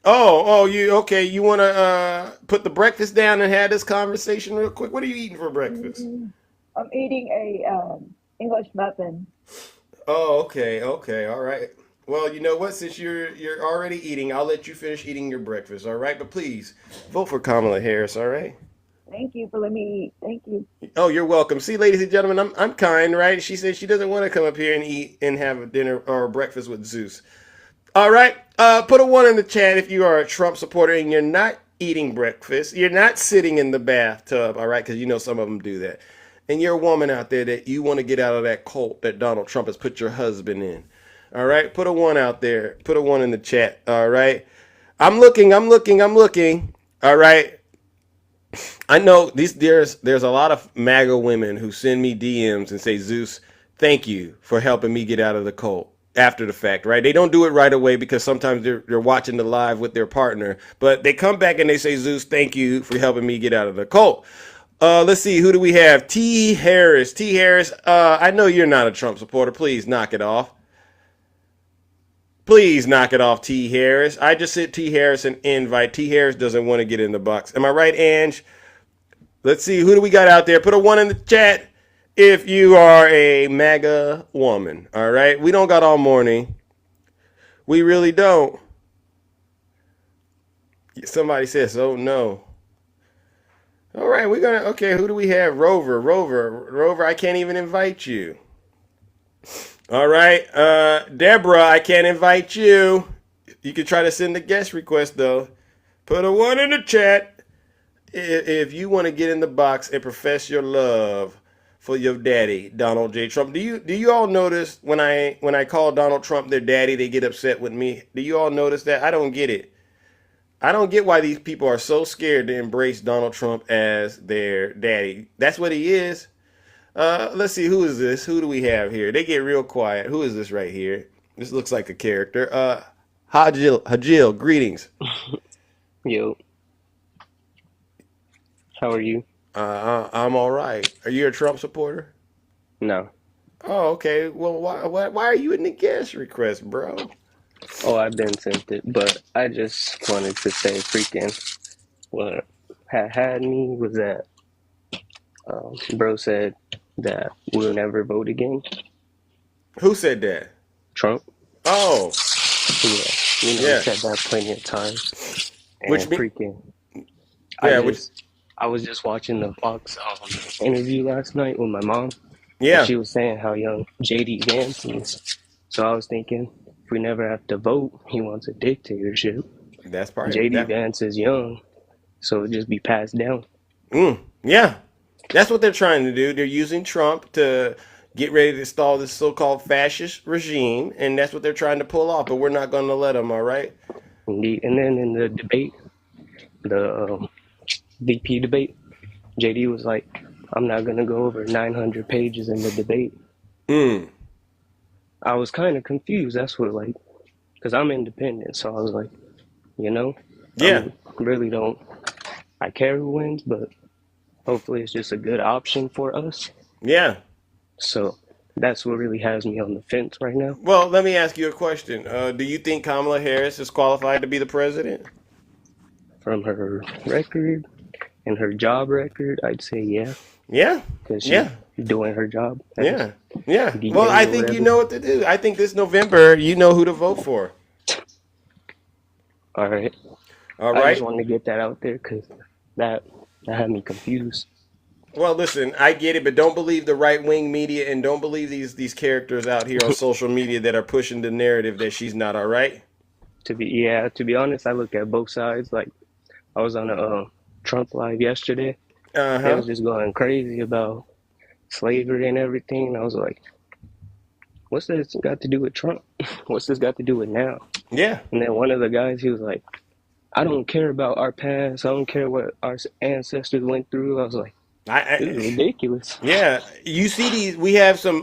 You okay? You want to put the breakfast down and have this conversation real quick? What are you eating for breakfast? I'm eating a English muffin. Oh, okay, all right. Well, you know what? Since you're already eating, I'll let you finish eating your breakfast, all right? But please vote for Kamala Harris, all right? Thank you for letting me eat. Thank you. Oh, you're welcome. See, ladies and gentlemen, I'm kind, right? She said she doesn't want to come up here and eat and have a dinner or breakfast with Zeus. All right. Put a 1 in the chat if you are a Trump supporter and you're not eating breakfast. You're not sitting in the bathtub, all right? Because you know some of them do that. And you're a woman out there that you want to get out of that cult that Donald Trump has put your husband in. All right. Put a 1 out there. Put a 1 in the chat. All right. I'm looking. All right. I know there's a lot of MAGA women who send me DMs and say, Zeus, thank you for helping me get out of the cult after the fact, right? They don't do it right away because sometimes they're watching the live with their partner, but they come back and they say, Zeus, thank you for helping me get out of the cult. Let's see, who do we have? T. Harris. T. Harris, I know you're not a Trump supporter. Please knock it off. Please knock it off, T. Harris. I just sent T. Harris an invite. T. Harris doesn't want to get in the box. Am I right, Ange? Let's see, who do we got out there? Put a 1 in the chat if you are a MAGA woman. All right? We don't got all morning. We really don't. Somebody says, oh, no. All right, okay, who do we have? Rover, I can't even invite you. All right, Deborah, I can't invite you. You can try to send a guest request, though. Put a 1 in the chat if you want to get in the box and profess your love for your daddy, Donald J. Trump. Do you all notice when I call Donald Trump their daddy, they get upset with me? Do you all notice that? I don't get it. I don't get why these people are so scared to embrace Donald Trump as their daddy. That's what he is. Let's see, who is this? Who do we have here? They get real quiet. Who is this right here? This looks like a character. Hajil, greetings. Yo. How are you? I'm all right. Are you a Trump supporter? No. Oh, okay. Well, why are you in the guest request, bro? Oh, I've been sent it, but I just wanted to say freaking what had me was that bro said that we'll never vote again. Who said that? Trump. Oh. Yeah. He said that plenty of times. And Which freaking yeah, I was just watching the Fox interview last night with my mom. Yeah. And she was saying how young JD Vance is. So I was thinking, if we never have to vote, he wants a dictatorship. That's part JD Vance is young, so it'll just be passed down. Yeah. That's what they're trying to do. They're using Trump to get ready to install this so-called fascist regime, and that's what they're trying to pull off, but we're not going to let them, all right? Indeed. And then in the debate, the VP debate, JD was like, I'm not going to go over 900 pages in the debate. I was kind of confused. That's what, like, because I'm independent, so I was like, yeah, I care who wins, but hopefully it's just a good option for us. Yeah. So that's what really has me on the fence right now. Well, let me ask you a question. Do you think Kamala Harris is qualified to be the president? From her record and her job record, I'd say yeah. Yeah. Because she's doing her job. Yeah. Well, I think you know what to do. I think this November, you know who to vote for. All right. I just wanted to get that out there because that had me confused. Well, listen, I get it, but don't believe the right-wing media and don't believe these characters out here on social media that are pushing the narrative that she's not, all right? To be honest, I look at both sides. Like, I was on a Trump live yesterday. They was just going crazy about slavery and everything. And I was like, what's this got to do with Trump? What's this got to do with now? Yeah. And then one of the guys, he was like, I don't care about our past. I don't care what our ancestors went through. I was like, this is ridiculous. Yeah, you see these. We have some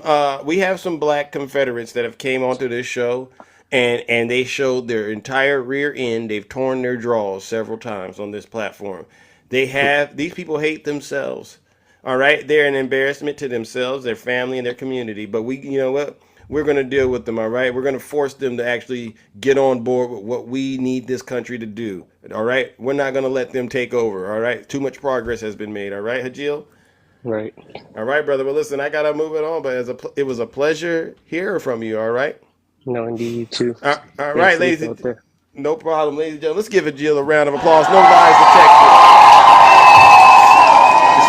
black Confederates that have came onto this show, and they showed their entire rear end. They've torn their drawers several times on this platform. These people hate themselves. All right, they're an embarrassment to themselves, their family, and their community. But you know what? We're going to deal with them. All right, we're going to force them to actually get on board with what we need this country to do. All right, we're not going to let them take over. All right, too much progress has been made. All right, Hajil. Right. All right, brother. Well, listen, I gotta move it on, but it was a pleasure hearing from you. All right. No, indeed, you too. All right, ladies. No problem, ladies and gentlemen. Let's give Hajil a round of applause. No lies detected.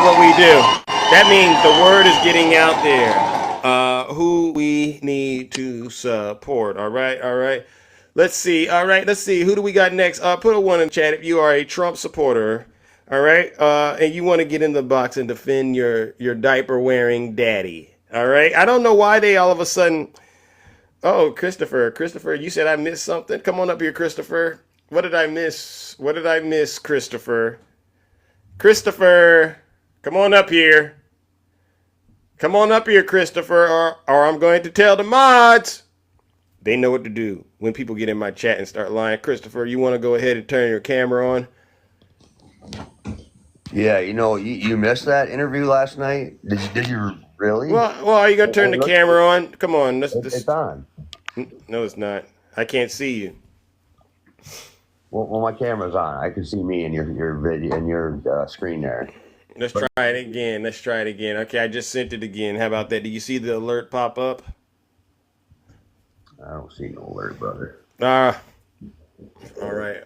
what we do. That means the word is getting out there. Who we need to support. All right. Let's see. All right, let's see. Who do we got next? Put a 1 in chat if you are a Trump supporter. All right. And you want to get in the box and defend your diaper wearing daddy. All right. I don't know why they all of a sudden. Oh, Christopher, you said I missed something. Come on up here, Christopher. What did I miss? Christopher? Christopher, come on up here. Come on up here, Christopher, or I'm going to tell the mods. They know what to do when people get in my chat and start lying. Christopher, you want to go ahead and turn your camera on? Yeah, you missed that interview last night. Did you really? Well, are you gonna turn the camera on? Come on, it's on. No, it's not. I can't see you. Well, my camera's on. I can see me in your video and your screen there. Let's try it again. Okay, I just sent it again. How about that? Do you see the alert pop up? I don't see no alert, brother. All right.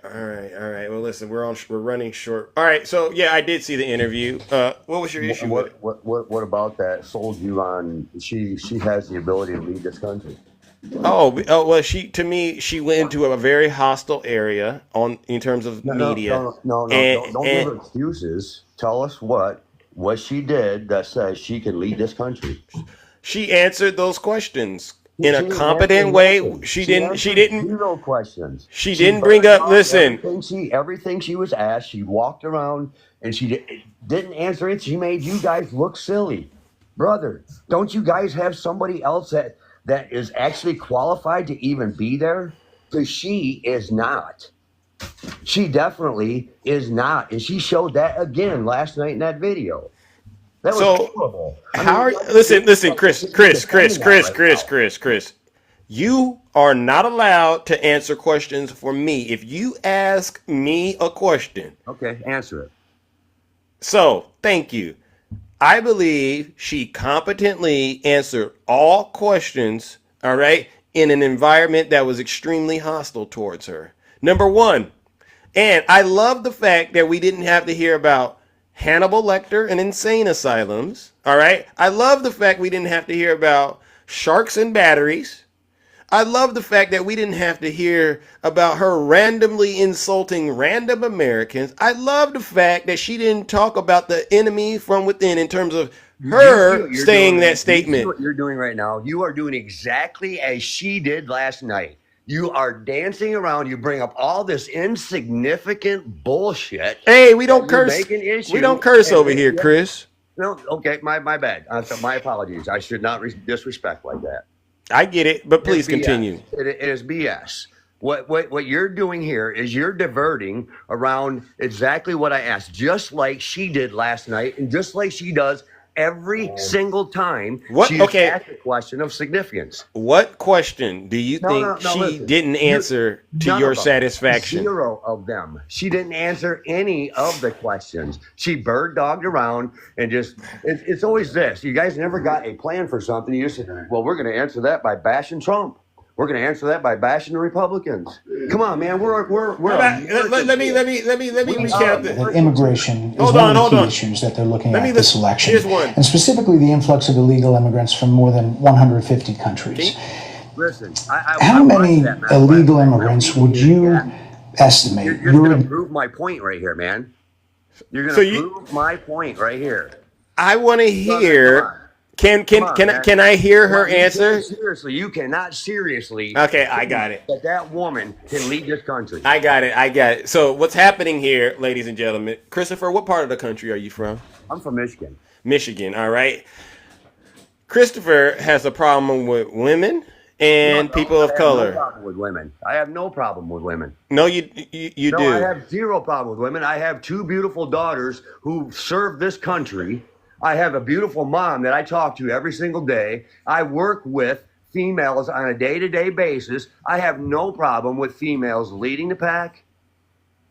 Well, listen, we're running short. All right, so yeah, I did see the interview. What was your issue with it? What about that sold you on? She has the ability to lead this country. Oh well, she went into a very hostile area in terms of media. No, don't give her excuses. Tell us what she did that says she can lead this country. She answered those questions in a competent way. She didn't. Zero questions. She didn't bring up. Listen. Everything she was asked, she walked around and she didn't answer it. She made you guys look silly, brother. Don't you guys have somebody else that is actually qualified to even be there? Because she is not. She definitely is not, and she showed that again last night in that video. That was horrible. Listen, Chris. You are not allowed to answer questions for me. If you ask me a question, okay, answer it. So, thank you. I believe she competently answered all questions, all right, in an environment that was extremely hostile towards her. Number one, and I love the fact that we didn't have to hear about Hannibal Lecter and insane asylums, all right? I love the fact we didn't have to hear about sharks and batteries. I love the fact that we didn't have to hear about her randomly insulting random Americans. I love the fact that she didn't talk about the enemy from within in terms of her saying that statement. What you're doing right now, you are doing exactly as she did last night. You are dancing around. You bring up all this insignificant bullshit. Hey, we don't curse. We don't curse over here, Chris. No, okay, my bad. My apologies. I should not disrespect like that. I get it, but please continue. It is BS. What you're doing here is you're diverting around exactly what I asked, just like she did last night, and just like she does every single time she asks a question of significance. What question do you think she didn't answer to your satisfaction? Zero of them. She didn't answer any of the questions. She bird dogged around and it's always this. You guys never got a plan for something. You just said, well, we're going to answer that by bashing Trump. We're going to answer that by bashing the Republicans. Come on, man. We're let me recap this. Immigration is one of the key issues that they're looking at this election. Here's one. And specifically the influx of illegal immigrants from more than 150 countries. Listen, how many illegal immigrants would you estimate? You're going to prove my point right here, man. You're going to prove my point right here. I want to hear. Can I hear her answer? Seriously, you cannot seriously. Okay, I got it. That woman can lead this country. I got it. So what's happening here, ladies and gentlemen? Christopher, what part of the country are you from? I'm from Michigan. Michigan, all right. Christopher has a problem with women and people of color. No problem with women. I have no problem with women. No, you do. I have zero problem with women. I have two beautiful daughters who serve this country. I have a beautiful mom that I talk to every single day. I work with females on a day-to-day basis. I have no problem with females leading the pack,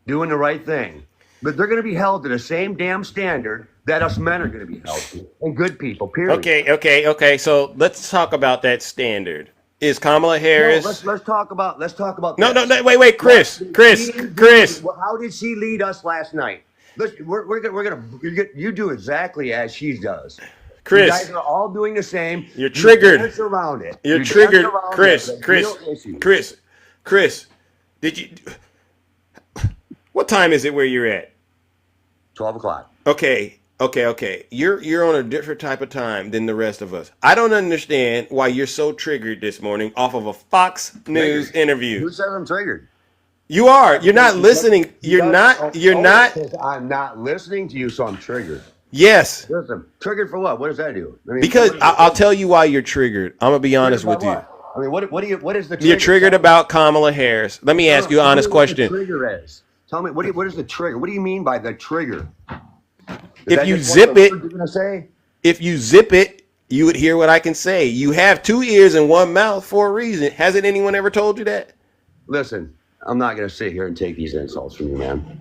doing the right thing. But they're going to be held to the same damn standard that us men are going to be held to. And good people, period. Okay. So let's talk about that standard. Is Kamala Harris? No, let's talk about. No, wait, Chris. How did she lead us last night? Listen, you do exactly as she does. Chris, you guys are all doing the same. You're triggered. Dance around it. You're You dance triggered, around Chris. it, the Chris. real issue. Chris. Did you? What time is it where you're at? 12 o'clock. Okay. You're on a different type of time than the rest of us. I don't understand why you're so triggered this morning off of a Fox News interview. Who says I'm triggered? You are. You're not listening. You're not. I'm not listening to you, so I'm triggered. Yes. Listen, triggered for what? What does that do? I mean, Because I'll tell you why you're triggered. I'm gonna be honest with you. I mean, what is the trigger? You're triggered about Kamala Harris. Let me ask you an honest question. What the trigger is. Tell me, what is the trigger? What do you mean by the trigger? If you zip it, you would hear what I can say. You have 2 ears and 1 mouth for a reason. Hasn't anyone ever told you that? Listen, I'm not going to sit here and take these insults from you, man.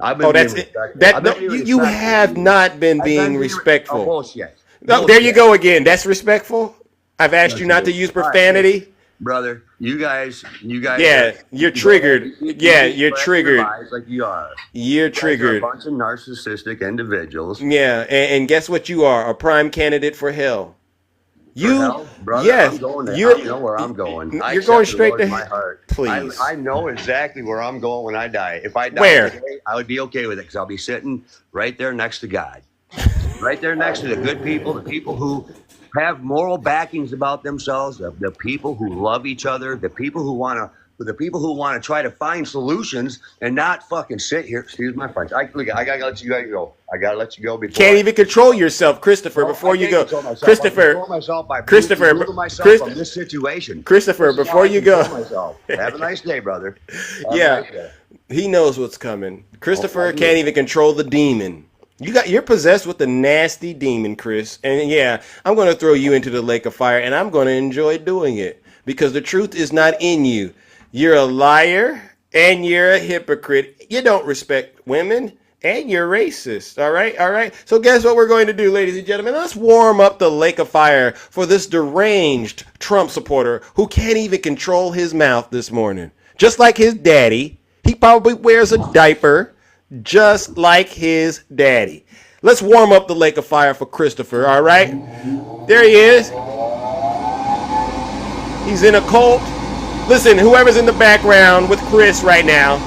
You have not been being respectful. Bullshit. No, there you go again. That's respectful. I've asked you not to use profanity. Brother, you guys. Yeah, you're triggered. Yeah, you're triggered. Like you are. You're triggered. A bunch of narcissistic individuals. Yeah, and guess what? You are a prime candidate for hell. Brother, yes, I'm going there. I know where I'm going. You're going straight to my heart. Please. I know exactly where I'm going when I die. If I die Where? today, I would be okay with it because I'll be sitting right there next to God, right there next to the good people, the people who have moral backings about themselves, the people who love each other, the people who want to try to find solutions and not fucking sit here. Excuse my French. I gotta let you guys go. I gotta let you go before. Can't even control yourself, Christopher. Before you go, Christopher. From this situation. Christopher, before you go. Have a nice day, brother. He knows what's coming. Christopher can't even control the demon. You're possessed with a nasty demon, Chris. And yeah, I'm going to throw you into the lake of fire, and I'm going to enjoy doing it because the truth is not in you. You're a liar and you're a hypocrite. You don't respect women and you're racist. All right. So guess what we're going to do, ladies and gentlemen? Let's warm up the lake of fire for this deranged Trump supporter who can't even control his mouth this morning. Just like his daddy, he probably wears a diaper. Just like his daddy. Let's warm up the lake of fire for Christopher, all right? There he is. He's in a cult. Listen, whoever's in the background with Chris right now,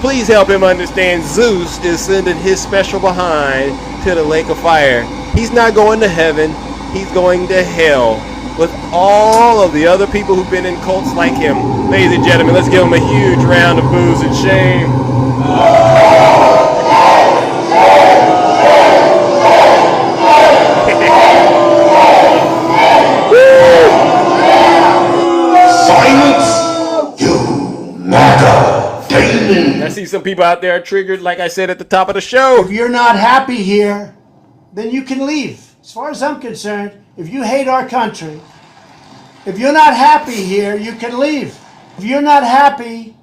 please help him understand Zeus is sending his special behind to the lake of fire. He's not going to heaven. He's going to hell with all of the other people who've been in cults like him. Ladies and gentlemen, let's give him a huge round of boos and shame. Silence, you MAGA demon. I see some people out there are triggered, like I said at the top of the show. If you're not happy here, then you can leave. As far as I'm concerned, if you hate our country, if you're not happy here, you can leave. If you're not happy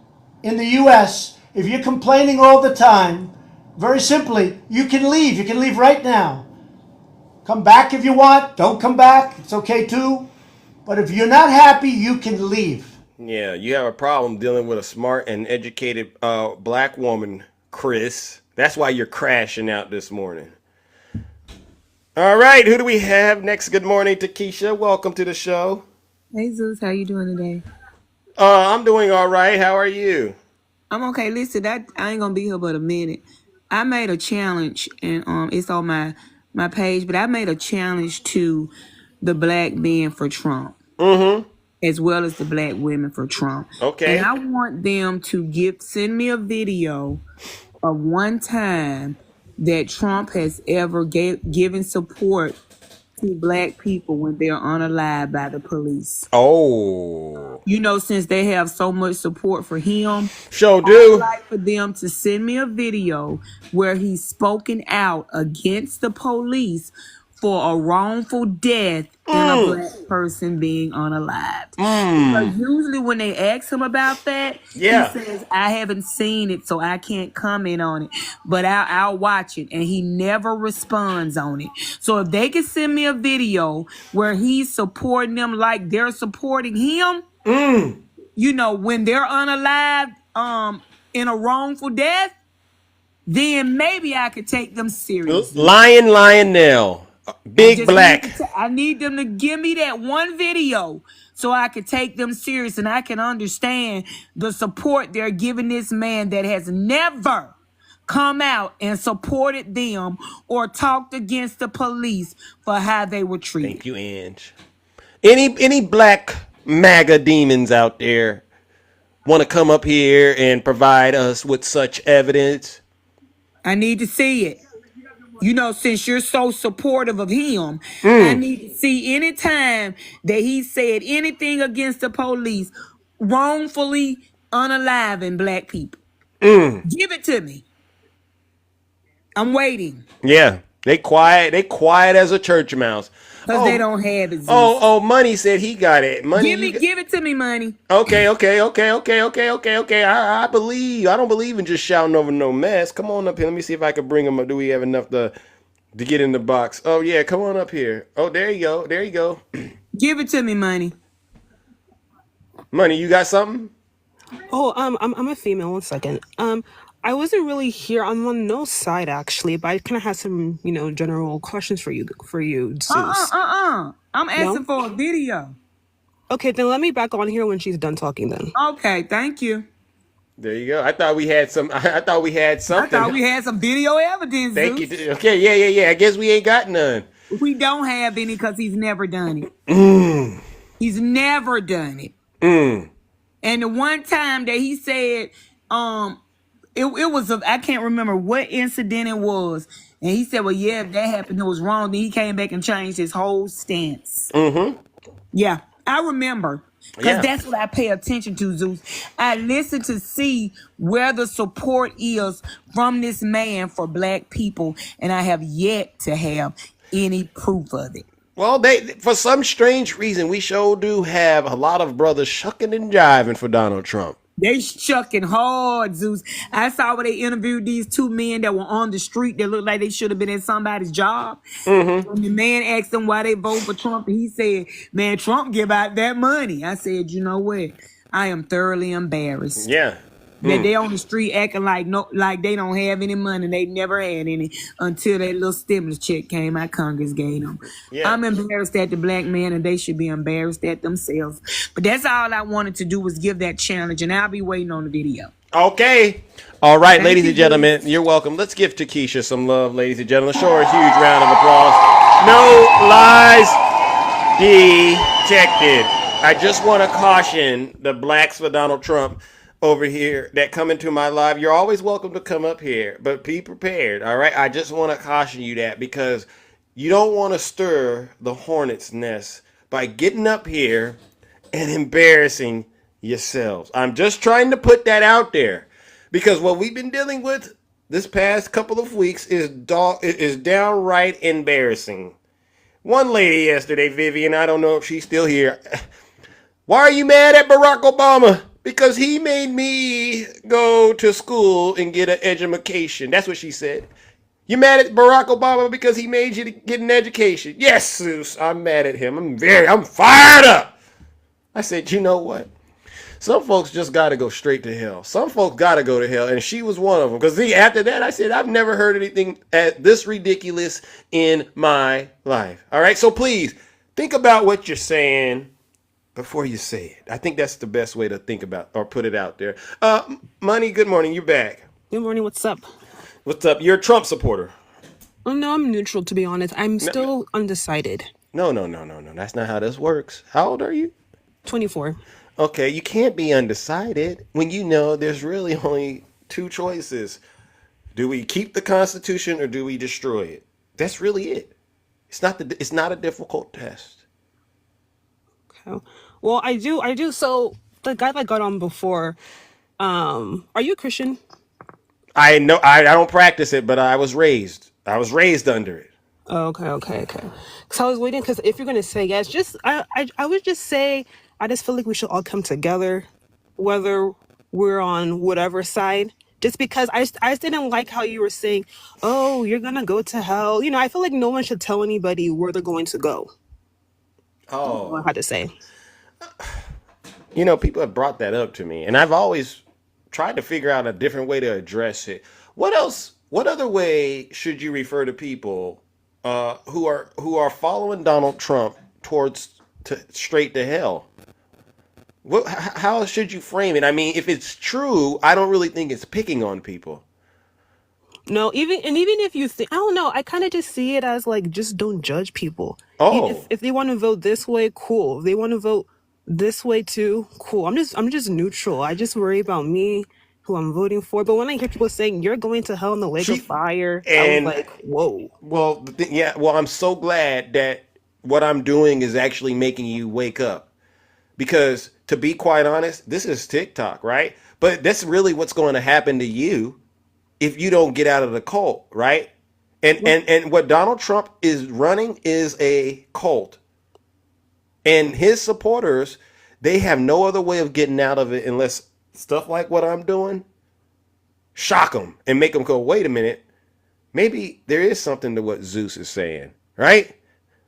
in the U.S., if you're complaining all the time, very simply, you can leave. You can leave right now. Come back if you want. Don't come back. It's okay too. But if you're not happy, you can leave. Yeah, you have a problem dealing with a smart and educated black woman, Chris. That's why you're crashing out this morning. All right, who do we have next? Good morning, Takesha. Welcome to the show. Hey Zeus, how you doing today? I'm doing all right. How are you? I'm okay. Listen, I ain't gonna be here but a minute. I made a challenge, and it's on my page, but I made a challenge to the black men for Trump, as well as the black women for Trump. Okay. And I want them to send me a video of one time that Trump has ever given support to black people when they're unalived by the police. Oh. You know, since they have so much support for him. Sure do. I'd like for them to send me a video where he's spoken out against the police for a wrongful death in a black person being unalived. Because usually when they ask him about that, he says, I haven't seen it, so I can't comment on it, but I'll watch it. And he never responds on it. So if they can send me a video where he's supporting them like they're supporting him, you know, when they're unalived in a wrongful death, then maybe I could take them seriously. Lionel, Big Black. I need them to give me that one video so I could take them serious and I can understand the support they're giving this man that has never come out and supported them or talked against the police for how they were treated. Thank you, Ange. Any black MAGA demons out there want to come up here and provide us with such evidence? I need to see it. You know, since you're so supportive of him, I need to see any time that he said anything against the police, wrongfully unaliving black people. Give it to me. I'm waiting. Yeah, they quiet as a church mouse. Because they don't have it. Zeus. Money said he got it. Money, give it to me, Money. Okay. I believe. I don't believe in just shouting over no mess. Come on up here. Let me see if I can bring him up. Do we have enough to get in the box? Oh yeah, come on up here. Oh, there you go. There you go. Give it to me, Money. Money, you got something? Oh, I'm a female. 1 second. I wasn't really here. I'm on no side actually, but I kind of had some, general questions for you, Zeus. I'm asking for a video. Okay, then let me back on here when she's done talking. Then. Okay, thank you. There you go. I thought we had something. I thought we had some video evidence. Thank Zeus. you. Okay, yeah. I guess we ain't got none. We don't have any because he's never done it. He's never done it. And the one time that he said, it was I can't remember what incident it was, and he said, "Well, yeah, if that happened, it was wrong." Then he came back and changed his whole stance. Yeah, I remember because that's what I pay attention to, Zeus. I listen to see where the support is from this man for black people, and I have yet to have any proof of it. Well, for some strange reason, we sure do have a lot of brothers shucking and jiving for Donald Trump. They shucking hard, Zeus. I saw where they interviewed these two men that were on the street that looked like they should have been in somebody's job. And the man asked them why they vote for Trump, and he said, "Man, Trump give out that money." I said, "You know what? I am thoroughly embarrassed." Yeah. That they on the street acting like they don't have any money. They never had any until that little stimulus check came out Congress gave them. Yeah. I'm embarrassed at the black man, and they should be embarrassed at themselves. But that's all I wanted to do was give that challenge, and I'll be waiting on the video. Okay. All right, ladies and gentlemen, you're welcome. Let's give Takesha some love, ladies and gentlemen. Show her a huge round of applause. No lies detected. I just want to caution the blacks for Donald Trump over here that come into my live. You're always welcome to come up here, but be prepared. All right. I just want to caution you that because you don't want to stir the hornet's nest by getting up here and embarrassing yourselves. I'm just trying to put that out there because what we've been dealing with this past couple of weeks is downright embarrassing. One lady yesterday, Vivian, I don't know if she's still here. Why are you mad at Barack Obama? Because he made me go to school and get an education. That's what she said. You mad at Barack Obama because he made you get an education? Yes, Zeus, I'm mad at him. I'm fired up. I said, you know what? Some folks just got to go straight to hell. Some folks got to go to hell, and she was one of them. Because after that, I said, I've never heard anything this ridiculous in my life. All right, so please, think about what you're saying before you say it. I think that's the best way to think about or put it out there. Money, good morning. You're back. Good morning. What's up? What's up? You're a Trump supporter. Oh, no, I'm neutral, to be honest. I'm still undecided. No. That's not how this works. How old are you? 24. Okay, you can't be undecided when you know there's really only two choices. Do we keep the Constitution or do we destroy it? That's really it. It's not a difficult test. Okay. Well, I do. So the guy that got on before, are you a Christian? I know I don't practice it, but I was raised under it. Okay. Because I was waiting. Because if you're gonna say yes, I would just say I just feel like we should all come together, whether we're on whatever side. Just because I just didn't like how you were saying, "Oh, you're gonna go to hell." I feel like no one should tell anybody where they're going to go. Oh, I had to say. People have brought that up to me, and I've always tried to figure out a different way to address it. What else what other way should you refer to people who are following Donald Trump towards straight to hell? How should you frame it? I mean, if it's true, I don't really think it's picking on people. No, even if you think, I don't know, I kind of just see it as like, just don't judge people. Oh, If they want to vote this way, cool. If they want to vote this way too, cool. I'm just neutral. I just worry about me, who I'm voting for. But when I hear people saying you're going to hell in the lake of fire, I was and like, whoa. well, yeah. Well, I'm so glad that what I'm doing is actually making you wake up. Because to be quite honest, this is TikTok, right? But that's really what's going to happen to you if you don't get out of the cult, right? And what Donald Trump is running is a cult. And his supporters, they have no other way of getting out of it unless stuff like what I'm doing shock them and make them go, wait a minute, maybe there is something to what Zeus is saying, right?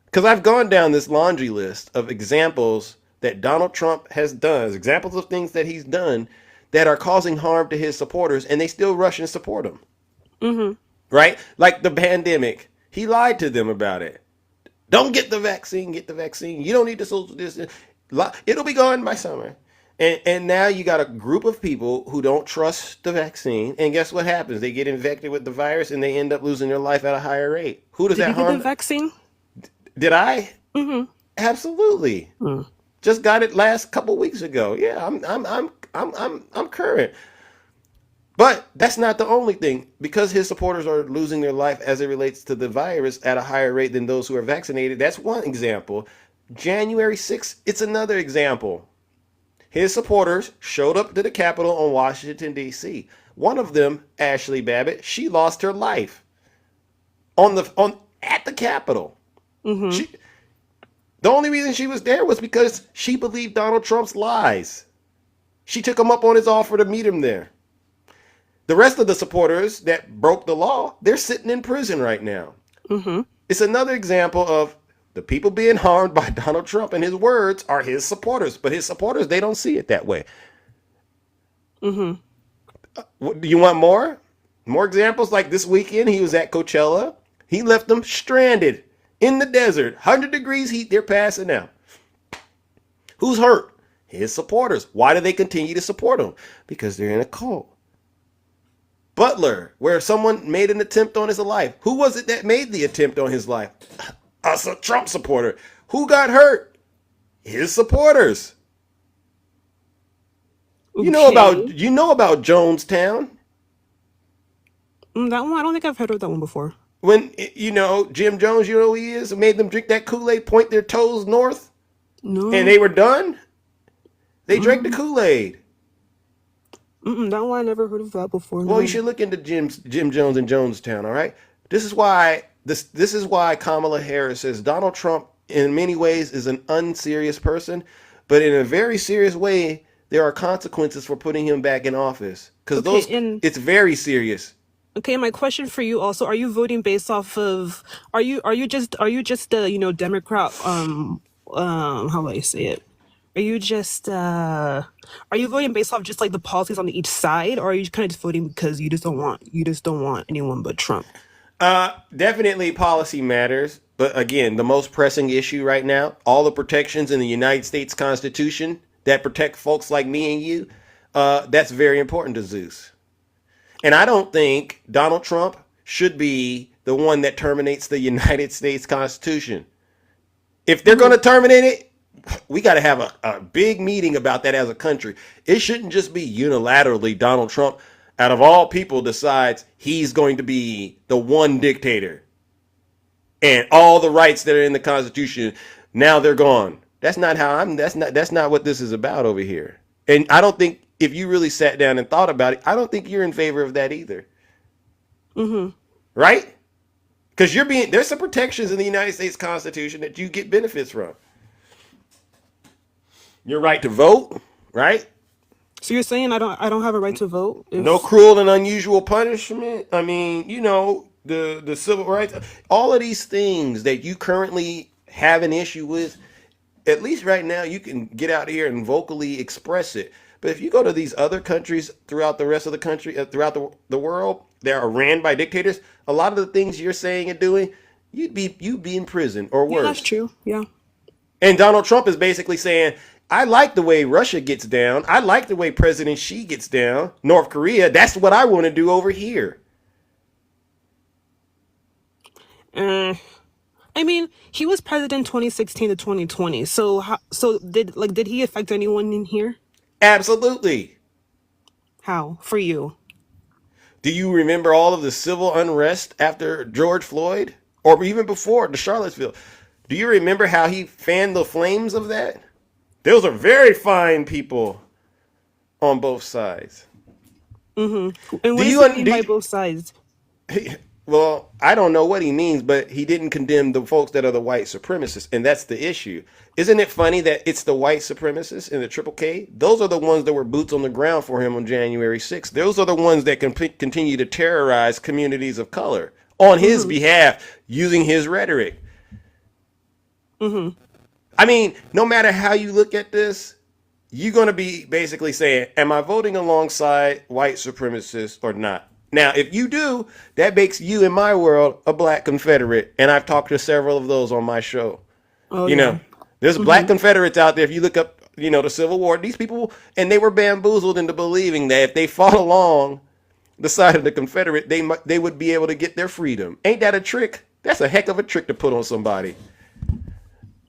Because I've gone down this laundry list of examples that Donald Trump has done, examples of things that he's done that are causing harm to his supporters, and they still rush and support him. Mm-hmm. Right? Like the pandemic. He lied to them about it. Don't get the vaccine, get the vaccine. You don't need the social distance. It'll be gone by summer. And now you got a group of people who don't trust the vaccine. And guess what happens? They get infected with the virus and they end up losing their life at a higher rate. Who does Did that you get harm? the vaccine? Did I? Mm-hmm. Absolutely. Mm. Just got it last couple weeks ago. Yeah, I'm current. But that's not the only thing. Because his supporters are losing their life as it relates to the virus at a higher rate than those who are vaccinated. That's one example. January 6th, it's another example. His supporters showed up to the Capitol on Washington, D.C. One of them, Ashley Babbitt, she lost her life at the Capitol. Mm-hmm. The only reason she was there was because she believed Donald Trump's lies. She took him up on his offer to meet him there. The rest of the supporters that broke the law, they're sitting in prison right now. Mm-hmm. It's another example of the people being harmed by Donald Trump, and his words are his supporters. But his supporters, they don't see it that way. Mm-hmm. Do you want more? More examples? Like this weekend, he was at Coachella. He left them stranded in the desert. 100 degrees heat, they're passing out. Who's hurt? His supporters. Why do they continue to support him? Because they're in a cult. Butler, where someone made an attempt on his life. Who was it that made the attempt on his life? A Trump supporter. Who got hurt? His supporters. Okay. You know about Jonestown. That one, I don't think I've heard of that one before. When, Jim Jones, you know who he is, made them drink that Kool-Aid, point their toes north. No. And they were done. They drank the Kool-Aid. That one I never heard of that before. Well, you should look into Jim Jones and Jonestown, all right? This is why Kamala Harris says Donald Trump in many ways is an unserious person, but in a very serious way, there are consequences for putting him back in office. Because it's very serious. Okay, my question for you also: are you voting based off of? Are you just a Democrat? How do I say it? Are you just are you voting based off just like the policies on each side, or are you kind of just voting because you just don't want anyone but Trump? Definitely policy matters, but again, the most pressing issue right now, all the protections in the United States Constitution that protect folks like me and you, that's very important to Zeus. And I don't think Donald Trump should be the one that terminates the United States Constitution. If they're going to terminate it, we got to have a big meeting about that as a country. It shouldn't just be unilaterally Donald Trump, out of all people, decides he's going to be the one dictator. And all the rights that are in the Constitution, now they're gone. That's not what this is about over here. And I don't think, if you really sat down and thought about it, I don't think you're in favor of that either. Mm-hmm. Right? Because there's some protections in the United States Constitution that you get benefits from. Your right to vote, right? So you're saying I don't have a right to vote? No cruel and unusual punishment. I mean, the civil rights, all of these things that you currently have an issue with, at least right now you can get out here and vocally express it. But if you go to these other countries throughout the rest of the country, throughout the world, that are ran by dictators, a lot of the things you're saying and doing, you'd be in prison or Yeah, that's worse. true. Yeah. And Donald Trump is basically saying, I like the way Russia gets down. I like the way President Xi gets down. North Korea, that's what I want to do over here. I mean, he was president 2016 to 2020. So did he affect anyone in here? Absolutely. How? For you? Do you remember all of the civil unrest after George Floyd? Or even before the Charlottesville? Do you remember how he fanned the flames of that? Those are very fine people on both sides. Mm-hmm. And what Do does you he mean by both sides? Well, I don't know what he means, but he didn't condemn the folks that are the white supremacists, and that's the issue. Isn't it funny that it's the white supremacists in the Triple K? Those are the ones that were boots on the ground for him on January 6th. Those are the ones that can continue to terrorize communities of color on his behalf using his rhetoric. Mm-hmm. I mean, no matter how you look at this, you're going to be basically saying, am I voting alongside white supremacists or not? Now, if you do, that makes you, in my world, a black Confederate. And I've talked to several of those on my show. Oh, you yeah. know, there's black Confederates out there. If you look up, the Civil War, these people, and they were bamboozled into believing that if they fought along the side of the Confederate, they would be able to get their freedom. Ain't that a trick? That's a heck of a trick to put on somebody.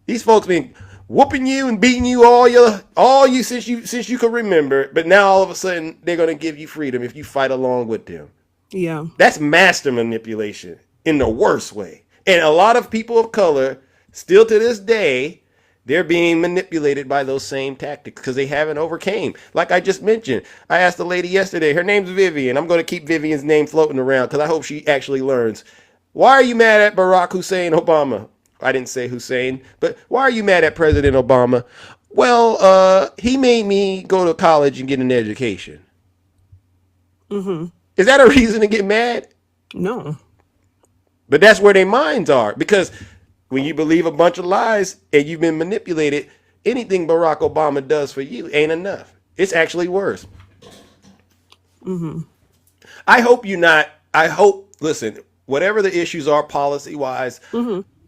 These folks been whooping you and beating you all you since you can remember, but now all of a sudden they're gonna give you freedom if you fight along with them. Yeah. That's master manipulation in the worst way. And a lot of people of color, still to this day, they're being manipulated by those same tactics because they haven't overcame. Like I just mentioned, I asked a lady yesterday, her name's Vivian. I'm gonna keep Vivian's name floating around because I hope she actually learns. Why are you mad at Barack Hussein Obama? I didn't say Hussein, but why are you mad at President Obama? Well, he made me go to college and get an education. Mm-hmm. Is that a reason to get mad? No. But that's where their minds are. Because when you believe a bunch of lies and you've been manipulated, anything Barack Obama does for you ain't enough. It's actually worse. Mm-hmm. Listen, whatever the issues are policy-wise,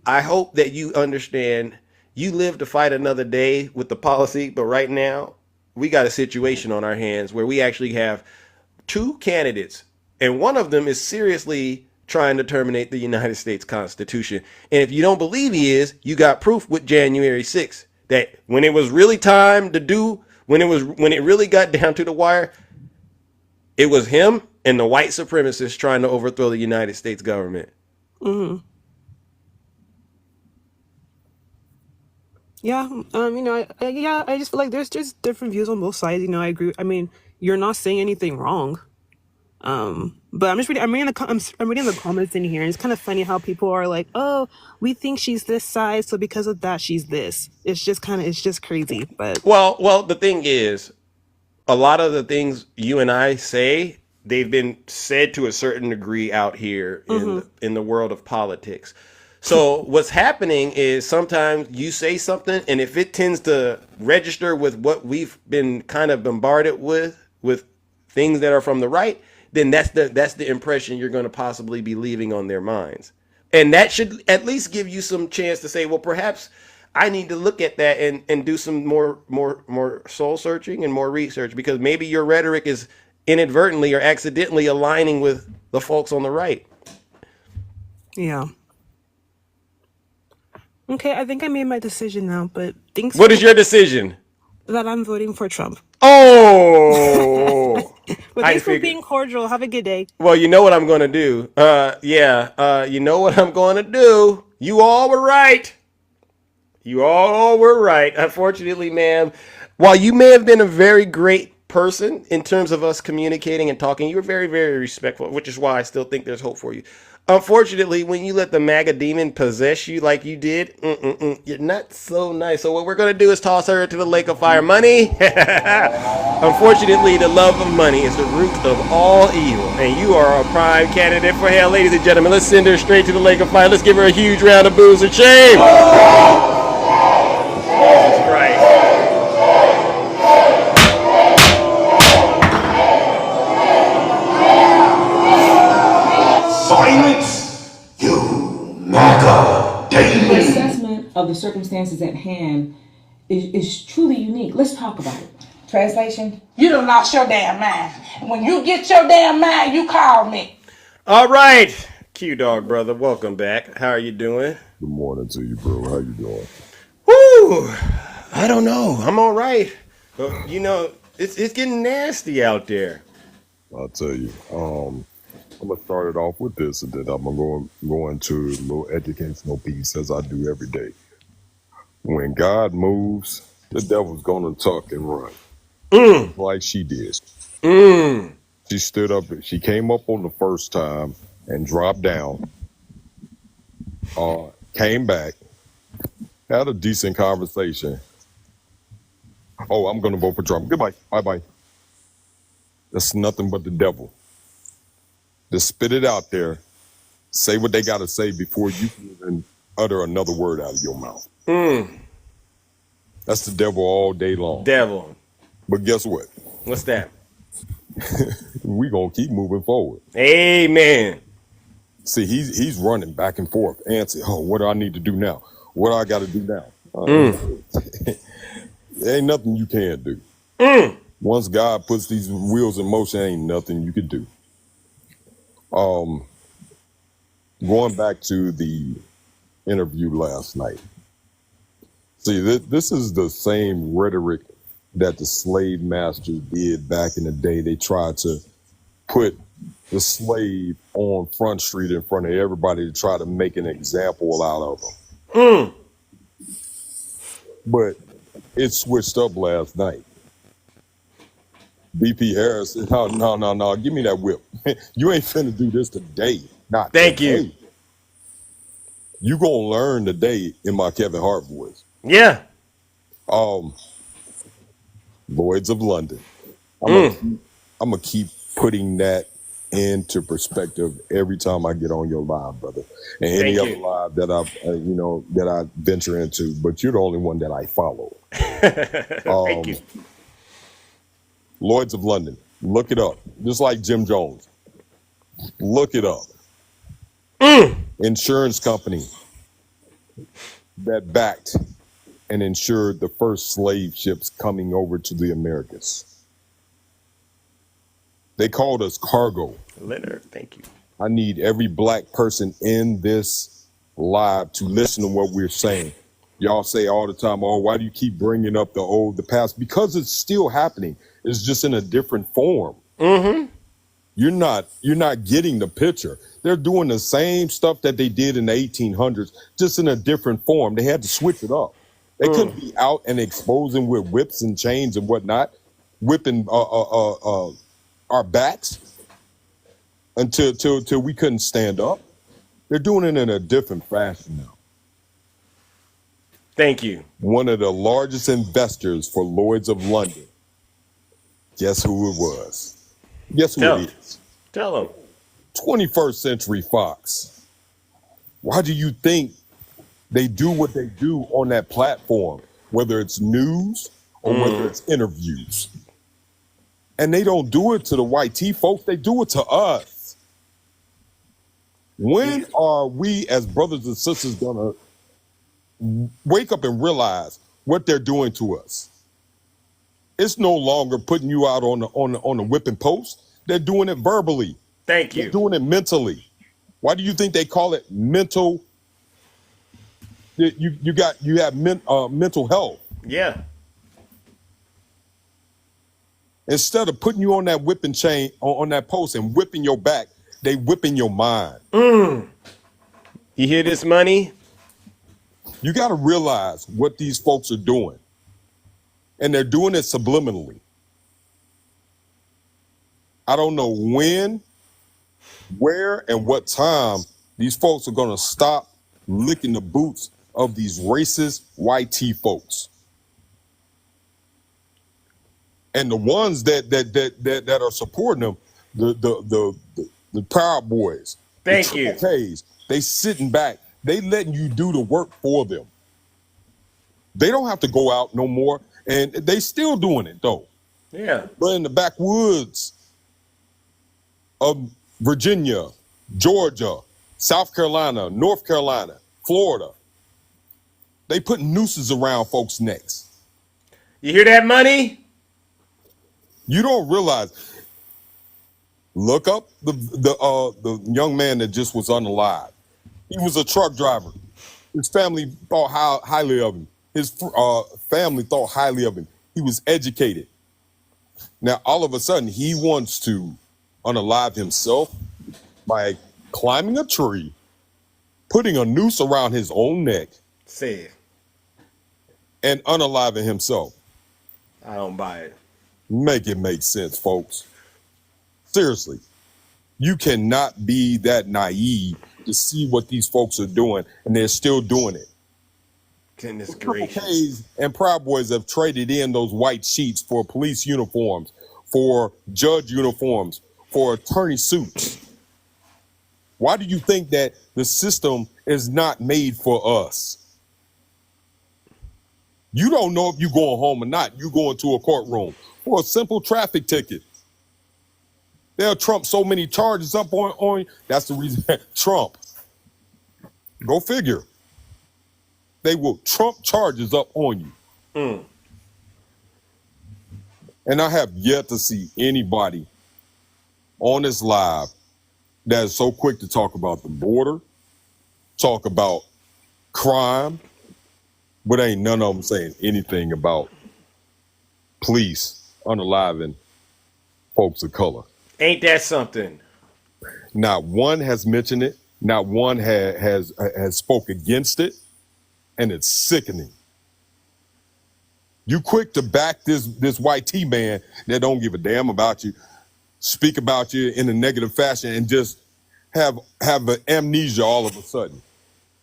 I hope that you understand you live to fight another day with the policy, but right now we got a situation on our hands where we actually have two candidates, and one of them is seriously trying to terminate the United States Constitution. And if you don't believe he is, you got proof with January 6th that when it was really time to do, when it really got down to the wire, it was him and the white supremacists trying to overthrow the United States government. Mm-hmm. Yeah, I just feel like there's just different views on both sides. I agree. I mean, you're not saying anything wrong. But I'm reading the comments in here, and it's kind of funny how people are like, "Oh, we think she's this size, so because of that, she's this." It's just crazy. But well, the thing is, a lot of the things you and I say, they've been said to a certain degree out here in the world of politics. So what's happening is sometimes you say something, and if it tends to register with what we've been kind of bombarded with things that are from the right, then that's the impression you're going to possibly be leaving on their minds. And that should at least give you some chance to say, well, perhaps I need to look at that and do some more soul searching and more research, because maybe your rhetoric is inadvertently or accidentally aligning with the folks on the right. yeah. Okay, I think I made my decision now. But thanks. What is your decision? That I'm voting for Trump. Oh, But thanks for being cordial. Have a good day. Well, you know what I'm going to do. You know what I'm going to do. You all were right. You all were right. Unfortunately, ma'am, while you may have been a very great person in terms of us communicating and talking, you were very, very respectful, which is why I still think there's hope for you. Unfortunately, when you let the MAGA demon possess you like you did, you're not so nice. So what we're going to do is toss her into the lake of fire. Money. Unfortunately, the love of money is the root of all evil. And you are a prime candidate for hell, ladies and gentlemen. Let's send her straight to the lake of fire. Let's give her a huge round of boos and shame. Jesus Christ. circumstances at hand is truly unique. Let's talk about it. Translation, you done lost your damn mind. And when you get your damn mind, you call me. All right, Q Dog brother, welcome back. How are you doing? Good morning to you, bro. How you doing? Woo! I don't know. I'm all right. But, you know, it's getting nasty out there. I'll tell you. I'm gonna start it off with this, and then I'm gonna go into a little educational piece as I do every day. When God moves, the devil's gonna tuck and run, like she did. She stood up. She came up on the first time and dropped down. Came back, had a decent conversation. Oh, I'm gonna vote for Trump. Goodbye. Bye-bye. That's nothing but the devil. Just spit it out there. Say what they gotta say before you can even utter another word out of your mouth. That's the devil all day long. Devil. But guess what? What's that? We gonna keep moving forward. Amen. See, he's running back and forth. Answer. Oh, what do I need to do now? What do I got to do now? There ain't nothing you can't do. Once God puts these wheels in motion, ain't nothing you can do. Going back to the interview last night. See, this is the same rhetoric that the slave masters did back in the day. They tried to put the slave on Front Street in front of everybody to try to make an example out of them. But it switched up last night. BP Harris said, no, give me that whip. You ain't finna do this today. Not Thank today. you. You gonna learn today in my Kevin Hart voice. Yeah. Lloyds of London. I'm gonna keep putting that into perspective every time I get on your live, brother, and any Thank other you. live that that I venture into. But you're the only one that I follow. Thank you. Lloyds of London. Look it up. Just like Jim Jones. Look it up. Insurance company that backed and insured the first slave ships coming over to the Americas. They called us cargo. Leonard, thank you. I need every black person in this live to listen to what we're saying. Y'all say all the time, oh, why do you keep bringing up the past? Because it's still happening. It's just in a different form. You're not getting the picture. They're doing the same stuff that they did in the 1800s, just in a different form. They had to switch it up. They couldn't be out and exposing with whips and chains and whatnot, whipping our backs until we couldn't stand up. They're doing it in a different fashion now. Thank you. One of the largest investors for Lloyds of London. Guess who it was? Guess who it is? Tell them. 21st Century Fox. Why do you think they do what they do on that platform, whether it's news or whether it's interviews? And they don't do it to the white tea folks, they do it to us. When are we as brothers and sisters gonna wake up and realize what they're doing to us? It's no longer putting you out on the whipping post. They're doing it verbally. Thank you. They're doing it mentally. Why do you think they call it mental? You have mental health. Yeah. Instead of putting you on that whipping chain on that post and whipping your back, they whipping your mind. You hear this, money? You got to realize what these folks are doing. And they're doing it subliminally. I don't know when, where, and what time these folks are going to stop licking the boots of these racist white tea folks. And the ones that are supporting them, the Proud Boys, Thank you. K's, they sitting back. They letting you do the work for them. They don't have to go out no more. And they still doing it though. Yeah. But in the backwoods of Virginia, Georgia, South Carolina, North Carolina, Florida, They put nooses around folks' necks. You hear that, money? You don't realize. Look up the young man that just was unalive. He was a truck driver. His family thought highly of him. His family thought highly of him. He was educated. Now, all of a sudden, he wants to unalive himself by climbing a tree, putting a noose around his own neck, and unaliving himself. I don't buy it. Make it make sense, folks. Seriously, you cannot be that naive to see what these folks are doing, and they're still doing it. Goodness Triple gracious. K's and Proud Boys have traded in those white sheets for police uniforms, for judge uniforms, for attorney suits. Why do you think that the system is not made for us? You don't know if you're going home or not. You go into a courtroom for a simple traffic ticket. They'll trump so many charges up on you. That's the reason. Trump. Go figure. They will trump charges up on you. And I have yet to see anybody on this live that is so quick to talk about the border, talk about crime, but ain't none of them saying anything about police unaliving folks of color. Ain't that something? Not one has mentioned it. Not one has spoke against it, and it's sickening. You quick to back this white T man that don't give a damn about you, speak about you in a negative fashion, and just have an amnesia all of a sudden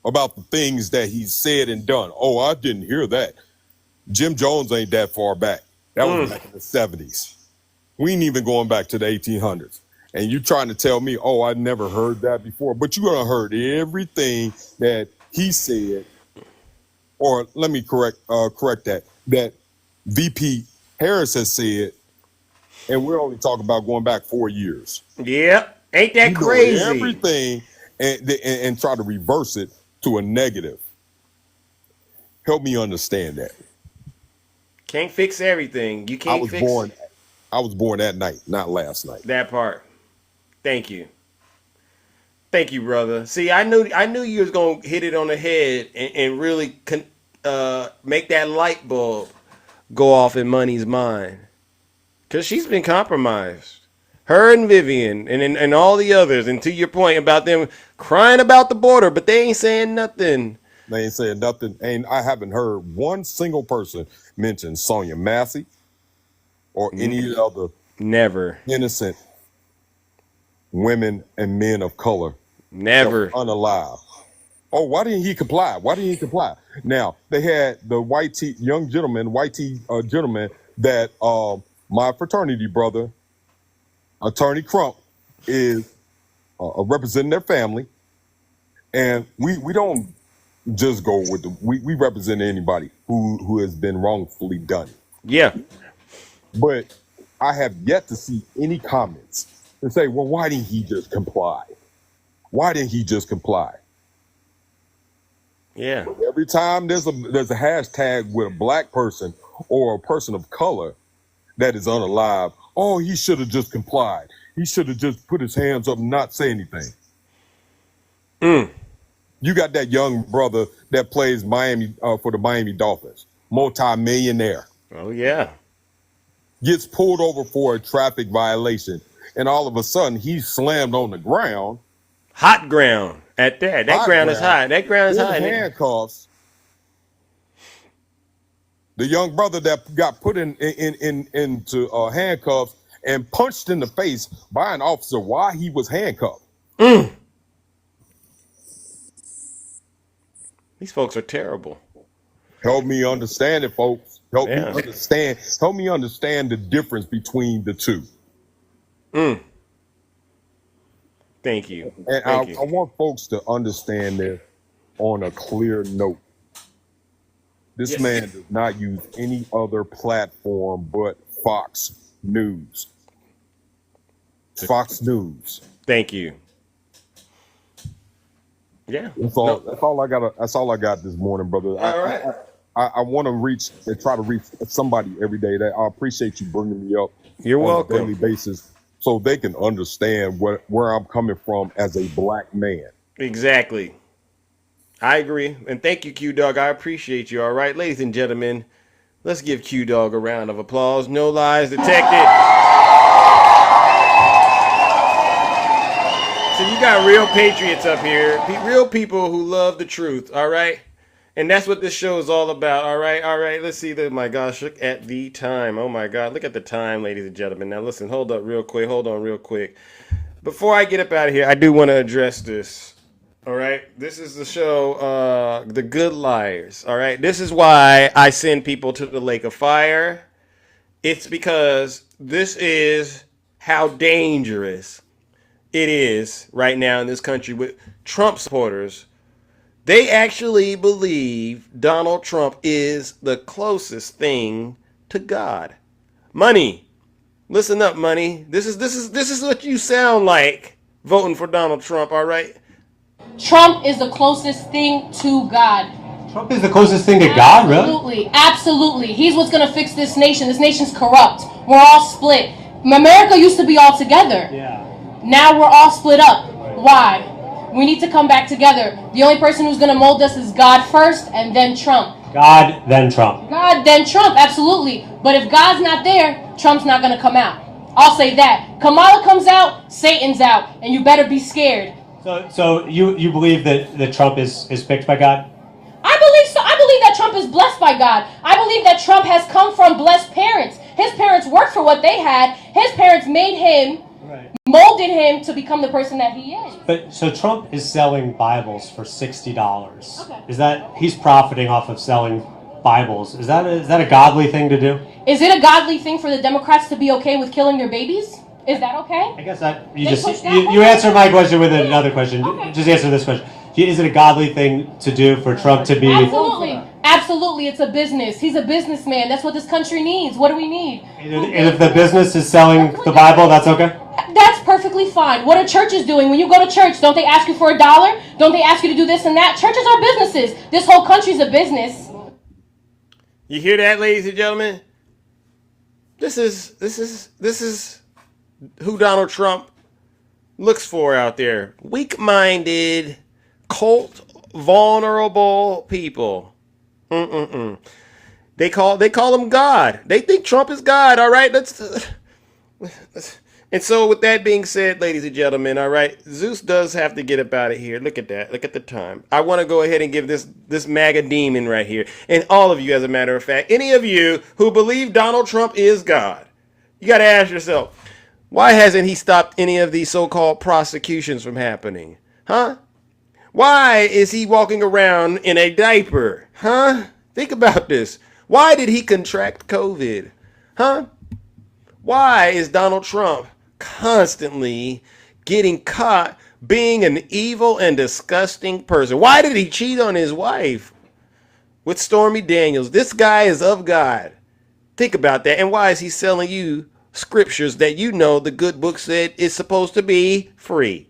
about the things that he said and done. Oh, I didn't hear that. Jim Jones ain't that far back. That was back in the 70s. We ain't even going back to the 1800s. And you trying to tell me, oh, I never heard that before. But you done heard everything that he said, or let me correct that VP Harris has said, and we're only talking about going back 4 years. Yep. Ain't that You know crazy? everything and try to reverse it to a negative. Help me understand that. Can't fix everything. You can't fix I was born that night, not last night. that part. Thank you. Thank you, brother. See, I knew you was gonna hit it on the head and really make that light bulb go off in Money's mind, cause she's been compromised. Her and Vivian and all the others. And to your point about them crying about the border, but they ain't saying nothing. They ain't saying nothing. I haven't heard one single person mention Sonia Massey or any other innocent women and men of color. Never. Unalive. Oh, why didn't he comply? Why didn't he comply? Now, they had the white tee gentleman that my fraternity brother, Attorney Crump, is representing their family. And we don't just go with we represent anybody who has been wrongfully done. Yeah. But I have yet to see any comments that say, well, why didn't he just comply? Why didn't he just comply? Yeah. Every time there's a hashtag with a black person or a person of color that is unalive, oh, he should have just complied. He should have just put his hands up and not say anything. You got that young brother that plays Miami for the Miami Dolphins, multi-millionaire. Oh, yeah. Gets pulled over for a traffic violation, and all of a sudden he's slammed on the ground. Hot ground at that. That ground is hot. That ground is in hot. handcuffs. The young brother that got put into handcuffs and punched in the face by an officer while he was handcuffed. These folks are terrible. Help me understand it, folks. Help me understand the difference between the two. Thank you. And I want folks to understand this on a clear note. This man does not use any other platform but Fox News. Fox News. Thank you. Yeah. That's all I got. That's all I got this morning, brother. All right. I want to reach and try to reach somebody every day. That I appreciate you bringing me up. You're on welcome. a daily basis, so they can understand where I'm coming from as a black man. Exactly. I agree. And thank you, Q Dog. I appreciate you. All right, ladies and gentlemen, let's give Q Dog a round of applause. No lies detected. So you got real patriots up here, real people who love the truth. All right. And that's what this show is all about. All right. All right. Let's see. Oh my gosh. Look at the time. Oh my God. Look at the time, ladies and gentlemen. Now listen, hold up real quick. Hold on real quick. Before I get up out of here, I do want to address this. All right. This is the show, The Good Liars. All right. This is why I send people to the lake of fire. It's because this is how dangerous it is right now in this country with Trump supporters. They actually believe Donald Trump is the closest thing to God. Money. Listen up, Money. This is what you sound like voting for Donald Trump, all right? Trump is the closest thing to God. Trump is the closest thing to God, really? Absolutely, absolutely. He's what's going to fix this nation. This nation's corrupt. We're all split. America used to be all together. Yeah. Now we're all split up. Why? We need to come back together. The only person who's going to mold us is God first and then Trump. God, then Trump. God, then Trump, absolutely. But if God's not there, Trump's not going to come out. I'll say that. Kamala comes out, Satan's out, and you better be scared. So you believe that Trump is picked by God? I believe so. I believe that Trump is blessed by God. I believe that Trump has come from blessed parents. His parents worked for what they had. His parents made him, molded him to become the person that he is. But so Trump is selling Bibles for $60. Okay. Is that he's profiting off of selling Bibles? Is that a godly thing to do? Is it a godly thing for the Democrats to be okay with killing their babies? Is that okay? I guess that you answer my question with another question. Okay. Just answer this question. Is it a godly thing to do for Trump to be? Absolutely. Absolutely. It's a business. He's a businessman. That's what this country needs. What do we need? And if the business is selling the Bible, that's okay? That's perfectly fine. What are churches doing? When you go to church, don't they ask you for $1? Don't they ask you to do this and that? Churches are businesses. This whole country's a business. You hear that, ladies and gentlemen? This is who Donald Trump looks for out there. Weak-minded, cult, vulnerable people. They call him God. They think Trump is God. All right, and so with that being said, ladies and gentlemen, all right, Zeus does have to get up out of here. Look at that. Look at the time. I want to go ahead and give this MAGA demon right here, and all of you, as a matter of fact, any of you who believe Donald Trump is God, you got to ask yourself, why hasn't he stopped any of these so-called prosecutions from happening? Huh? Why is he walking around in a diaper? Huh? Think about this. Why did he contract COVID? Huh? Why is Donald Trump constantly getting caught being an evil and disgusting person? Why did he cheat on his wife with Stormy Daniels? This guy is of God. Think about that. And why is he selling you scriptures that you know the good book said is supposed to be free?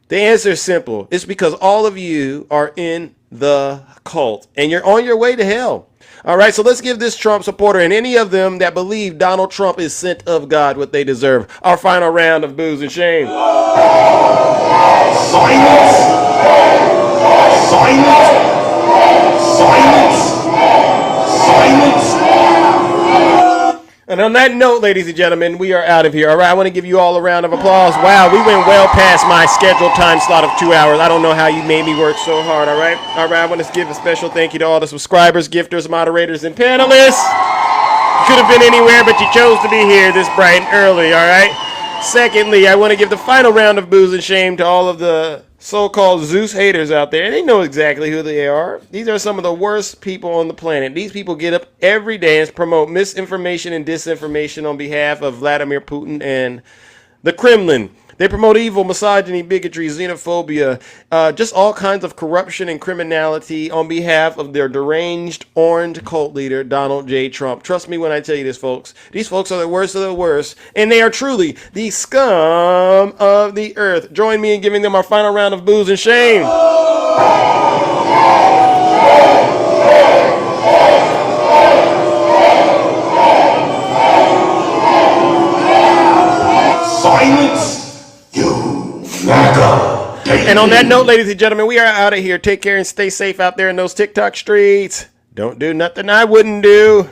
The answer is simple. It's because all of you are in the cult and you're on your way to hell. All right, so let's give this Trump supporter and any of them that believe Donald Trump is sent of God what they deserve. Our final round of booze and shame. Silence! Silence! Silence! Silence! And on that note, ladies and gentlemen, we are out of here. All right, I want to give you all a round of applause. Wow, we went well past my scheduled time slot of 2 hours. I don't know how you made me work so hard, all right? All right, I want to give a special thank you to all the subscribers, gifters, moderators, and panelists. You could have been anywhere, but you chose to be here this bright and early, all right? Secondly, I want to give the final round of booze and shame to all of the so-called Zeus haters out there. They know exactly who they are. These are some of the worst people on the planet. These people get up every day and promote misinformation and disinformation on behalf of Vladimir Putin and the Kremlin. They promote evil, misogyny, bigotry, xenophobia, just all kinds of corruption and criminality on behalf of their deranged orange cult leader, Donald J. Trump. Trust me when I tell you this, folks. These folks are the worst of the worst, and they are truly the scum of the earth. Join me in giving them our final round of boos and shame. Silence, you MAGA. And on that note, ladies and gentlemen, we are out of here. Take care and stay safe out there in those TikTok streets. Don't do nothing I wouldn't do.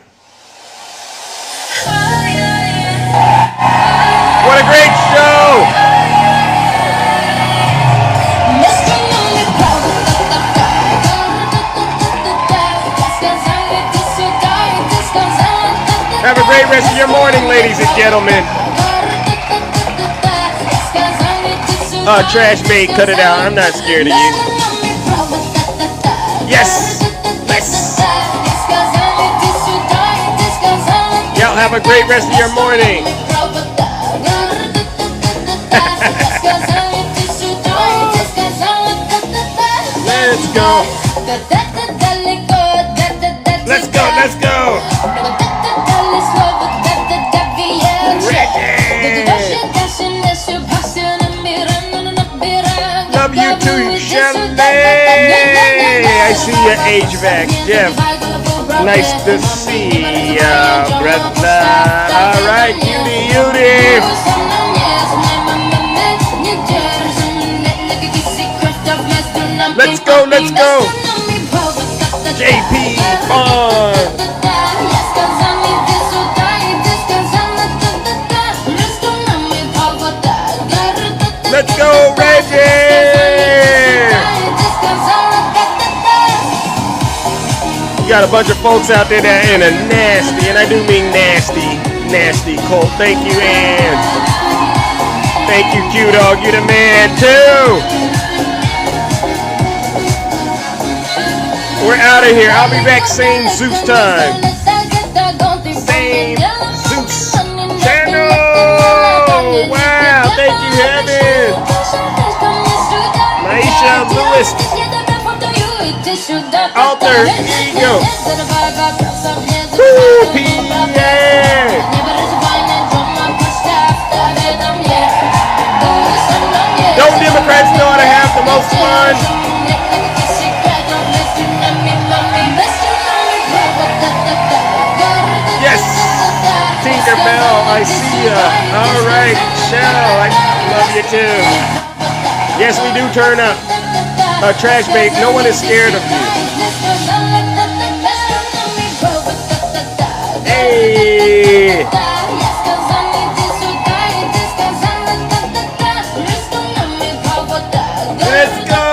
What a great show! Have a great rest of your morning, ladies and gentlemen. Trash bait, cut it out. I'm not scared of you. Yes. Yes. Y'all have a great rest of your morning. Let's go. Let's go. Let's go. Love you too, Shelley. I see you, HVAC. Jeff, nice to see ya, brother. All right, Cutie. Let's go, let's go. JP Farm. Let's go, Reggie! You got a bunch of folks out there that are in a nasty, and I do mean nasty, nasty cult. Thank you, Ann. Thank you, Q-Dog. You the man, too. We're out of here. I'll be back same Zeus time. Same Zeus channel. Wow, thank you, Heaven. Maisha Lewis. Alter Ego. Woo, PA. Don't Democrats know how to have the most fun? Yes. Tinker Bell, I see ya. All right, Shell, I love you too. Yes, we do turn up. Trash bait, no one is scared of you. Hey. Let's go.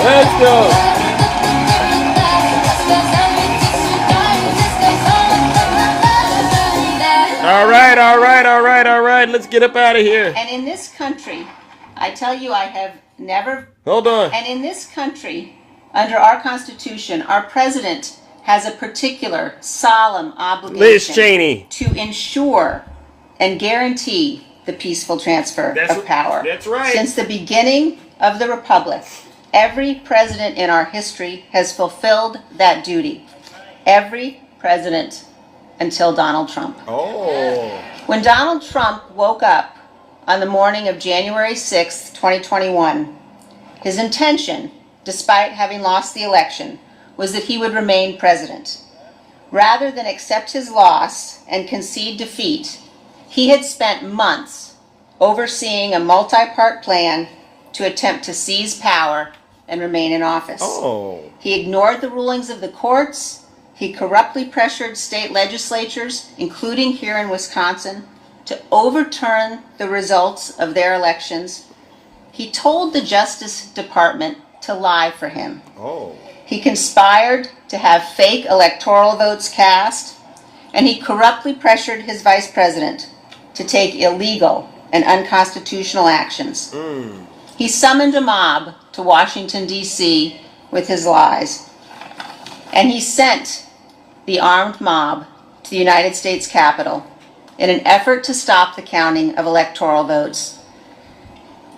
Let's go. All right. Let's get up out of here. And in this country, I tell you, I have never. Hold on. And in this country, under our Constitution, our president has a particular solemn obligation Liz Cheney. to ensure and guarantee the peaceful transfer of power. That's right. Since the beginning of the Republic, every president in our history has fulfilled that duty. Every president until Donald Trump. Oh. When Donald Trump woke up on the morning of January 6th, 2021, his intention, despite having lost the election, was that he would remain president. Rather than accept his loss and concede defeat, he had spent months overseeing a multi-part plan to attempt to seize power and remain in office. Oh. He ignored the rulings of the courts. He corruptly pressured state legislatures, including here in Wisconsin, to overturn the results of their elections. He told the Justice Department to lie for him. Oh. He conspired to have fake electoral votes cast, and he corruptly pressured his vice president to take illegal and unconstitutional actions. He summoned a mob to Washington, D.C. with his lies, and he sent the armed mob to the United States Capitol in an effort to stop the counting of electoral votes.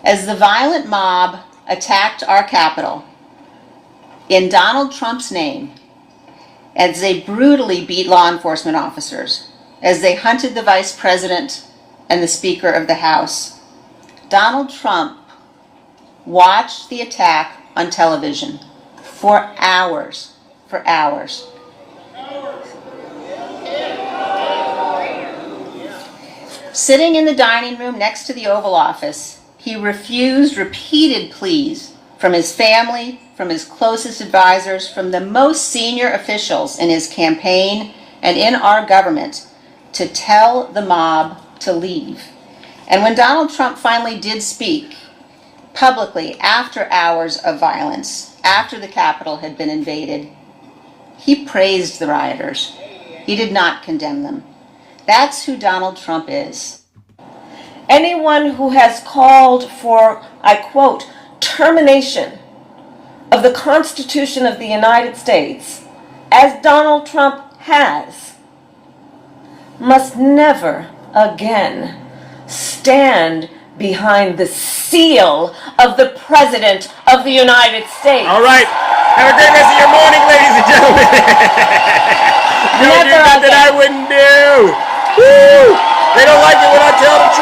As the violent mob attacked our Capitol in Donald Trump's name, as they brutally beat law enforcement officers, as they hunted the Vice President and the Speaker of the House, Donald Trump watched the attack on television for hours, Sitting in the dining room next to the Oval Office, he refused repeated pleas from his family, from his closest advisors, from the most senior officials in his campaign and in our government to tell the mob to leave. And when Donald Trump finally did speak publicly after hours of violence, after the Capitol had been invaded, he praised the rioters. He did not condemn them. That's who Donald Trump is. Anyone who has called for, I quote, termination of the Constitution of the United States, as Donald Trump has, must never again stand behind the seal of the President of the United States. All right. Have a great rest of your morning, ladies and gentlemen. Don't do nothing I wouldn't do. Woo! They don't like it when I tell the truth.